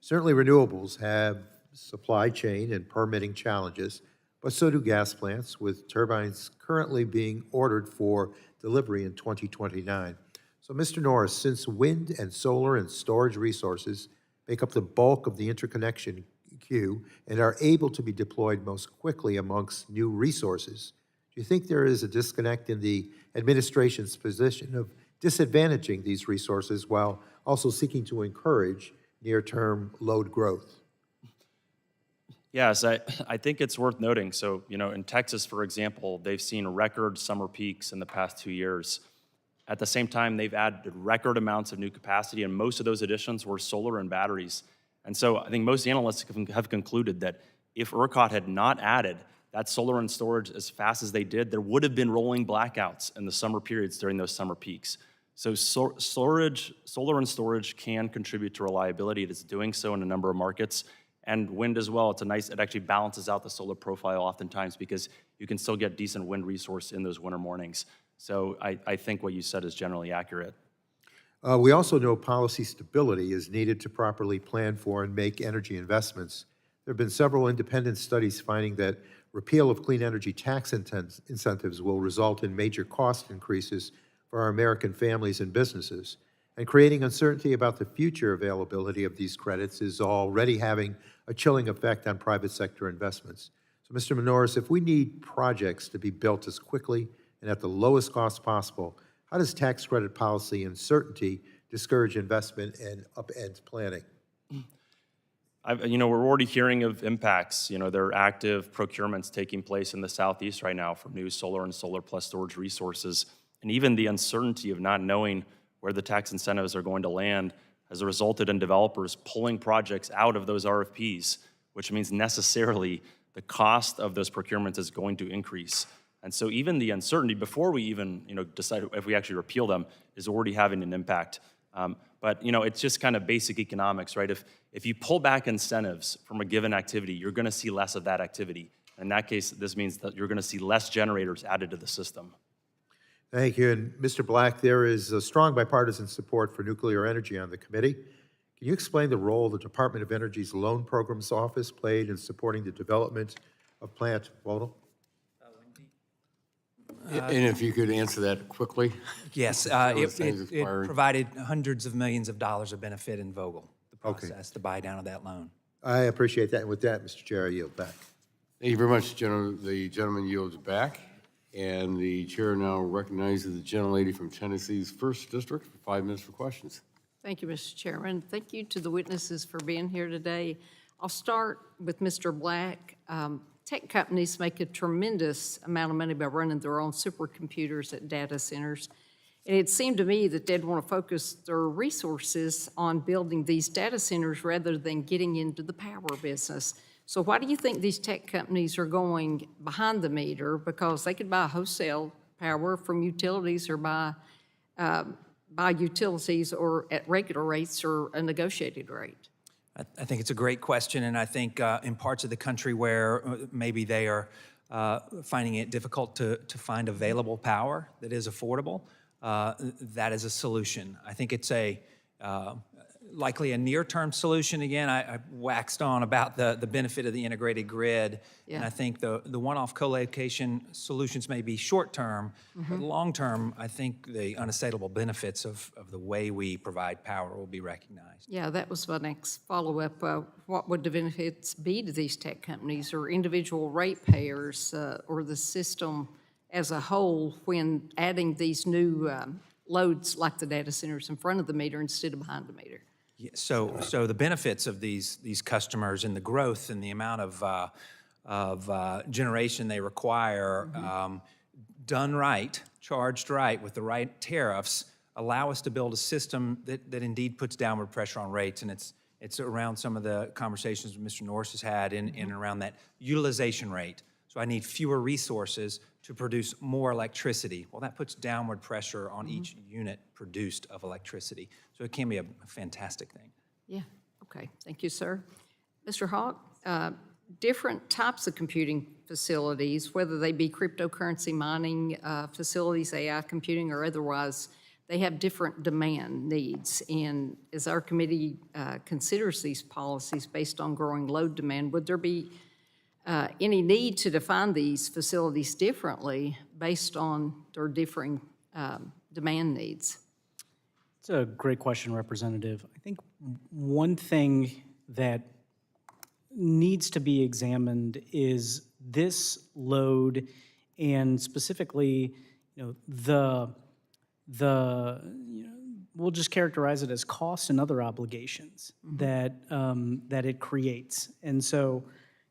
Certainly renewables have supply chain and permitting challenges, but so do gas plants, with turbines currently being ordered for delivery in 2029. So, Mr. Norris, since wind and solar and storage resources make up the bulk of the interconnection queue and are able to be deployed most quickly amongst new resources, do you think there is a disconnect in the administration's position of disadvantaging these resources while also seeking to encourage near-term load growth? Yes, I think it's worth noting. So, in Texas, for example, they've seen record summer peaks in the past 2 years. At the same time, they've added record amounts of new capacity, and most of those additions were solar and batteries. And so I think most analysts have concluded that if ERCOT had not added that solar and storage as fast as they did, there would have been rolling blackouts in the summer periods during those summer peaks. So solar and storage can contribute to reliability. It is doing so in a number of markets. And wind as well, it actually balances out the solar profile oftentimes because you can still get decent wind resource in those winter mornings. So I think what you said is generally accurate. We also know policy stability is needed to properly plan for and make energy investments. There have been several independent studies finding that repeal of clean energy tax incentives will result in major cost increases for our American families and businesses. And creating uncertainty about the future availability of these credits is already having a chilling effect on private sector investments. So, Mr. Norris, if we need projects to be built as quickly and at the lowest cost possible, how does tax credit policy uncertainty discourage investment and upend planning? We're already hearing of impacts. There are active procurements taking place in the Southeast right now for new solar and solar plus storage resources. And even the uncertainty of not knowing where the tax incentives are going to land has resulted in developers pulling projects out of those RFPs, which means necessarily the cost of those procurements is going to increase. And so even the uncertainty before we even decide if we actually repeal them is already having an impact. But it's just kind of basic economics, right? If you pull back incentives from a given activity, you're going to see less of that activity. In that case, this means that you're going to see less generators added to the system. Thank you. And Mr. Black, there is a strong bipartisan support for nuclear energy on the committee. Can you explain the role the Department of Energy's Loan Programs Office played in supporting the development of Plant Vogtle? And if you could answer that quickly. Yes, it provided hundreds of millions of dollars of benefit in Vogtle, the process, the buy down of that loan. I appreciate that. And with that, Mr. Chair, I yield back. Thank you very much, gentlemen. The gentleman yields back. And the chair now recognizes the gentlelady from Tennessee's 1st District for 5 minutes for questions. Thank you, Mr. Chairman. Thank you to the witnesses for being here today. I'll start with Mr. Black. Tech companies make a tremendous amount of money by running their own supercomputers at data centers. And it seemed to me that they'd want to focus their resources on building these data centers rather than getting into the power business. So why do you think these tech companies are going behind the meter? Because they could buy wholesale power from utilities or buy utilities or at regular rates or a negotiated rate. I think it's a great question, and I think in parts of the country where maybe they are finding it difficult to find available power that is affordable, that is a solution. I think it's likely a near-term solution. Again, I waxed on about the benefit of the integrated grid, and I think the one-off co-location solutions may be short-term, but long-term, I think the unassailable benefits of the way we provide power will be recognized. Yeah, that was my next follow-up. What would the benefits be to these tech companies or individual ratepayers or the system as a whole when adding these new loads like the data centers in front of the meter instead of behind the meter? Yeah, so the benefits of these customers and the growth and the amount of generation they require, done right, charged right with the right tariffs, allow us to build a system that indeed puts downward pressure on rates. And it's around some of the conversations Mr. Norris has had in around that utilization rate. So I need fewer resources to produce more electricity. Well, that puts downward pressure on each unit produced of electricity. So it can be a fantastic thing. Yeah, okay, thank you, sir. Mr. Haque, different types of computing facilities, whether they be cryptocurrency mining facilities, AI computing, or otherwise, they have different demand needs. And as our committee considers these policies based on growing load demand, would there be any need to define these facilities differently based on their differing demand needs? It's a great question, Representative. I think one thing that needs to be examined is this load and specifically, the we'll just characterize it as costs and other obligations that it creates. And so,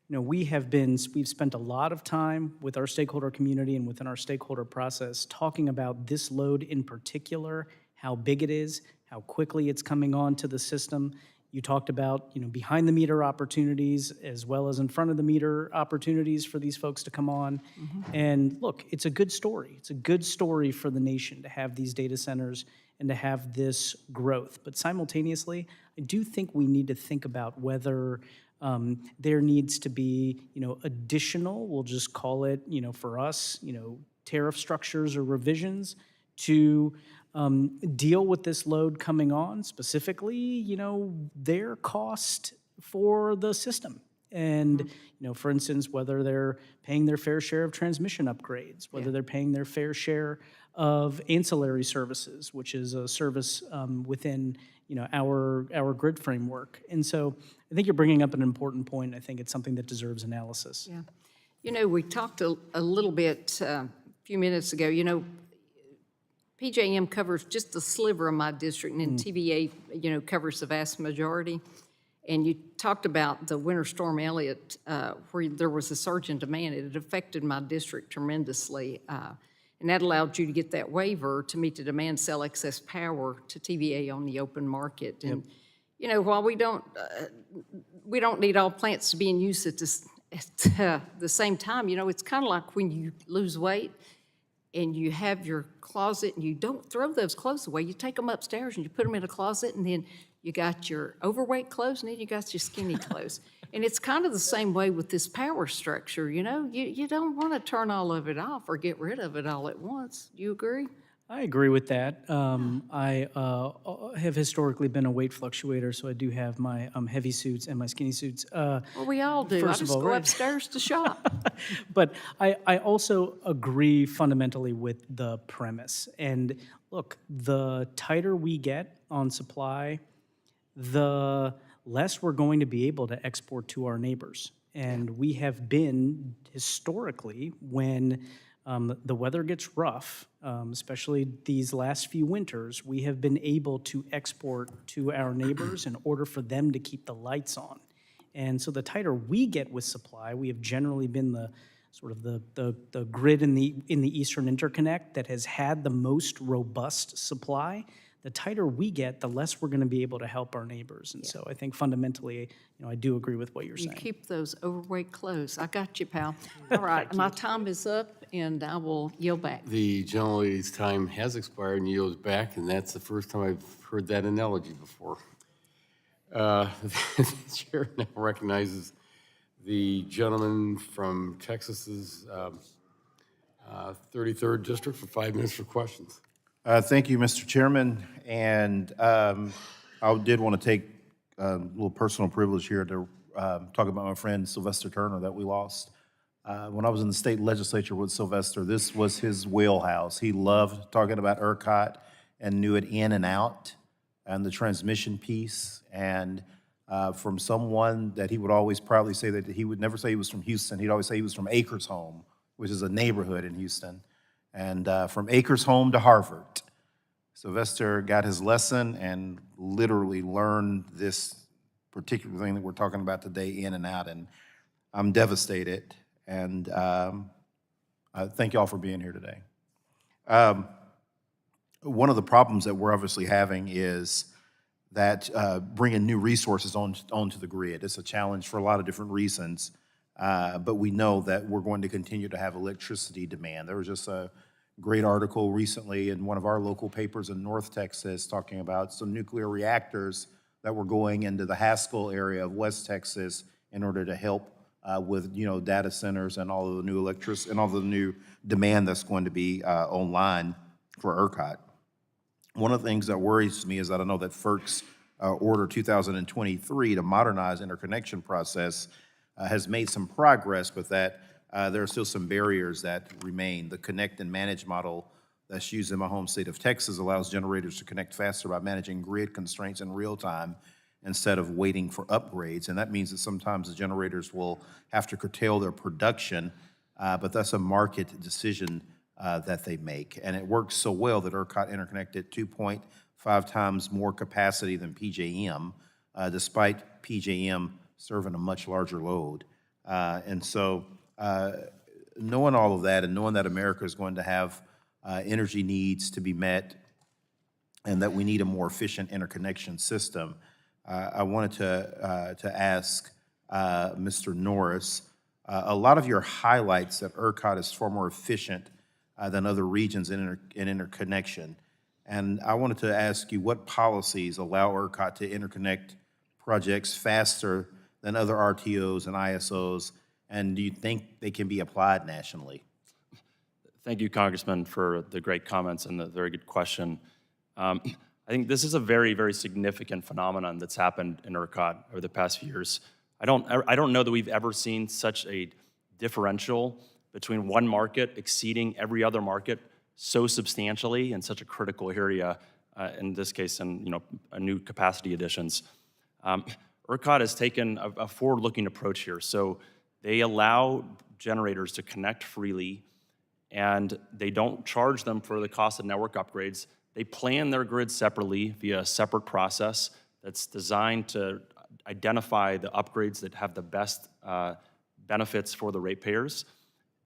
we've spent a lot of time with our stakeholder community and within our stakeholder process talking about this load in particular, how big it is, how quickly it's coming on to the system. You talked about, behind the meter opportunities as well as in front of the meter opportunities for these folks to come on. And look, it's a good story. It's a good story for the nation to have these data centers and to have this growth. But simultaneously, I do think we need to think about whether there needs to be, additional, we'll just call it, for us, tariff structures or revisions to deal with this load coming on, specifically, their cost for the system. And, for instance, whether they're paying their fair share of transmission upgrades, whether they're paying their fair share of ancillary services, which is a service within, our grid framework. And so I think you're bringing up an important point. I think it's something that deserves analysis. Yeah. We talked a little bit a few minutes ago, PJM covers just a sliver of my district, and then TVA, covers the vast majority. And you talked about the Winter Storm Elliott, where there was a surge in demand. It affected my district tremendously, and that allowed you to get that waiver to meet the demand, sell excess power to TVA on the open market. And while we don't need all plants to be in use at the same time, it's kind of like when you lose weight and you have your closet and you don't throw those clothes away. You take them upstairs and you put them in a closet, and then you got your overweight clothes and then you got your skinny clothes. And it's kind of the same way with this power structure, you don't want to turn all of it off or get rid of it all at once. Do you agree? I agree with that. I have historically been a weight fluctuator, so I do have my heavy suits and my skinny suits. Well, we all do. First I of just all, go right. upstairs to shop. But I also agree fundamentally with the premise. And look, the tighter we get on supply, the less we're going to be able to export to our neighbors. And we have been historically, when the weather gets rough, especially these last few winters, we have been able to export to our neighbors in order for them to keep the lights on. And so the tighter we get with supply, we have generally been the sort of the grid in the Eastern Interconnect that has had the most robust supply. The tighter we get, the less we're going to be able to help our neighbors. And so I think fundamentally, I do agree with what you're saying. You keep those overweight clothes. I got you, pal. All right, my time is up, and I will yield back. The gentlelady's time has expired and yields back, and that's the first time I've heard that analogy before. The chair now recognizes the gentleman from Texas's 33rd District for 5 minutes for questions. Thank you, Mr. Chairman. And I did want to take a little personal privilege here to talk about my friend Sylvester Turner that we lost. When I was in the state legislature with Sylvester, this was his wheelhouse. He loved talking about ERCOT and knew it in and out, and the transmission piece. And from someone that he would always proudly say that he would never say he was from Houston, he'd always say he was from Acres Home, which is a neighborhood in Houston. And from Acres Home to Harvard, Sylvester got his lesson and literally learned this particular thing that we're talking about today in and out. And I'm devastated. And I thank y'all for being here today. One of the problems that we're obviously having is that bringing new resources onto the grid. It's a challenge for a lot of different reasons. But we know that we're going to continue to have electricity demand. There was just a great article recently in one of our local papers in North Texas talking about some nuclear reactors that were going into the Haskell area of West Texas in order to help with data centers and all of the new electricity and all the new demand that's going to be online for ERCOT. One of the things that worries me is that I know that FERC's Order 2023 to modernize interconnection process has made some progress, but that there are still some barriers that remain. The connect and manage model that's used in my home state of Texas allows generators to connect faster by managing grid constraints in real time instead of waiting for upgrades. And that means that sometimes the generators will have to curtail their production, but that's a market decision that they make. And it works so well that ERCOT interconnected 2.5 times more capacity than PJM, despite PJM serving a much larger load. And so knowing all of that and knowing that America is going to have energy needs to be met and that we need a more efficient interconnection system, I wanted to ask Mr. Norris, a lot of your highlights that ERCOT is far more efficient than other regions in interconnection. And I wanted to ask you what policies allow ERCOT to interconnect projects faster than other RTOs and ISOs, and do you think they can be applied nationally? Thank you, Congressman, for the great comments and the very good question. I think this is a very, very significant phenomenon that's happened in ERCOT over the past few years. I don't know that we've ever seen such a differential between one market exceeding every other market so substantially in such a critical area, in this case, in a new capacity additions. ERCOT has taken a forward-looking approach here. So they allow generators to connect freely, and they don't charge them for the cost of network upgrades. They plan their grid separately via a separate process that's designed to identify the upgrades that have the best benefits for the ratepayers.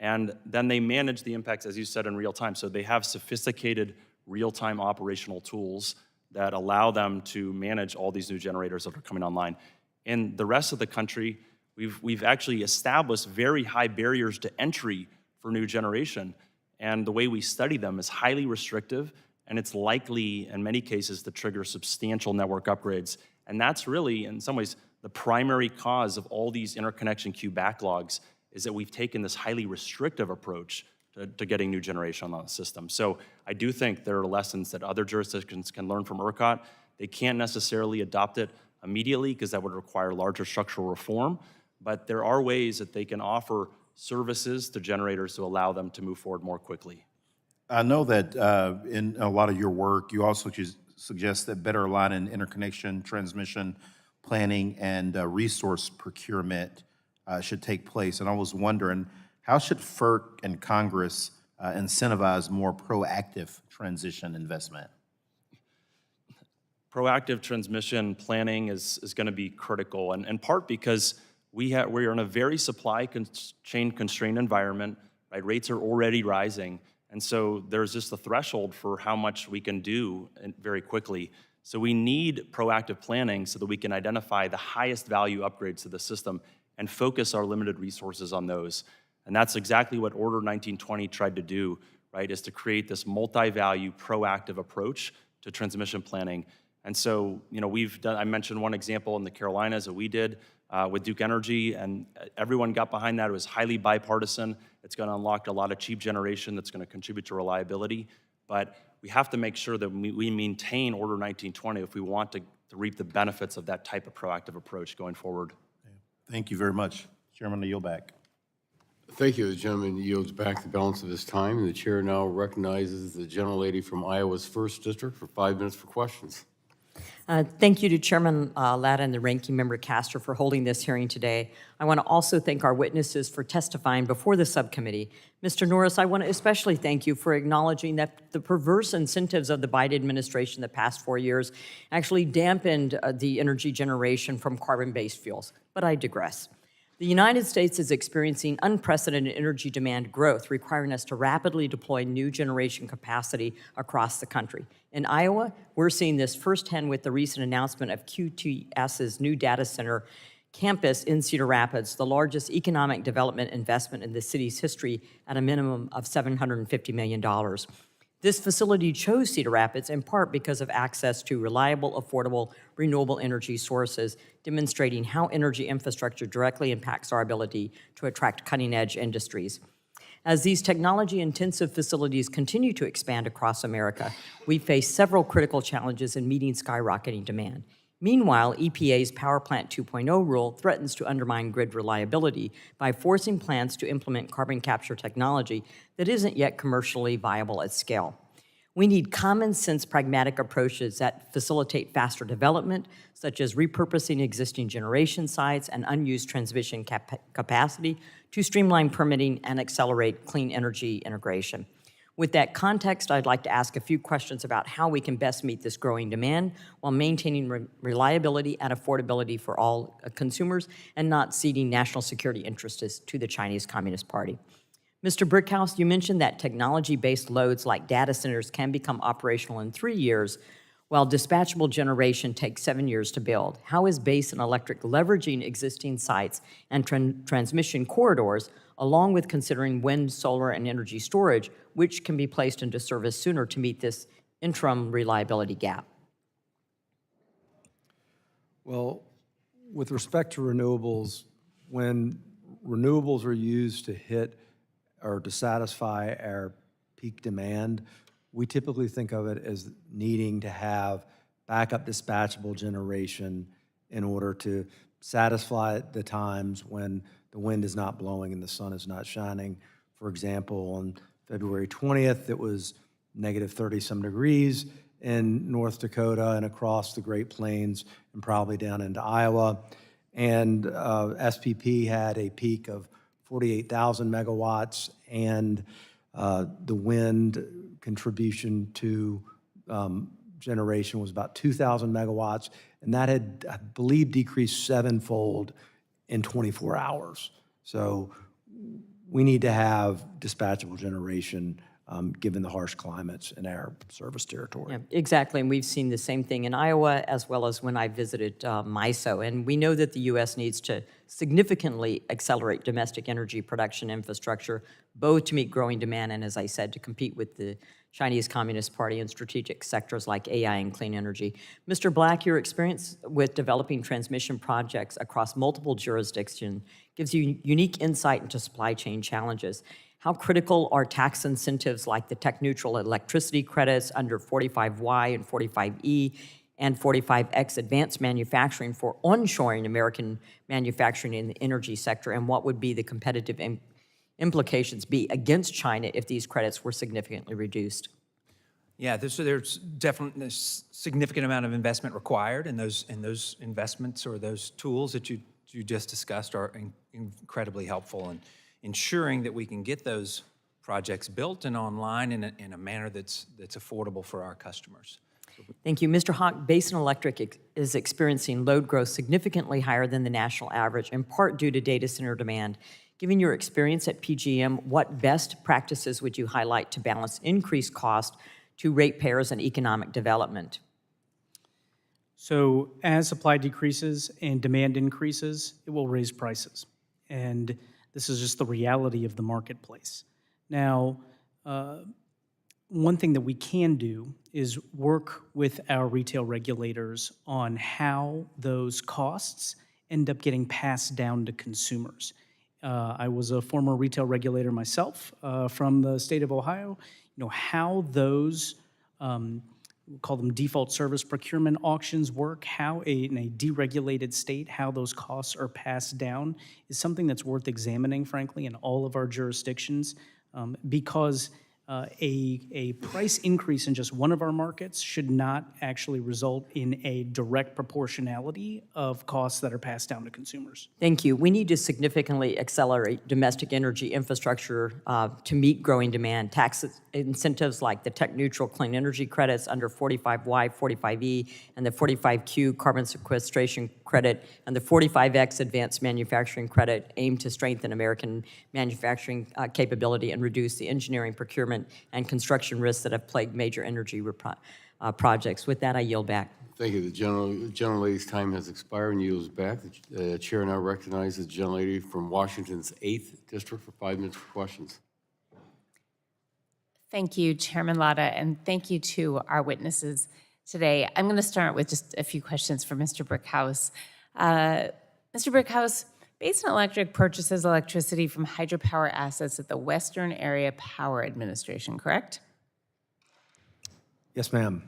And then they manage the impacts, as you said, in real time. So they have sophisticated real-time operational tools that allow them to manage all these new generators that are coming online. In the rest of the country, we've actually established very high barriers to entry for new generation. And the way we study them is highly restrictive, and it's likely, in many cases, to trigger substantial network upgrades. And that's really, in some ways, the primary cause of all these interconnection queue backlogs, is that we've taken this highly restrictive approach to getting new generation on the system. So I do think there are lessons that other jurisdictions can learn from ERCOT. They can't necessarily adopt it immediately because that would require larger structural reform, but there are ways that they can offer services to generators to allow them to move forward more quickly. I know that in a lot of your work, you also suggest that better aligning interconnection, transmission, planning, and resource procurement should take place. And I was wondering, how should FERC and Congress incentivize more proactive transition investment? Proactive transmission planning is going to be critical, and in part because we are in a very supply chain constrained environment, right? Rates are already rising, and so there's just a threshold for how much we can do very quickly. So we need proactive planning so that we can identify the highest value upgrades to the system and focus our limited resources on those. And that's exactly what Order 1920 tried to do, right, is to create this multi-value, proactive approach to transmission planning. And so, I mentioned one example in the Carolinas that we did with Duke Energy, and everyone got behind that. It was highly bipartisan. It's going to unlock a lot of cheap generation that's going to contribute to reliability. But we have to make sure that we maintain Order 1920 if we want to reap the benefits of that type of proactive approach going forward. Thank you very much. Chairman, I yield back. Thank you. The gentleman yields back the balance of his time, and the chair now recognizes the gentlelady from Iowa's 1st District for 5 minutes for questions. Thank you to Chairman Latta and the Ranking Member Castor for holding this hearing today. I want to also thank our witnesses for testifying before the subcommittee. Mr. Norris, I want to especially thank you for acknowledging that the perverse incentives of the Biden administration the past 4 years actually dampened the energy generation from carbon-based fuels. But I digress. The United States is experiencing unprecedented energy demand growth, requiring us to rapidly deploy new generation capacity across the country. In Iowa, we're seeing this firsthand with the recent announcement of QTS's new data center campus in Cedar Rapids, the largest economic development investment in the city's history at a minimum of $750 million. This facility chose Cedar Rapids in part because of access to reliable, affordable, renewable energy sources, demonstrating how energy infrastructure directly impacts our ability to attract cutting-edge industries. As these technology-intensive facilities continue to expand across America, we face several critical challenges in meeting skyrocketing demand. Meanwhile, EPA's Power Plant 2.0 rule threatens to undermine grid reliability by forcing plants to implement carbon capture technology that isn't yet commercially viable at scale. We need common sense, pragmatic approaches that facilitate faster development, such as repurposing existing generation sites and unused transmission capacity to streamline permitting and accelerate clean energy integration. With that context, I'd like to ask a few questions about how we can best meet this growing demand while maintaining reliability and affordability for all consumers and not ceding national security interests to the Chinese Communist Party. Mr. Brickhouse, you mentioned that technology-based loads like data centers can become operational in 3 years, while dispatchable generation takes 7 years to build. How is Basin Electric leveraging existing sites and transmission corridors, along with considering wind, solar, and energy storage, which can be placed into service sooner to meet this interim reliability gap? Well, with respect to renewables, when renewables are used to hit or to satisfy our peak demand, we typically think of it as needing to have backup dispatchable generation in order to satisfy the times when the wind is not blowing and the sun is not shining. For example, on February 20th, it was negative 30-some degrees in North Dakota and across the Great Plains and probably down into Iowa. And SPP had a peak of 48,000 megawatts, and the wind contribution to generation was about 2,000 megawatts, and that had, I believe, decreased sevenfold in 24 hours. So we need to have dispatchable generation given the harsh climates in our service territory. Yeah, exactly, and we've seen the same thing in Iowa as well as when I visited MISO. And we know that the U.S. needs to significantly accelerate domestic energy production infrastructure, both to meet growing demand and, as I said, to compete with the Chinese Communist Party in strategic sectors like AI and clean energy. Mr. Black, your experience with developing transmission projects across multiple jurisdictions gives you unique insight into supply chain challenges. How critical are tax incentives like the tech-neutral electricity credits under 45Y and 45E and 45X advanced manufacturing for onshoring American manufacturing in the energy sector, and what would be the competitive implications be against China if these credits were significantly reduced? Yeah, there's definitely a significant amount of investment required, and those investments or those tools that you just discussed are incredibly helpful in ensuring that we can get those projects built and online in a manner that's affordable for our customers. Thank you. Mr. Haque, Basin Electric is experiencing load growth significantly higher than the national average, in part due to data center demand. Given your experience at PJM, what best practices would you highlight to balance increased cost to ratepayers and economic development? So as supply decreases and demand increases, it will raise prices. And this is just the reality of the marketplace. Now, one thing that we can do is work with our retail regulators on how those costs end up getting passed down to consumers. I was a former retail regulator myself from the state of Ohio. You know, how those, we call them default service procurement auctions work, how in a deregulated state, how those costs are passed down is something that's worth examining, frankly, in all of our jurisdictions, because a price increase in just one of our markets should not actually result in a direct proportionality of costs that are passed down to consumers. Thank you. We need to significantly accelerate domestic energy infrastructure to meet growing demand. Tax incentives like the tech-neutral clean energy credits under 45Y, 45E, and the 45Q carbon sequestration credit, and the 45X advanced manufacturing credit aim to strengthen American manufacturing capability and reduce the engineering, procurement, and construction risks that have plagued major energy projects. With that, I yield back. Thank you. The gentlelady's time has expired and yields back. The chair now recognizes the gentlelady from Washington's 8th District for 5 minutes for questions. Thank you, Chairman Latta, and thank you to our witnesses today. I'm going to start with just a few questions for Mr. Brickhouse. Mr. Brickhouse, Basin Electric purchases electricity from hydropower assets at the Western Area Power Administration, correct? Yes, ma'am.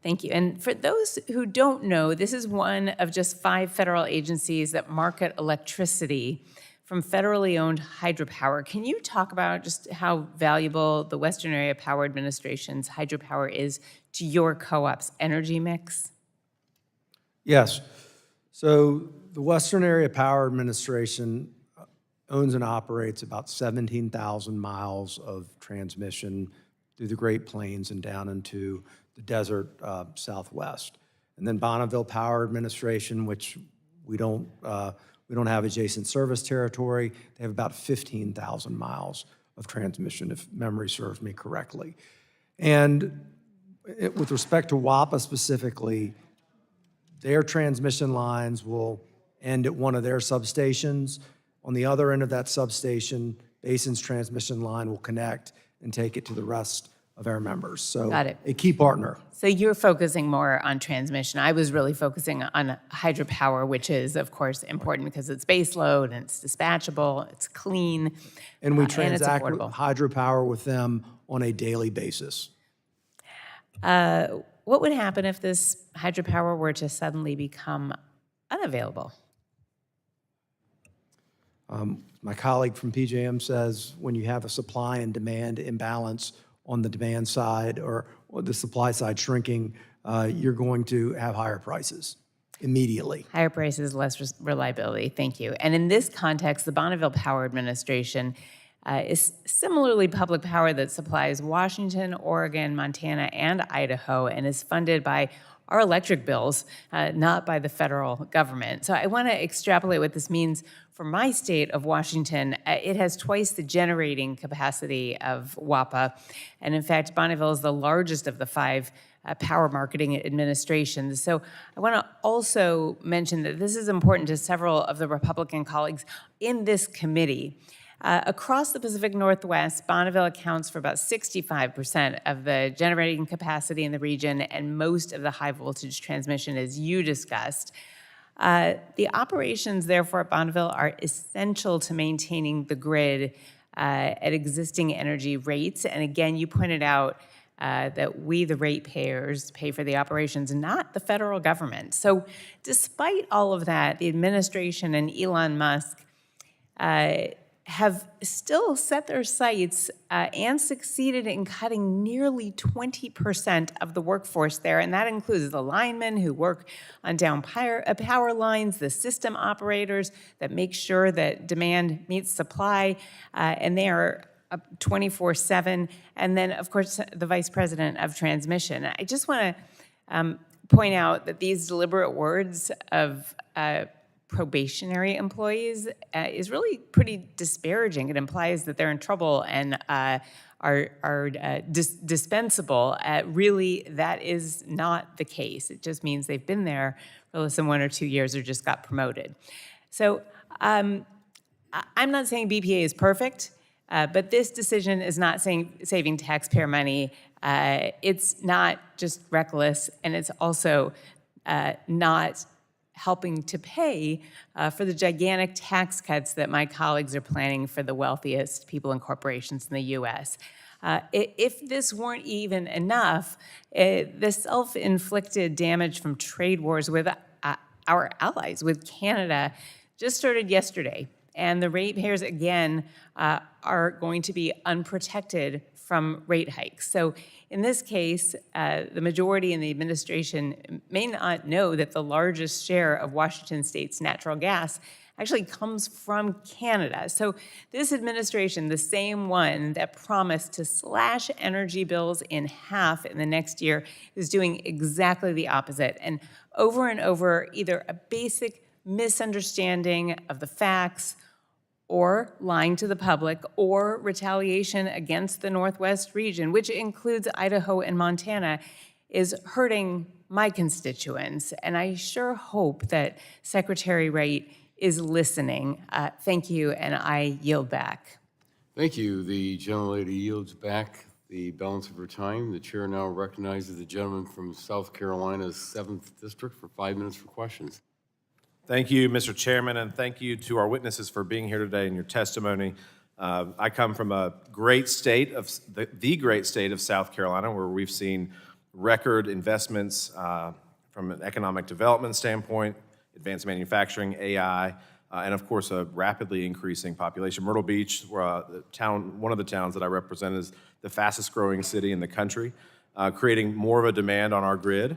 Thank you. And for those who don't know, this is one of just 5 federal agencies that market electricity from federally owned hydropower. Can you talk about just how valuable the Western Area Power Administration's hydropower is to your co-op's energy mix? Yes. So the Western Area Power Administration owns and operates about 17,000 miles of transmission through the Great Plains and down into the desert southwest. And then Bonneville Power Administration, which we don't have adjacent service territory, they have about 15,000 miles of transmission, if memory serves me correctly. And with respect to WAPA specifically, their transmission lines will end at one of their substations. On the other end of that substation, Basin's transmission line will connect and take it to the rest of our members. So Got it. a key partner. So you're focusing more on transmission. I was really focusing on hydropower, which is, of course, important because it's base load and it's dispatchable, it's clean, And we and it's transact with affordable. hydropower with them on a daily basis. What would happen if this hydropower were to suddenly become unavailable? My colleague from PJM says when you have a supply and demand imbalance on the demand side or the supply side shrinking, you're going to have higher prices immediately. Higher prices, less reliability. Thank you. And in this context, the Bonneville Power Administration is similarly public power that supplies Washington, Oregon, Montana, and Idaho, and is funded by our electric bills, not by the federal government. So I want to extrapolate what this means for my state of Washington. It has twice the generating capacity of WAPA. And in fact, Bonneville is the largest of the 5 power marketing administrations. So I want to also mention that this is important to several of the Republican colleagues in this committee. Across the Pacific Northwest, Bonneville accounts for about 65% of the generating capacity in the region and most of the high voltage transmission, as you discussed. The operations, therefore, at Bonneville are essential to maintaining the grid at existing energy rates. And again, you pointed out that we, the ratepayers, pay for the operations, not the federal government. So despite all of that, the administration and Elon Musk have still set their sights and succeeded in cutting nearly 20% of the workforce there. And that includes the linemen who work on down power lines, the system operators that make sure that demand meets supply, and they are up 24/7. And then, of course, the vice president of transmission. I just want to point out that these deliberate words of probationary employees is really pretty disparaging. It implies that they're in trouble and are dispensable. Really, that is not the case. It just means they've been there for less than 1 or 2 years or just got promoted. So I'm not saying BPA is perfect, but this decision is not saving taxpayer money. It's not just reckless, and it's also not helping to pay for the gigantic tax cuts that my colleagues are planning for the wealthiest people and corporations in the U.S. If this weren't even enough, the self-inflicted damage from trade wars with our allies, with Canada, just started yesterday. And the ratepayers, again, are going to be unprotected from rate hikes. So in this case, the majority in the administration may not know that the largest share of Washington State's natural gas actually comes from Canada. So this administration, the same one that promised to slash energy bills in half in the next year, is doing exactly the opposite. And over, either a basic misunderstanding of the facts, or lying to the public, or retaliation against the Northwest region, which includes Idaho and Montana, is hurting my constituents. And I sure hope that Secretary Wright is listening. Thank you, and I yield back. Thank you. The gentlelady yields back the balance of her time. The chair now recognizes the gentleman from South Carolina's 7th District for 5 minutes for questions. Thank you, Mr. Chairman, and thank you to our witnesses for being here today and your testimony. I come from a great state of the great state of South Carolina, where we've seen record investments from an economic development standpoint, advanced manufacturing, AI, and of course, a rapidly increasing population. Myrtle Beach, one of the towns that I represent, is the fastest growing city in the country, creating more of a demand on our grid.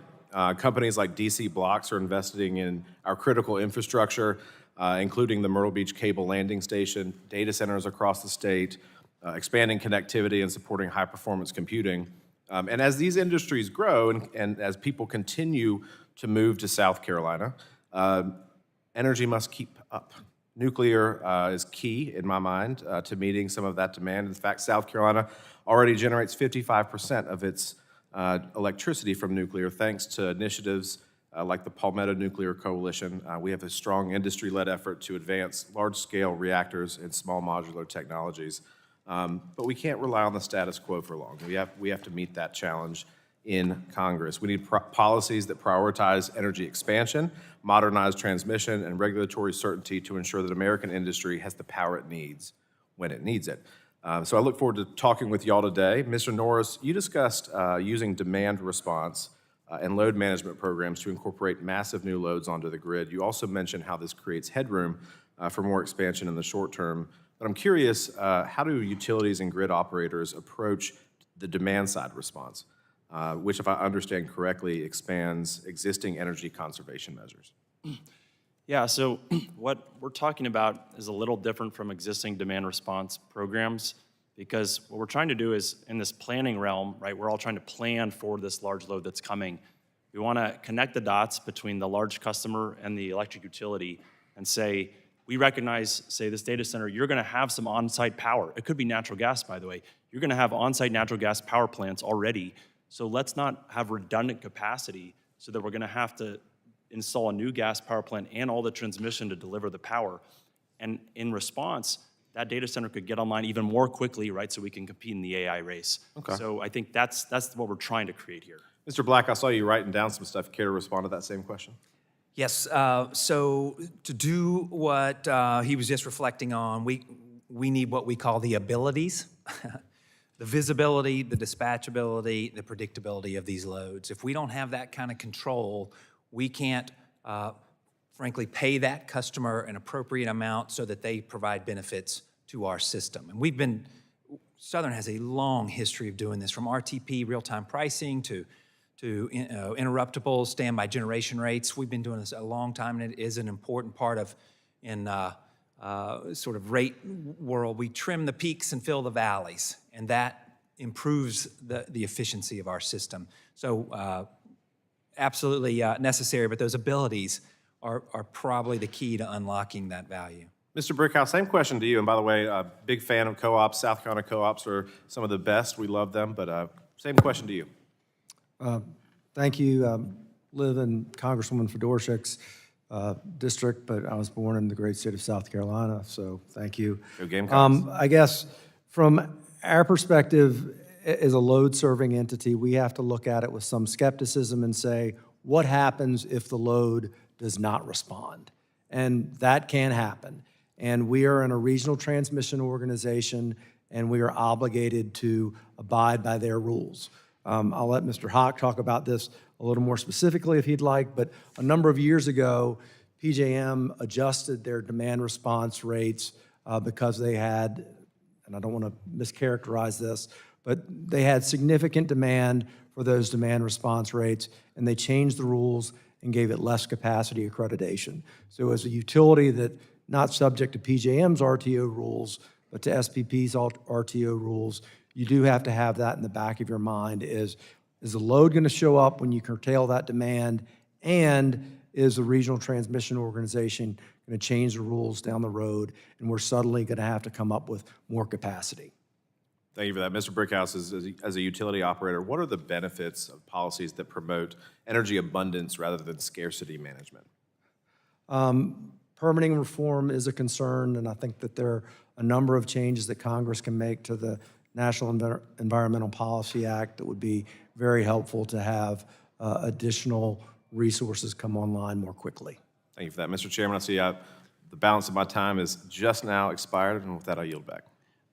Companies like DC Blocks are investing in our critical infrastructure, including the Myrtle Beach Cable Landing Station, data centers across the state, expanding connectivity and supporting high-performance computing. And as these industries grow and as people continue to move to South Carolina, energy must keep up. Nuclear is key, in my mind, to meeting some of that demand. In fact, South Carolina already generates 55% of its electricity from nuclear, thanks to initiatives like the Palmetto Nuclear Coalition. We have a strong industry-led effort to advance large-scale reactors and small modular technologies. But we can't rely on the status quo for long. We have to meet that challenge in Congress. We need policies that prioritize energy expansion, modernize transmission, and regulatory certainty to ensure that American industry has the power it needs when it needs it. So I look forward to talking with y'all today. Mr. Norris, you discussed using demand response and load management programs to incorporate massive new loads onto the grid. You also mentioned how this creates headroom for more expansion in the short term. But I'm curious, how do utilities and grid operators approach the demand side response, which, if I understand correctly, expands existing energy conservation measures? Yeah, so what we're talking about is a little different from existing demand response programs, because what we're trying to do is, in this planning realm, right, we're all trying to plan for this large load that's coming. We want to connect the dots between the large customer and the electric utility and say, we recognize, say, this data center, you're going to have some on-site power. It could be natural gas, by the way. You're going to have on-site natural gas power plants already. So let's not have redundant capacity so that we're going to have to install a new gas power plant and all the transmission to deliver the power. And in response, that data center could get online even more quickly, right, so we can compete in the AI race. Okay. So I think that's what we're trying to create here. Mr. Black, I saw you writing down some stuff. Care to respond to that same question? Yes, so to do what he was just reflecting on, we need what we call the abilities, the visibility, the dispatchability, the predictability of these loads. If we don't have that kind of control, we can't, frankly, pay that customer an appropriate amount so that they provide benefits to our system. And Southern has a long history of doing this, from RTP, real-time pricing, to interruptible standby generation rates. We've been doing this a long time, and it is an important part of, in sort of rate world, we trim the peaks and fill the valleys, and that improves the efficiency of our system. So absolutely necessary, but those abilities are probably the key to unlocking that value. Mr. Brickhouse, same question to you. And by the way, big fan of co-ops. South Carolina co-ops are some of the best. We love them, but same question to you. Thank you. Live in Congresswoman Fedorchuk's district, but I was born in the great state of South Carolina, so thank you. Go Gamecocks. I guess from our perspective, as a load-serving entity, we have to look at it with some skepticism and say, what happens if the load does not respond? And that can happen. And we are in a regional transmission organization, and we are obligated to abide by their rules. I'll let Mr. Haque talk about this a little more specifically if he'd like, but a number of years ago, PJM adjusted their demand response rates because they had, and I don't want to mischaracterize this, but they had significant demand for those demand response rates, and they changed the rules and gave it less capacity accreditation. So as a utility that not subject to PJM's RTO rules, but to SPP's RTO rules, you do have to have that in the back of your mind. Is the load going to show up when you curtail that demand? And is the regional transmission organization going to change the rules down the road, and we're suddenly going to have to come up with more capacity? Thank you for that. Mr. Brickhouse, as a utility operator, what are the benefits of policies that promote energy abundance rather than scarcity management? Permitting reform is a concern, and I think that there are a number of changes that Congress can make to the National Environmental Policy Act that would be very helpful to have additional resources come online more quickly. Thank you for that. Mr. Chairman, I see the balance of my time is just now expired, and with that, I yield back.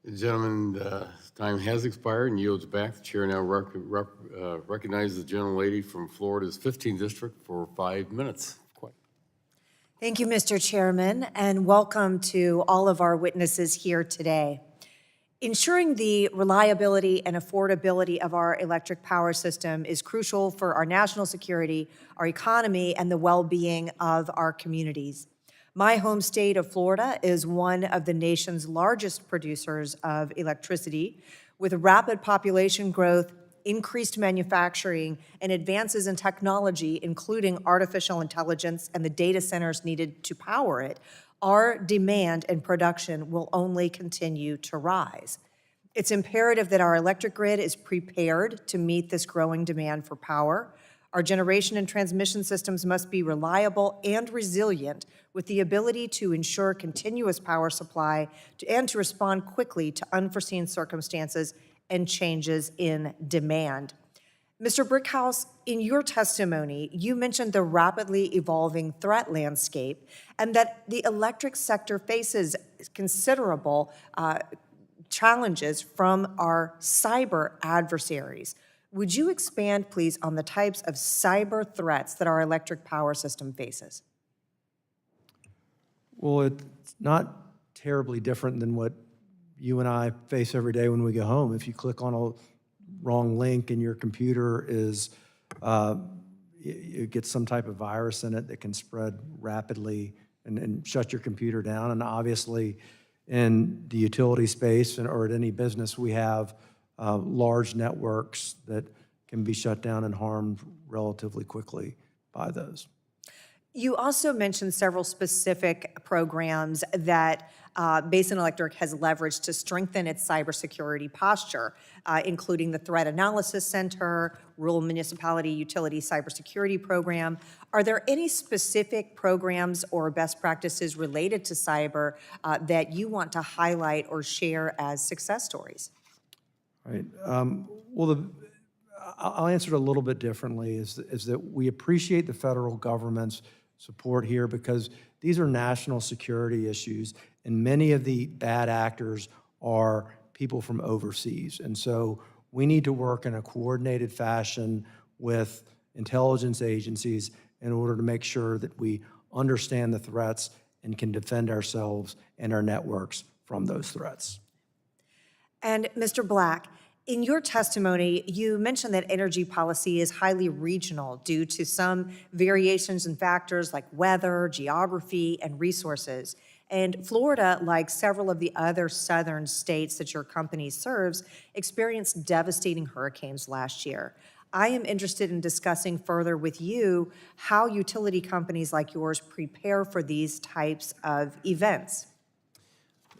The gentleman's time has expired and yields back. The chair now recognizes the gentlelady from Florida's 15th District for 5 minutes. Thank you, Mr. Chairman, and welcome to all of our witnesses here today. Ensuring the reliability and affordability of our electric power system is crucial for our national security, our economy, and the well-being of our communities. My home state of Florida is one of the nation's largest producers of electricity, with rapid population growth, increased manufacturing, and advances in technology, including artificial intelligence and the data centers needed to power it. Our demand and production will only continue to rise. It's imperative that our electric grid is prepared to meet this growing demand for power. Our generation and transmission systems must be reliable and resilient, with the ability to ensure continuous power supply and to respond quickly to unforeseen circumstances and changes in demand. Mr. Brickhouse, in your testimony, you mentioned the rapidly evolving threat landscape and that the electric sector faces considerable challenges from our cyber adversaries. Would you expand, please, on the types of cyber threats that our electric power system faces? Well, it's not terribly different than what you and I face every day when we go home. If you click on a wrong link and your computer is, you get some type of virus in it that can spread rapidly and shut your computer down. And obviously, in the utility space or at any business, we have large networks that can be shut down and harmed relatively quickly by those. You also mentioned several specific programs that Basin Electric has leveraged to strengthen its cybersecurity posture, including the Threat Analysis Center, Rural Municipality Utility Cybersecurity Program. Are there any specific programs or best practices related to cyber that you want to highlight or share as success stories? Right. Well, I'll answer it a little bit differently, is that we appreciate the federal government's support here because these are national security issues, and many of the bad actors are people from overseas. And so we need to work in a coordinated fashion with intelligence agencies in order to make sure that we understand the threats and can defend ourselves and our networks from those threats. And Mr. Black, in your testimony, you mentioned that energy policy is highly regional due to some variations in factors like weather, geography, and resources. And Florida, like several of the other southern states that your company serves, experienced devastating hurricanes last year. I am interested in discussing further with you how utility companies like yours prepare for these types of events.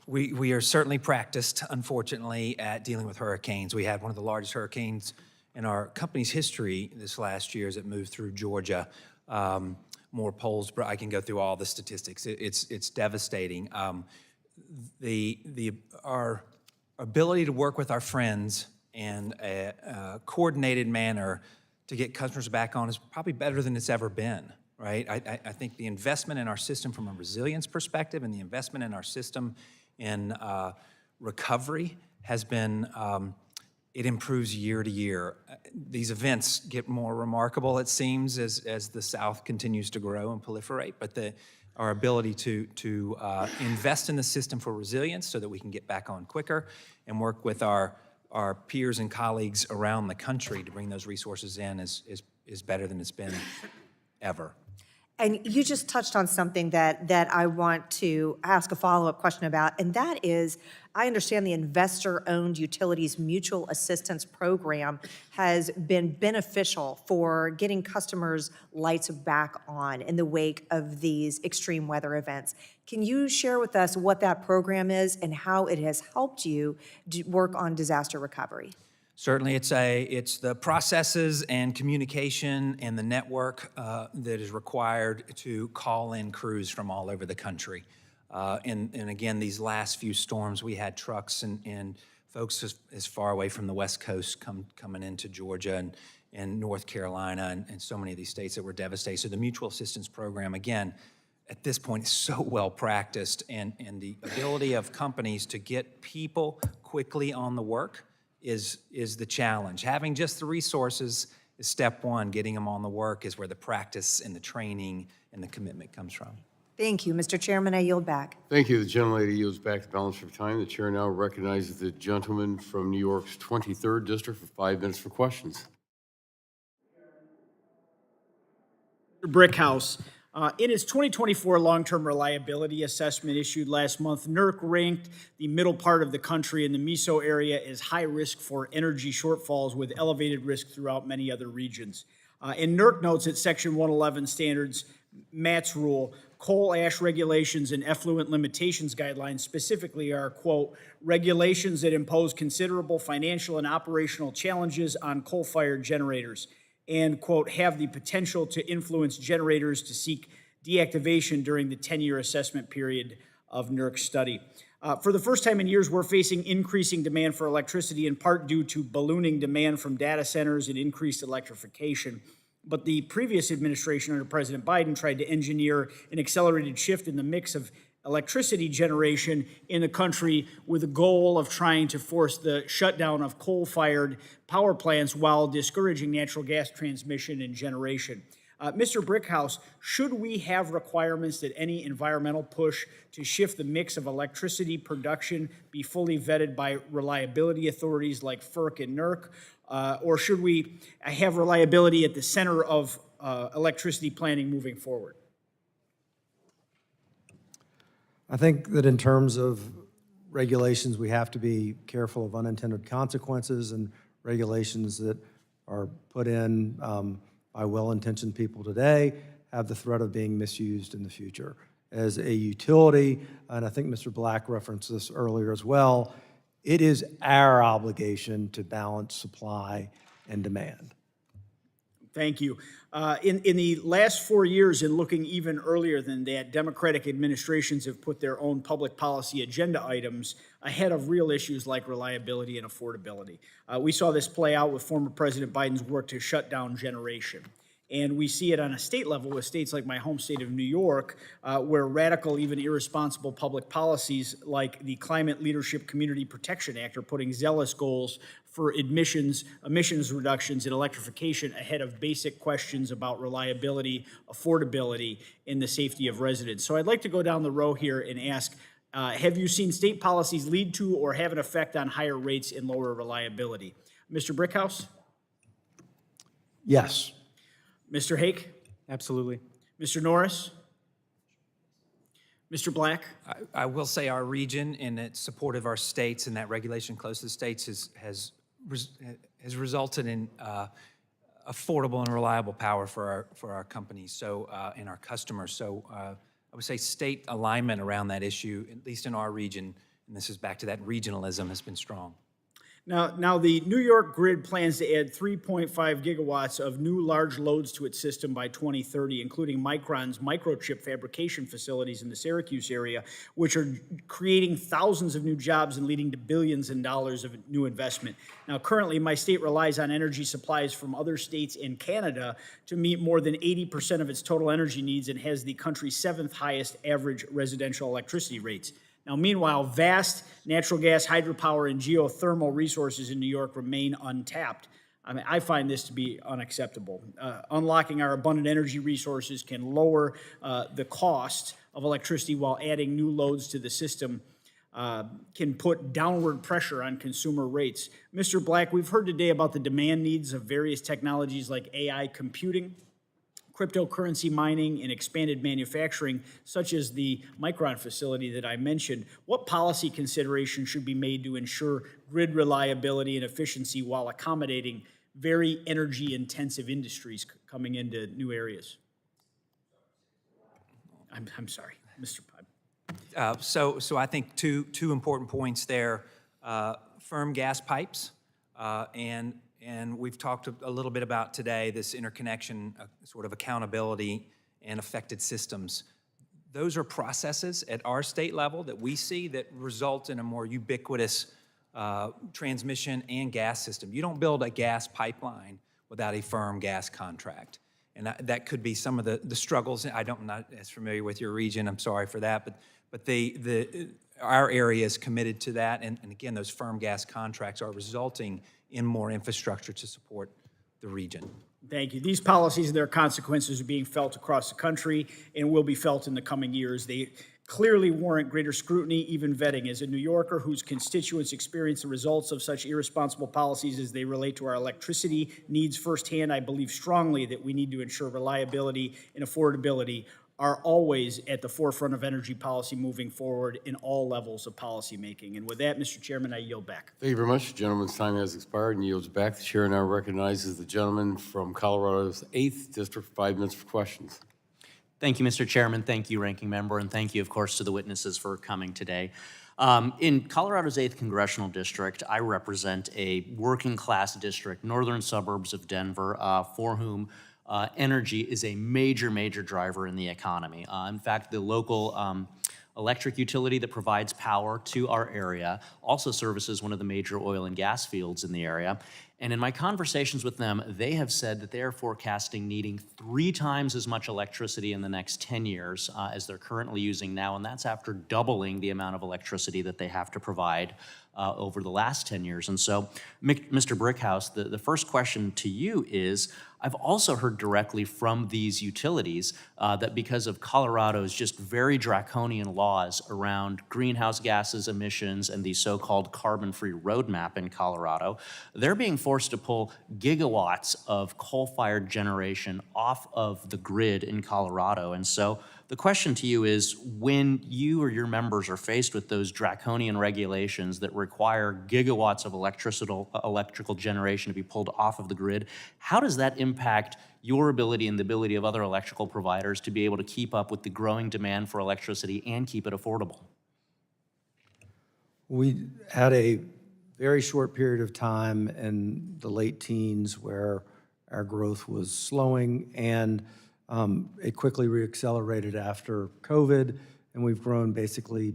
We are certainly practiced, unfortunately, at dealing with hurricanes. We had one of the largest hurricanes in our company's history this last year as it moved through Georgia. More poles, I can go through all the statistics. It's devastating. Our ability to work with our friends in a coordinated manner to get customers back on is probably better than it's ever been, right? I think the investment in our system from a resilience perspective and the investment in our system in recovery has been, it improves year to year. These events get more remarkable, it seems, as the South continues to grow and proliferate, but our ability to invest in the system for resilience so that we can get back on quicker and work with our peers and colleagues around the country to bring those resources in is better than it's been ever. And you just touched on something that I want to ask a follow-up question about, and that is, I understand the Investor-Owned Utilities Mutual Assistance Program has been beneficial for getting customers' lights back on in the wake of these extreme weather events. Can you share with us what that program is and how it has helped you work on disaster recovery? Certainly, it's the processes and communication and the network that is required to call in crews from all over the country. And again, these last few storms, we had trucks and folks as far away from the West Coast coming into Georgia and North Carolina and so many of these states that were devastated. So the Mutual Assistance Program, again, at this point is so well practiced, and the ability of companies to get people quickly on the work is the challenge. Having just the resources is step one. Getting them on the work is where the practice and the training and the commitment comes from. Thank you. Mr. Chairman, I yield back. Thank you. The gentlelady yields back the balance of time. The chair now recognizes the gentleman from New York's 23rd District for 5 minutes for questions. Brickhouse. In its 2024 long-term reliability assessment issued last month, NERC ranked the middle part of the country in the MISO area as high risk for energy shortfalls with elevated risk throughout many other regions. And NERC notes that Section 111 standards, MATS rule, coal ash regulations and effluent limitations guidelines specifically are, quote, regulations that impose considerable financial and operational challenges on coal-fired generators, and, quote, have the potential to influence generators to seek deactivation during the 10-year assessment period of NERC's study. For the first time in years, we're facing increasing demand for electricity, in part due to ballooning demand from data centers and increased electrification. But the previous administration under President Biden tried to engineer an accelerated shift in the mix of electricity generation in the country with the goal of trying to force the shutdown of coal-fired power plants while discouraging natural gas transmission and generation. Mr. Brickhouse, should we have requirements that any environmental push to shift the mix of electricity production be fully vetted by reliability authorities like FERC and NERC? Or should we have reliability at the center of electricity planning moving forward? I think that in terms of regulations, we have to be careful of unintended consequences, and regulations that are put in by well-intentioned people today have the threat of being misused in the future. As a utility, and I think Mr. Black referenced this earlier as well, it is our obligation to balance supply and demand. Thank you. In the last 4 years, and looking even earlier than that, Democratic administrations have put their own public policy agenda items ahead of real issues like reliability and affordability. We saw this play out with former President Biden's work to shut down generation. And we see it on a state level with states like my home state of New York, where radical, even irresponsible public policies like the Climate Leadership Community Protection Act are putting zealous goals for emissions reductions and electrification ahead of basic questions about reliability, affordability, and the safety of residents. So I'd like to go down the row here and ask, have you seen state policies lead to or have an effect on higher rates and lower reliability? Mr. Brickhouse? Yes. Mr. Haque? Absolutely. Mr. Norris? Mr. Black? I will say our region, in its support of our states and that regulation close to the states, has resulted in affordable and reliable power for our companies, so and our customers. So I would say state alignment around that issue, at least in our region, and this is back to that regionalism, has been strong. Now, the New York grid plans to add 3.5 gigawatts of new large loads to its system by 2030, including Micron's microchip fabrication facilities in the Syracuse area, which are creating thousands of new jobs and leading to billions in dollars of new investment. Now, currently, my state relies on energy supplies from other states and Canada to meet more than 80% of its total energy needs and has the country's 7th highest average residential electricity rates. Now, meanwhile, vast natural gas, hydropower, and geothermal resources in New York remain untapped. I find this to be unacceptable. Unlocking our abundant energy resources can lower the cost of electricity while adding new loads to the system can put downward pressure on consumer rates. Mr. Black, we've heard today about the demand needs of various technologies like AI computing, cryptocurrency mining, and expanded manufacturing, such as the Micron facility that I mentioned. What policy considerations should be made to ensure grid reliability and efficiency while accommodating very energy-intensive industries coming into new areas? I'm sorry, Mr. Pod. So I think two important points there. Firm gas pipes, and we've talked a little bit about today this interconnection, sort of accountability and affected systems. Those are processes at our state level that we see that result in a more ubiquitous transmission and gas system. You don't build a gas pipeline without a firm gas contract. And that could be some of the struggles. I'm not as familiar with your region, I'm sorry for that, but our area is committed to that, and again, those firm gas contracts are resulting in more infrastructure to support the region. Thank you. These policies and their consequences are being felt across the country and will be felt in the coming years. They clearly warrant greater scrutiny, even vetting. As a New Yorker whose constituents experience the results of such irresponsible policies as they relate to our electricity needs firsthand, I believe strongly that we need to ensure reliability and affordability are always at the forefront of energy policy moving forward in all levels of policymaking. And with that, Mr. Chairman, I yield back. Thank you very much. The gentleman's time has expired and yields back. The chair now recognizes the gentleman from Colorado's 8th District, 5 minutes for questions. Thank you, Mr. Chairman. Thank you, Ranking Member, and thank you, of course, to the witnesses for coming today. In Colorado's 8th Congressional District, I represent a working-class district, northern suburbs of Denver, for whom energy is a major, major driver in the economy. In fact, the local electric utility that provides power to our area also services one of the major oil and gas fields in the area. And in my conversations with them, they have said that they are forecasting needing 3 times as much electricity in the next 10 years as they're currently using now, and that's after doubling the amount of electricity that they have to provide over the last 10 years. And so, Mr. Brickhouse, the first question to you is, I've also heard directly from these utilities that because of Colorado's just very draconian laws around greenhouse gases emissions and the so-called carbon-free roadmap in Colorado, they're being forced to pull gigawatts of coal-fired generation off of the grid in Colorado. And so the question to you is, when you or your members are faced with those draconian regulations that require gigawatts of electrical generation to be pulled off of the grid, how does that impact your ability and the ability of other electrical providers to be able to keep up with the growing demand for electricity and keep it affordable? We had a very short period of time in the late teens where our growth was slowing, and it quickly reaccelerated after COVID, and we've grown basically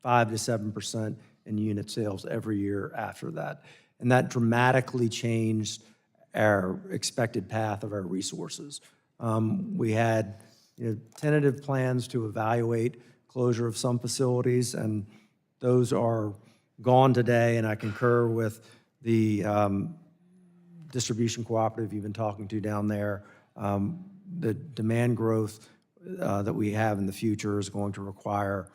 5 to 7% in unit sales every year after that. And that dramatically changed our expected path of our resources. We had tentative plans to evaluate closure of some facilities, and those are gone today, and I concur with the distribution cooperative you've been talking to down there. The demand growth that we have in the future is going to require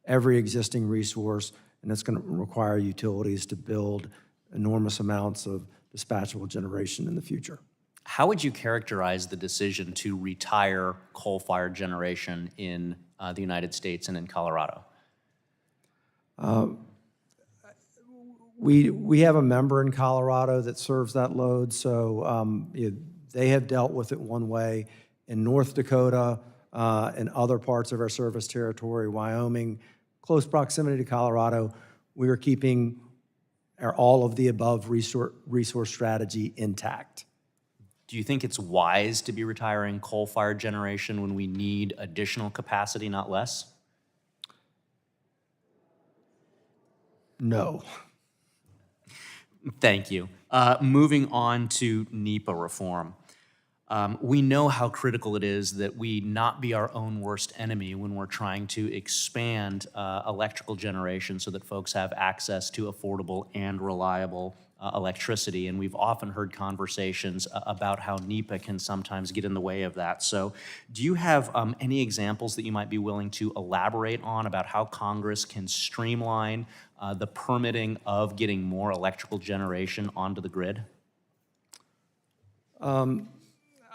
every existing resource, and it's going to require utilities to build enormous amounts of dispatchable generation in the future. How would you characterize the decision to retire coal-fired generation in the United States and in Colorado? We have a member in Colorado that serves that load, so they have dealt with it one way. In North Dakota and other parts of our service territory, Wyoming, close proximity to Colorado, we are keeping our all-of-the-above resource strategy intact. Do you think it's wise to be retiring coal-fired generation when we need additional capacity, not less? No. Thank you. Moving on to NEPA reform. We know how critical it is that we not be our own worst enemy when we're trying to expand electrical generation so that folks have access to affordable and reliable electricity. And we've often heard conversations about how NEPA can sometimes get in the way of that. So do you have any examples that you might be willing to elaborate on about how Congress can streamline the permitting of getting more electrical generation onto the grid?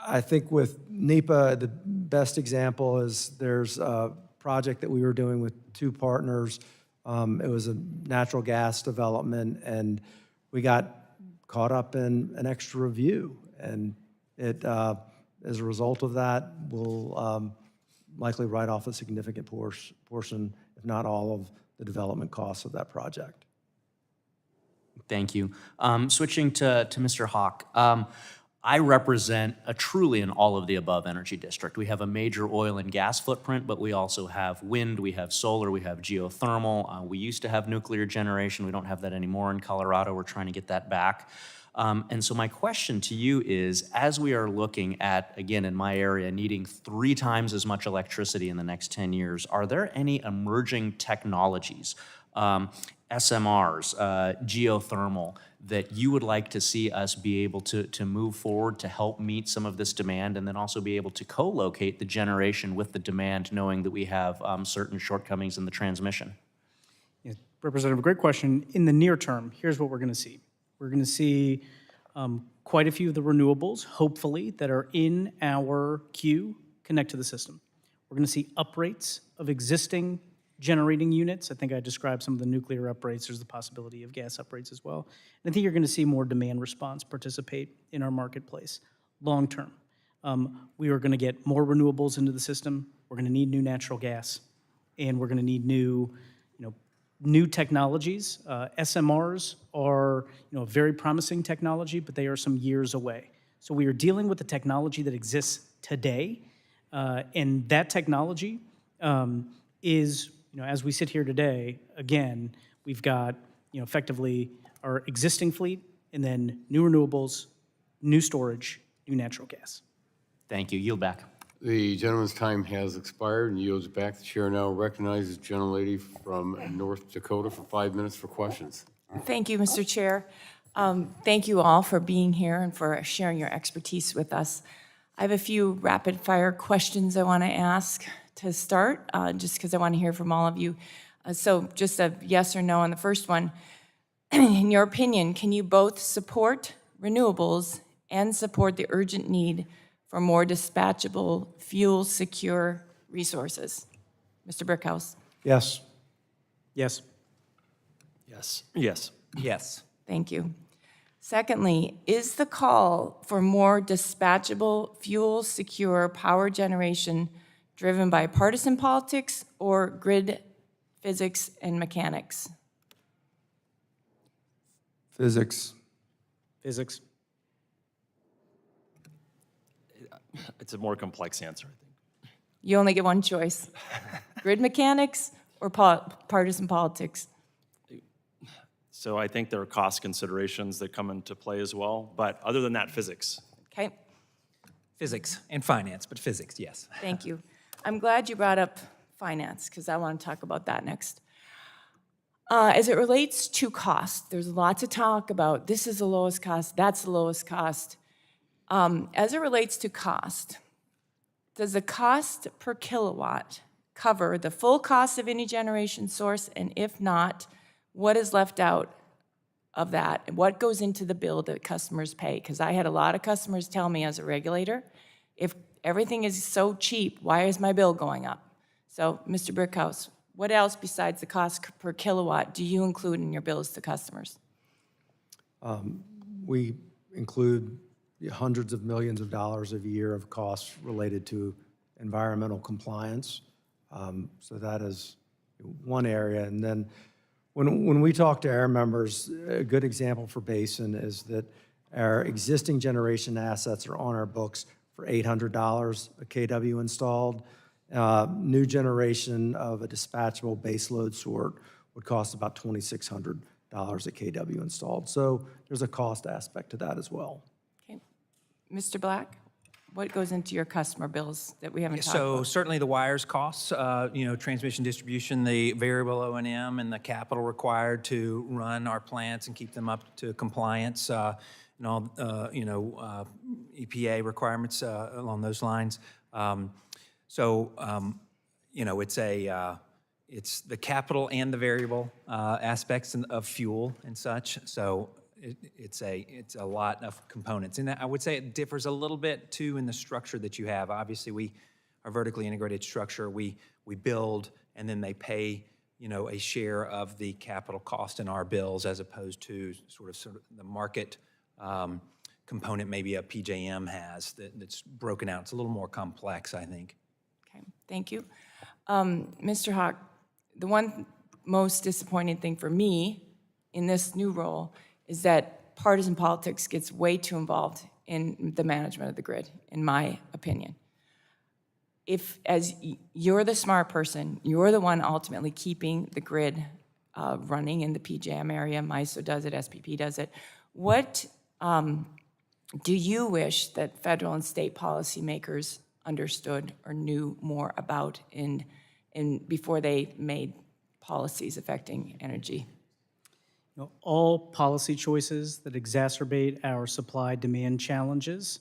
I think with NEPA, the best example is there's a project that we were doing with 2 partners. It was a natural gas development, and we got caught up in an extra review. And it, as a result of that, will likely write off a significant portion, if not all, of the development costs of that project. Thank you. Switching to Mr. Haque. I represent truly an all-of-the-above energy district. We have a major oil and gas footprint, but we also have wind, we have solar, we have geothermal. We used to have nuclear generation. We don't have that anymore in Colorado. We're trying to get that back. And so my question to you is, as we are looking at, again, in my area, needing 3 times as much electricity in the next 10 years, are there any emerging technologies, SMRs, geothermal, that you would like to see us be able to move forward to help meet some of this demand, and then also be able to co-locate the generation with the demand, knowing that we have certain shortcomings in the transmission? Yeah, Representative, great question. In the near term, here's what we're going to see. We're going to see quite a few of the renewables, hopefully, that are in our queue connect to the system. We're going to see uprates of existing generating units. I think I described some of the nuclear uprates. There's the possibility of gas uprates as well. And I think you're going to see more demand response participate in our marketplace long term. We are going to get more renewables into the system. We're going to need new natural gas, and we're going to need new technologies. SMRs are a very promising technology, but they are some years away. So we are dealing with the technology that exists today, and that technology is, as we sit here today, again, we've got effectively our existing fleet, and then new renewables, new storage, new natural gas. Thank you. Yield back. The gentleman's time has expired and yields back. The chair now recognizes the gentlelady from North Dakota for 5 minutes for questions. Thank you, Mr. Chair. Thank you all for being here and for sharing your expertise with us. I have a few rapid-fire questions I want to ask to start, just because I want to hear from all of you. So just a yes or no on the first one. In your opinion, can you both support renewables and support the urgent need for more dispatchable, fuel-secure resources? Mr. Brickhouse? Yes. Yes. Yes. Yes. Yes. Thank you. Secondly, is the call for more dispatchable, fuel-secure power generation driven by partisan politics or grid physics and mechanics? Physics. Physics. It's a more complex answer, I think. You only get one choice. Grid mechanics or partisan politics? So I think there are cost considerations that come into play as well, but other than that, physics. Okay. Physics and finance, but physics, yes. Thank you. I'm glad you brought up finance, because I want to talk about that next. As it relates to cost, there's lots of talk about this is the lowest cost, that's the lowest cost. As it relates to cost, does the cost per kilowatt cover the full cost of any generation source? And if not, what is left out of that? What goes into the bill that customers pay? Because I had a lot of customers tell me as a regulator, if everything is so cheap, why is my bill going up? So, Mr. Brickhouse, what else besides the cost per kilowatt do you include in your bills to customers? We include hundreds of millions of dollars a year of costs related to environmental compliance. So that is one area. And then when we talk to our members, a good example for Basin is that our existing generation assets are on our books for $800 a kW installed. New generation of a dispatchable baseload sort would cost about $2,600 a kW installed. So there's a cost aspect to that as well. Okay. Mr. Black, what goes into your customer bills that we haven't talked So about? certainly the wires costs, transmission distribution, the variable O&M, and the capital required to run our plants and keep them up to compliance, and all, EPA requirements along those lines. It's the capital and the variable aspects of fuel and such. So it's a lot of components. And I would say it differs a little bit too in the structure that you have. Obviously, our vertically integrated structure, we build and then they pay, a share of the capital cost in our bills as opposed to sort of the market component maybe a PJM has that's broken out. It's a little more complex, I think. Okay, thank you. Mr. Haque, the one most disappointing thing for me in this new role is that partisan politics gets way too involved in the management of the grid, in my opinion. If, as you're the smart person, you're the one ultimately keeping the grid running in the PJM area, MISO does it, SPP does it, what Do you wish that federal and state policymakers understood or knew more about before they made policies affecting energy? You know, all policy choices that exacerbate our supply-demand challenges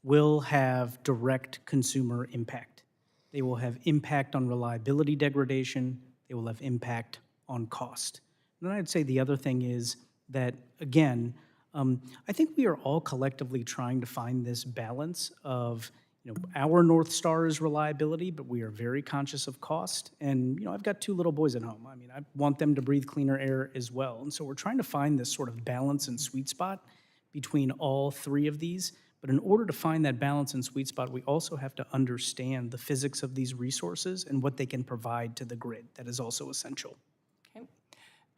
will have direct consumer impact. They will have impact on reliability degradation. They will have impact on cost. And then I'd say the other thing is that, again, I think we are all collectively trying to find this balance of, you know, our North Star is reliability, but we are very conscious of cost. And, you know, I've got 2 little boys at home. I mean, I want them to breathe cleaner air as well. And so we're trying to find this sort of balance and sweet spot between all 3 of these. But in order to find that balance and sweet spot, we also have to understand the physics of these resources and what they can provide to the grid. That is also essential.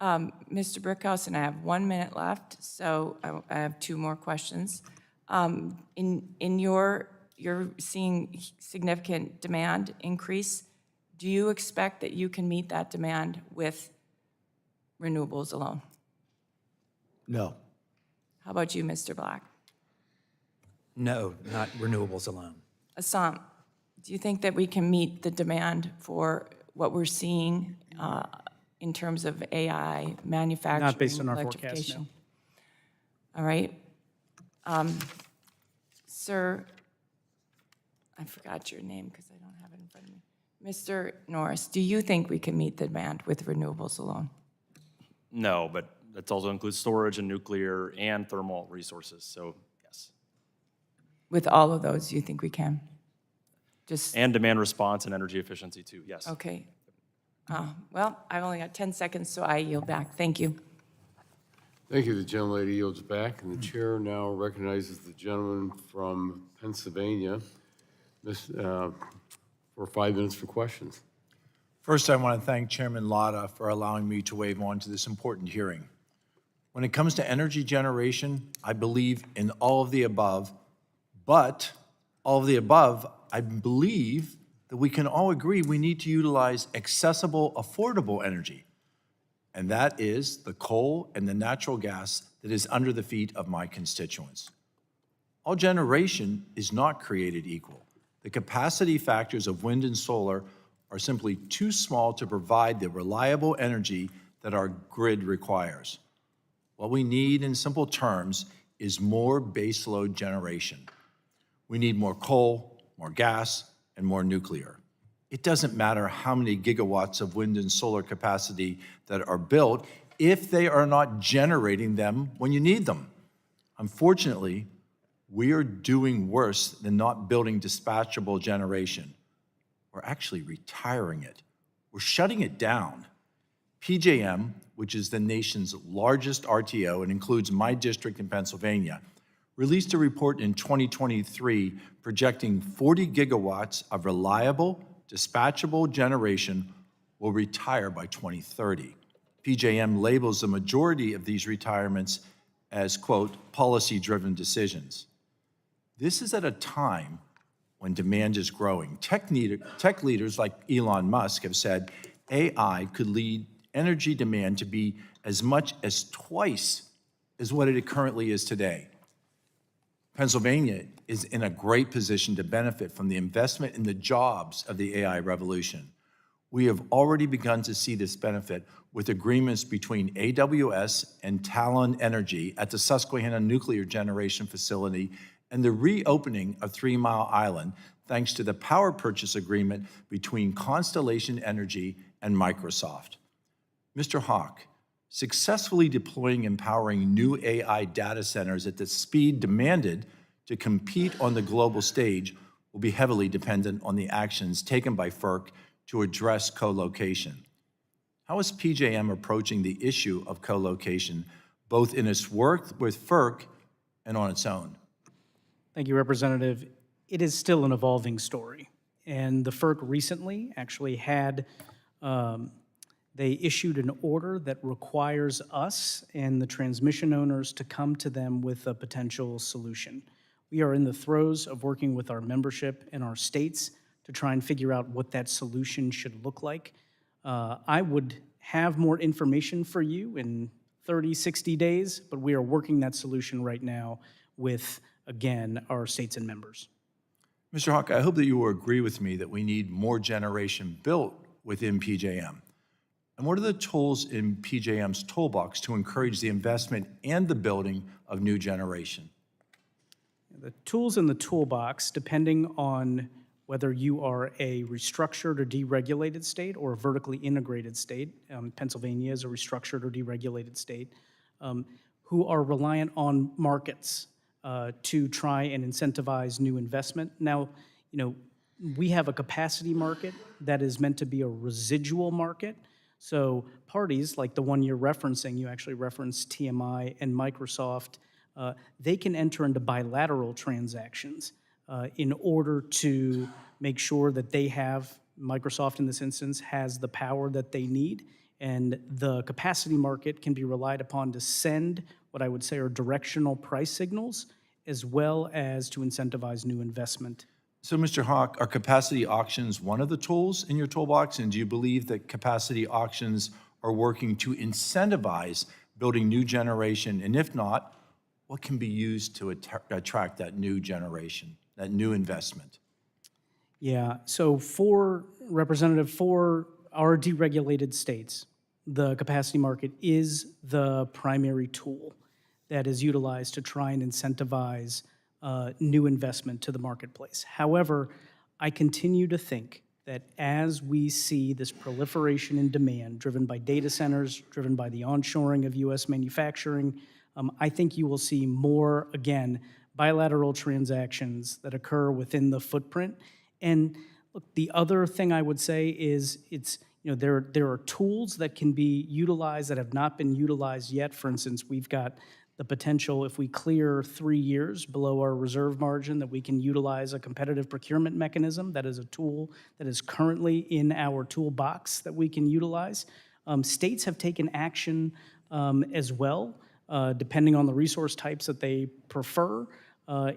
Mr. Brickhouse, and I have 1 minute left, so I have 2 more questions. You're seeing significant demand increase. Do you expect that you can meet that demand with renewables alone? No. How about you, Mr. Black? No, not renewables alone. Asim, do you think that we can meet the demand for what we're seeing in terms of AI, manufacturing, Not based on our forecast, electrification? no. All right. Sir, I forgot your name because I don't have it in front of me. Mr. Norris, do you think we can meet the demand with renewables alone? No, but that also includes storage and nuclear and thermal resources, so yes. With all of those, you think we can? And demand response and energy efficiency too, yes. Okay. Well, I've only got 10 seconds, so I yield back. Thank you. Thank you. The gentlelady yields back, and the chair now recognizes the gentleman from Pennsylvania for 5 minutes for questions. First, I want to thank Chairman Latta for allowing me to wave on to this important hearing. When it comes to energy generation, I believe in all of the above, but all of the above, I believe that we can all agree we need to utilize accessible, affordable energy. And that is the coal and the natural gas that is under the feet of my constituents. All generation is not created equal. The capacity factors of wind and solar are simply too small to provide the reliable energy that our grid requires. What we need, in simple terms, is more baseload generation. We need more coal, more gas, and more nuclear. It doesn't matter how many gigawatts of wind and solar capacity that are built if they are not generating them when you need them. Unfortunately, we are doing worse than not building dispatchable generation. We're actually retiring it. We're shutting it down. PJM, which is the nation's largest RTO and includes my district in Pennsylvania, released a report in 2023 projecting 40 gigawatts of reliable, dispatchable generation will retire by 2030. PJM labels the majority of these retirements as, quote, policy-driven decisions. This is at a time when demand is growing. Tech leaders like Elon Musk have said AI could lead energy demand to be as much as twice as what it currently is today. Pennsylvania is in a great position to benefit from the investment in the jobs of the AI revolution. We have already begun to see this benefit with agreements between AWS and Talon Energy at the Susquehanna Nuclear Generation Facility and the reopening of 3 Mile Island, thanks to the power purchase agreement between Constellation Energy and Microsoft. Mr. Haque, successfully deploying and powering new AI data centers at the speed demanded to compete on the global stage will be heavily dependent on the actions taken by FERC to address co-location. How is PJM approaching the issue of co-location, both in its work with FERC and on its own? Thank you, Representative. It is still an evolving story. And the FERC recently actually had, they issued an order that requires us and the transmission owners to come to them with a potential solution. We are in the throes of working with our membership and our states to try and figure out what that solution should look like. I would have more information for you in 30, 60 days, but we are working that solution right now with, again, our states and members. Mr. Haque, I hope that you will agree with me that we need more generation built within PJM. And what are the tools in PJM's toolbox to encourage the investment and the building of new generation? The tools in the toolbox, depending on whether you are a restructured or deregulated state or a vertically integrated state, Pennsylvania is a restructured or deregulated state, who are reliant on markets to try and incentivize new investment. Now, we have a capacity market that is meant to be a residual market. So parties like the one you're referencing, you actually referenced TMI and Microsoft, they can enter into bilateral transactions in order to make sure that they have, Microsoft in this instance, has the power that they need, and the capacity market can be relied upon to send what I would say are directional price signals, as well as to incentivize new investment. So, Mr. Haque, are capacity auctions one of the tools in your toolbox? And do you believe that capacity auctions are working to incentivize building new generation? And if not, what can be used to attract that new generation, that new investment? Yeah, so for our deregulated states, the capacity market is the primary tool that is utilized to try and incentivize new investment to the marketplace. However, I continue to think that as we see this proliferation in demand driven by data centers, driven by the onshoring of U.S. manufacturing, I think you will see more, again, bilateral transactions that occur within the footprint. And look, the other thing I would say is there are tools that can be utilized that have not been utilized yet. For instance, we've got the potential, if we clear 3 years below our reserve margin, that we can utilize a competitive procurement mechanism. That is a tool that is currently in our toolbox that we can utilize. States have taken action as well, depending on the resource types that they prefer,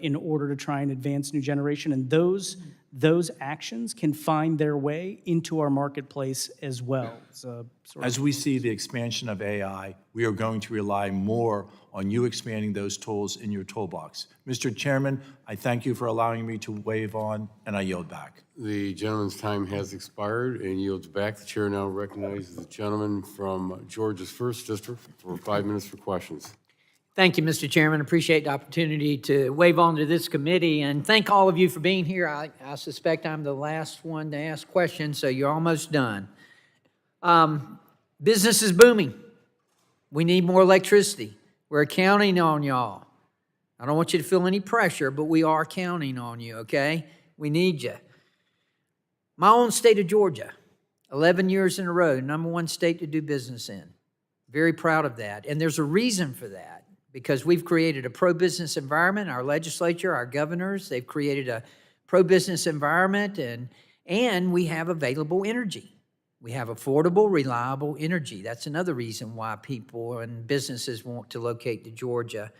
in order to try and advance new generation. And those actions can find their way into our marketplace as well. As we see the expansion of AI, we are going to rely more on you expanding those tools in your toolbox. Mr. Chairman, I thank you for allowing me to wave on, and I yield back. The gentleman's time has expired and yields back. The chair now recognizes the gentleman from Georgia's 1st District for 5 minutes for questions. Thank you, Mr. Chairman. Appreciate the opportunity to wave on to this committee, and thank all of you for being here. I suspect I'm the last one to ask questions, so you're almost done. Business is booming. We need more electricity. We're counting on y'all. I don't want you to feel any pressure, but we are counting on you, okay? We need you. My own state of Georgia, 11 years in a row, #1 state to do business in. Very proud of that, and there's a reason for that. Because we've created a pro-business environment, our legislature, our governors, they've created a pro-business environment, and we have available energy. We have affordable, reliable energy. That's another reason why people and businesses want to locate to Georgia.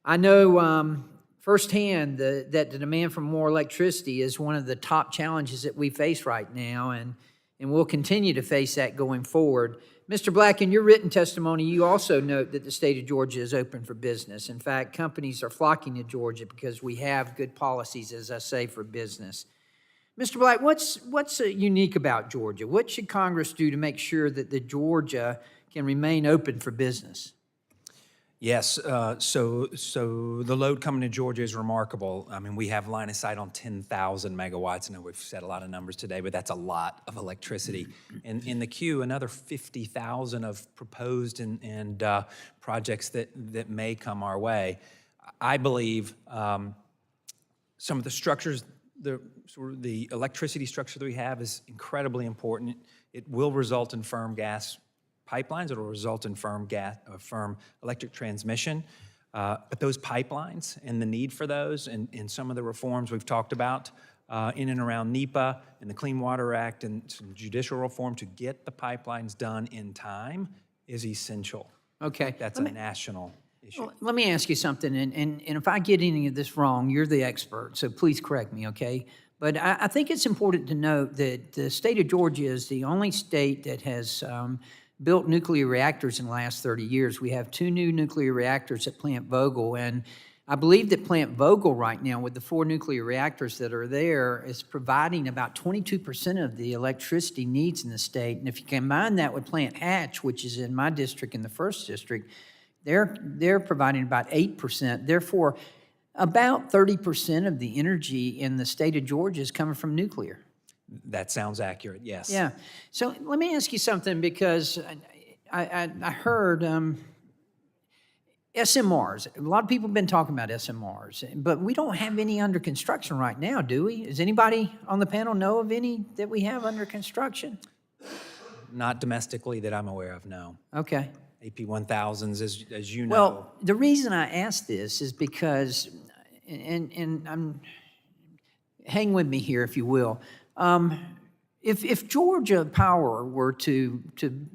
I know firsthand that the demand for more electricity is one of the top challenges that we face right now, and we'll continue to face that going forward. Mr. Black, in your written testimony, you also note that the state of Georgia is open for business. In fact, companies are flocking to Georgia because we have good policies, as I say, for business. Mr. Black, what's unique about Georgia? What should Congress do to make sure that the Georgia can remain open for business? Yes, so the load coming to Georgia is remarkable. I mean, we have line of sight on 10,000 megawatts. I know we've said a lot of numbers today, but that's a lot of electricity. And in the queue, another 50,000 of proposed and projects that may come our way. I believe some of the structures, the electricity structure that we have is incredibly important. It will result in firm gas pipelines. It will result in firm electric transmission. But those pipelines and the need for those and some of the reforms we've talked about in and around NEPA and the Clean Water Act and some judicial reform to get the pipelines done in time is essential. Okay. That's a national issue. Well, let me ask you something, and if I get any of this wrong, you're the expert, so please correct me, okay? But I think it's important to note that the state of Georgia is the only state that has built nuclear reactors in the last 30 years. We have 2 new nuclear reactors at Plant Vogtle, and I believe that Plant Vogtle right now, with the 4 nuclear reactors that are there, is providing about 22% of the electricity needs in the state. And if you combine that with Plant Hatch, which is in my district, in the 1st district, they're providing about 8%. Therefore, about 30% of the energy in the state of Georgia is coming from nuclear. That sounds accurate, yes. Yeah. So let me ask you something, because I heard SMRs. A lot of people have been talking about SMRs, but we don't have any under construction right now, do we? Does anybody on the panel know of any that we have under construction? Not domestically that I'm aware of, no. Okay. AP 1000s, as you know. Well, the reason I ask this is because, and I'm, hang with me here if you will. If Georgia Power were to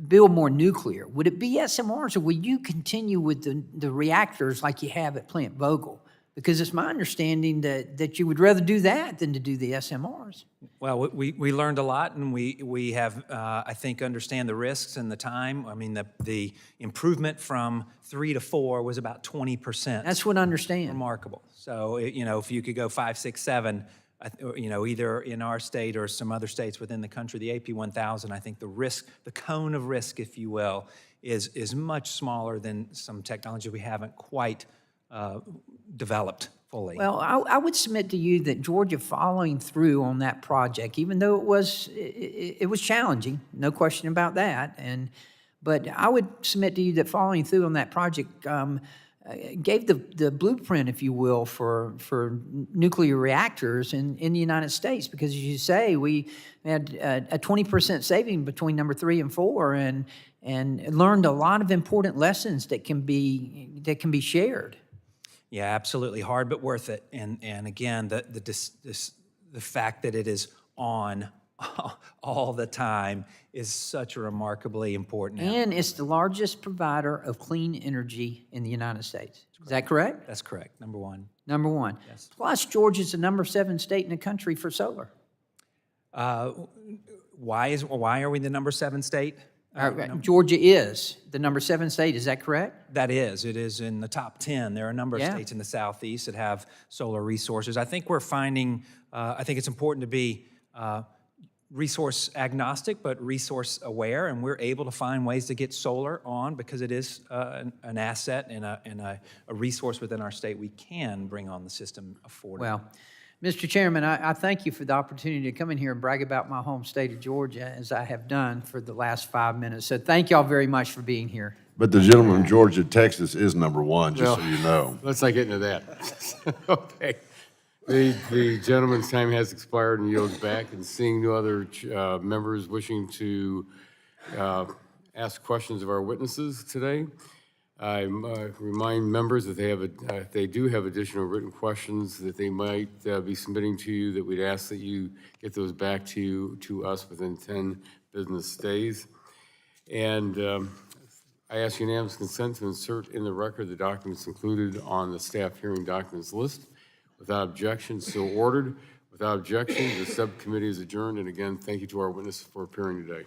build more nuclear, would it be SMRs, or would you continue with the reactors like you have at Plant Vogtle? Because it's my understanding that you would rather do that than to do the SMRs. Well, we learned a lot, and we have, I think, understand the risks and the time. I mean, the improvement from 3 to 4 was about 20%. That's what I understand. Remarkable. So, if you could go 5, 6, 7, either in our state or some other states within the country, the AP 1000, I think the risk, the cone of risk, if you will, is much smaller than some technology we haven't quite developed fully. Well, I would submit to you that Georgia following through on that project, even though it was challenging, no question about that, but I would submit to you that following through on that project gave the blueprint, if you will, for nuclear reactors in the United States, because as you say, we had a 20% saving between number 3 and 4, and learned a lot of important lessons that can be shared. Yeah, absolutely. Hard, but worth it. And again, the fact that it is on all the time is such a remarkably important element. And it's the largest provider of clean energy in the United States. Is that correct? That's correct. Number 1. Number 1. Yes. Plus, Georgia's the number 7 state in the country for solar. Why are we the number 7 state? Georgia is the number 7 state, is that correct? That is. It is in the top 10. There are a number of Yeah. states in the southeast that have solar resources. I think we're finding, I think it's important to be resource agnostic, but resource aware, and we're able to find ways to get solar on because it is an asset and a resource within our state we can bring on the system affordably. Well, Mr. Chairman, I thank you for the opportunity to come in here and brag about my home state of Georgia, as I have done for the last 5 minutes. So thank y'all very much for being here. But the gentleman from Georgia, Texas is number 1, just so you know. Let's not get into that. Okay. The gentleman's time has expired and yields back, and seeing no other members wishing to ask questions of our witnesses today, I remind members that they do have additional written questions that they might be submitting to you, that we'd ask that you get those back to us within 10 business days. And I ask unanimous consent to insert in the record the documents included on the staff hearing documents list. Without objection, so ordered. Without objection, the subcommittee is adjourned. And again, thank you to our witnesses for appearing today.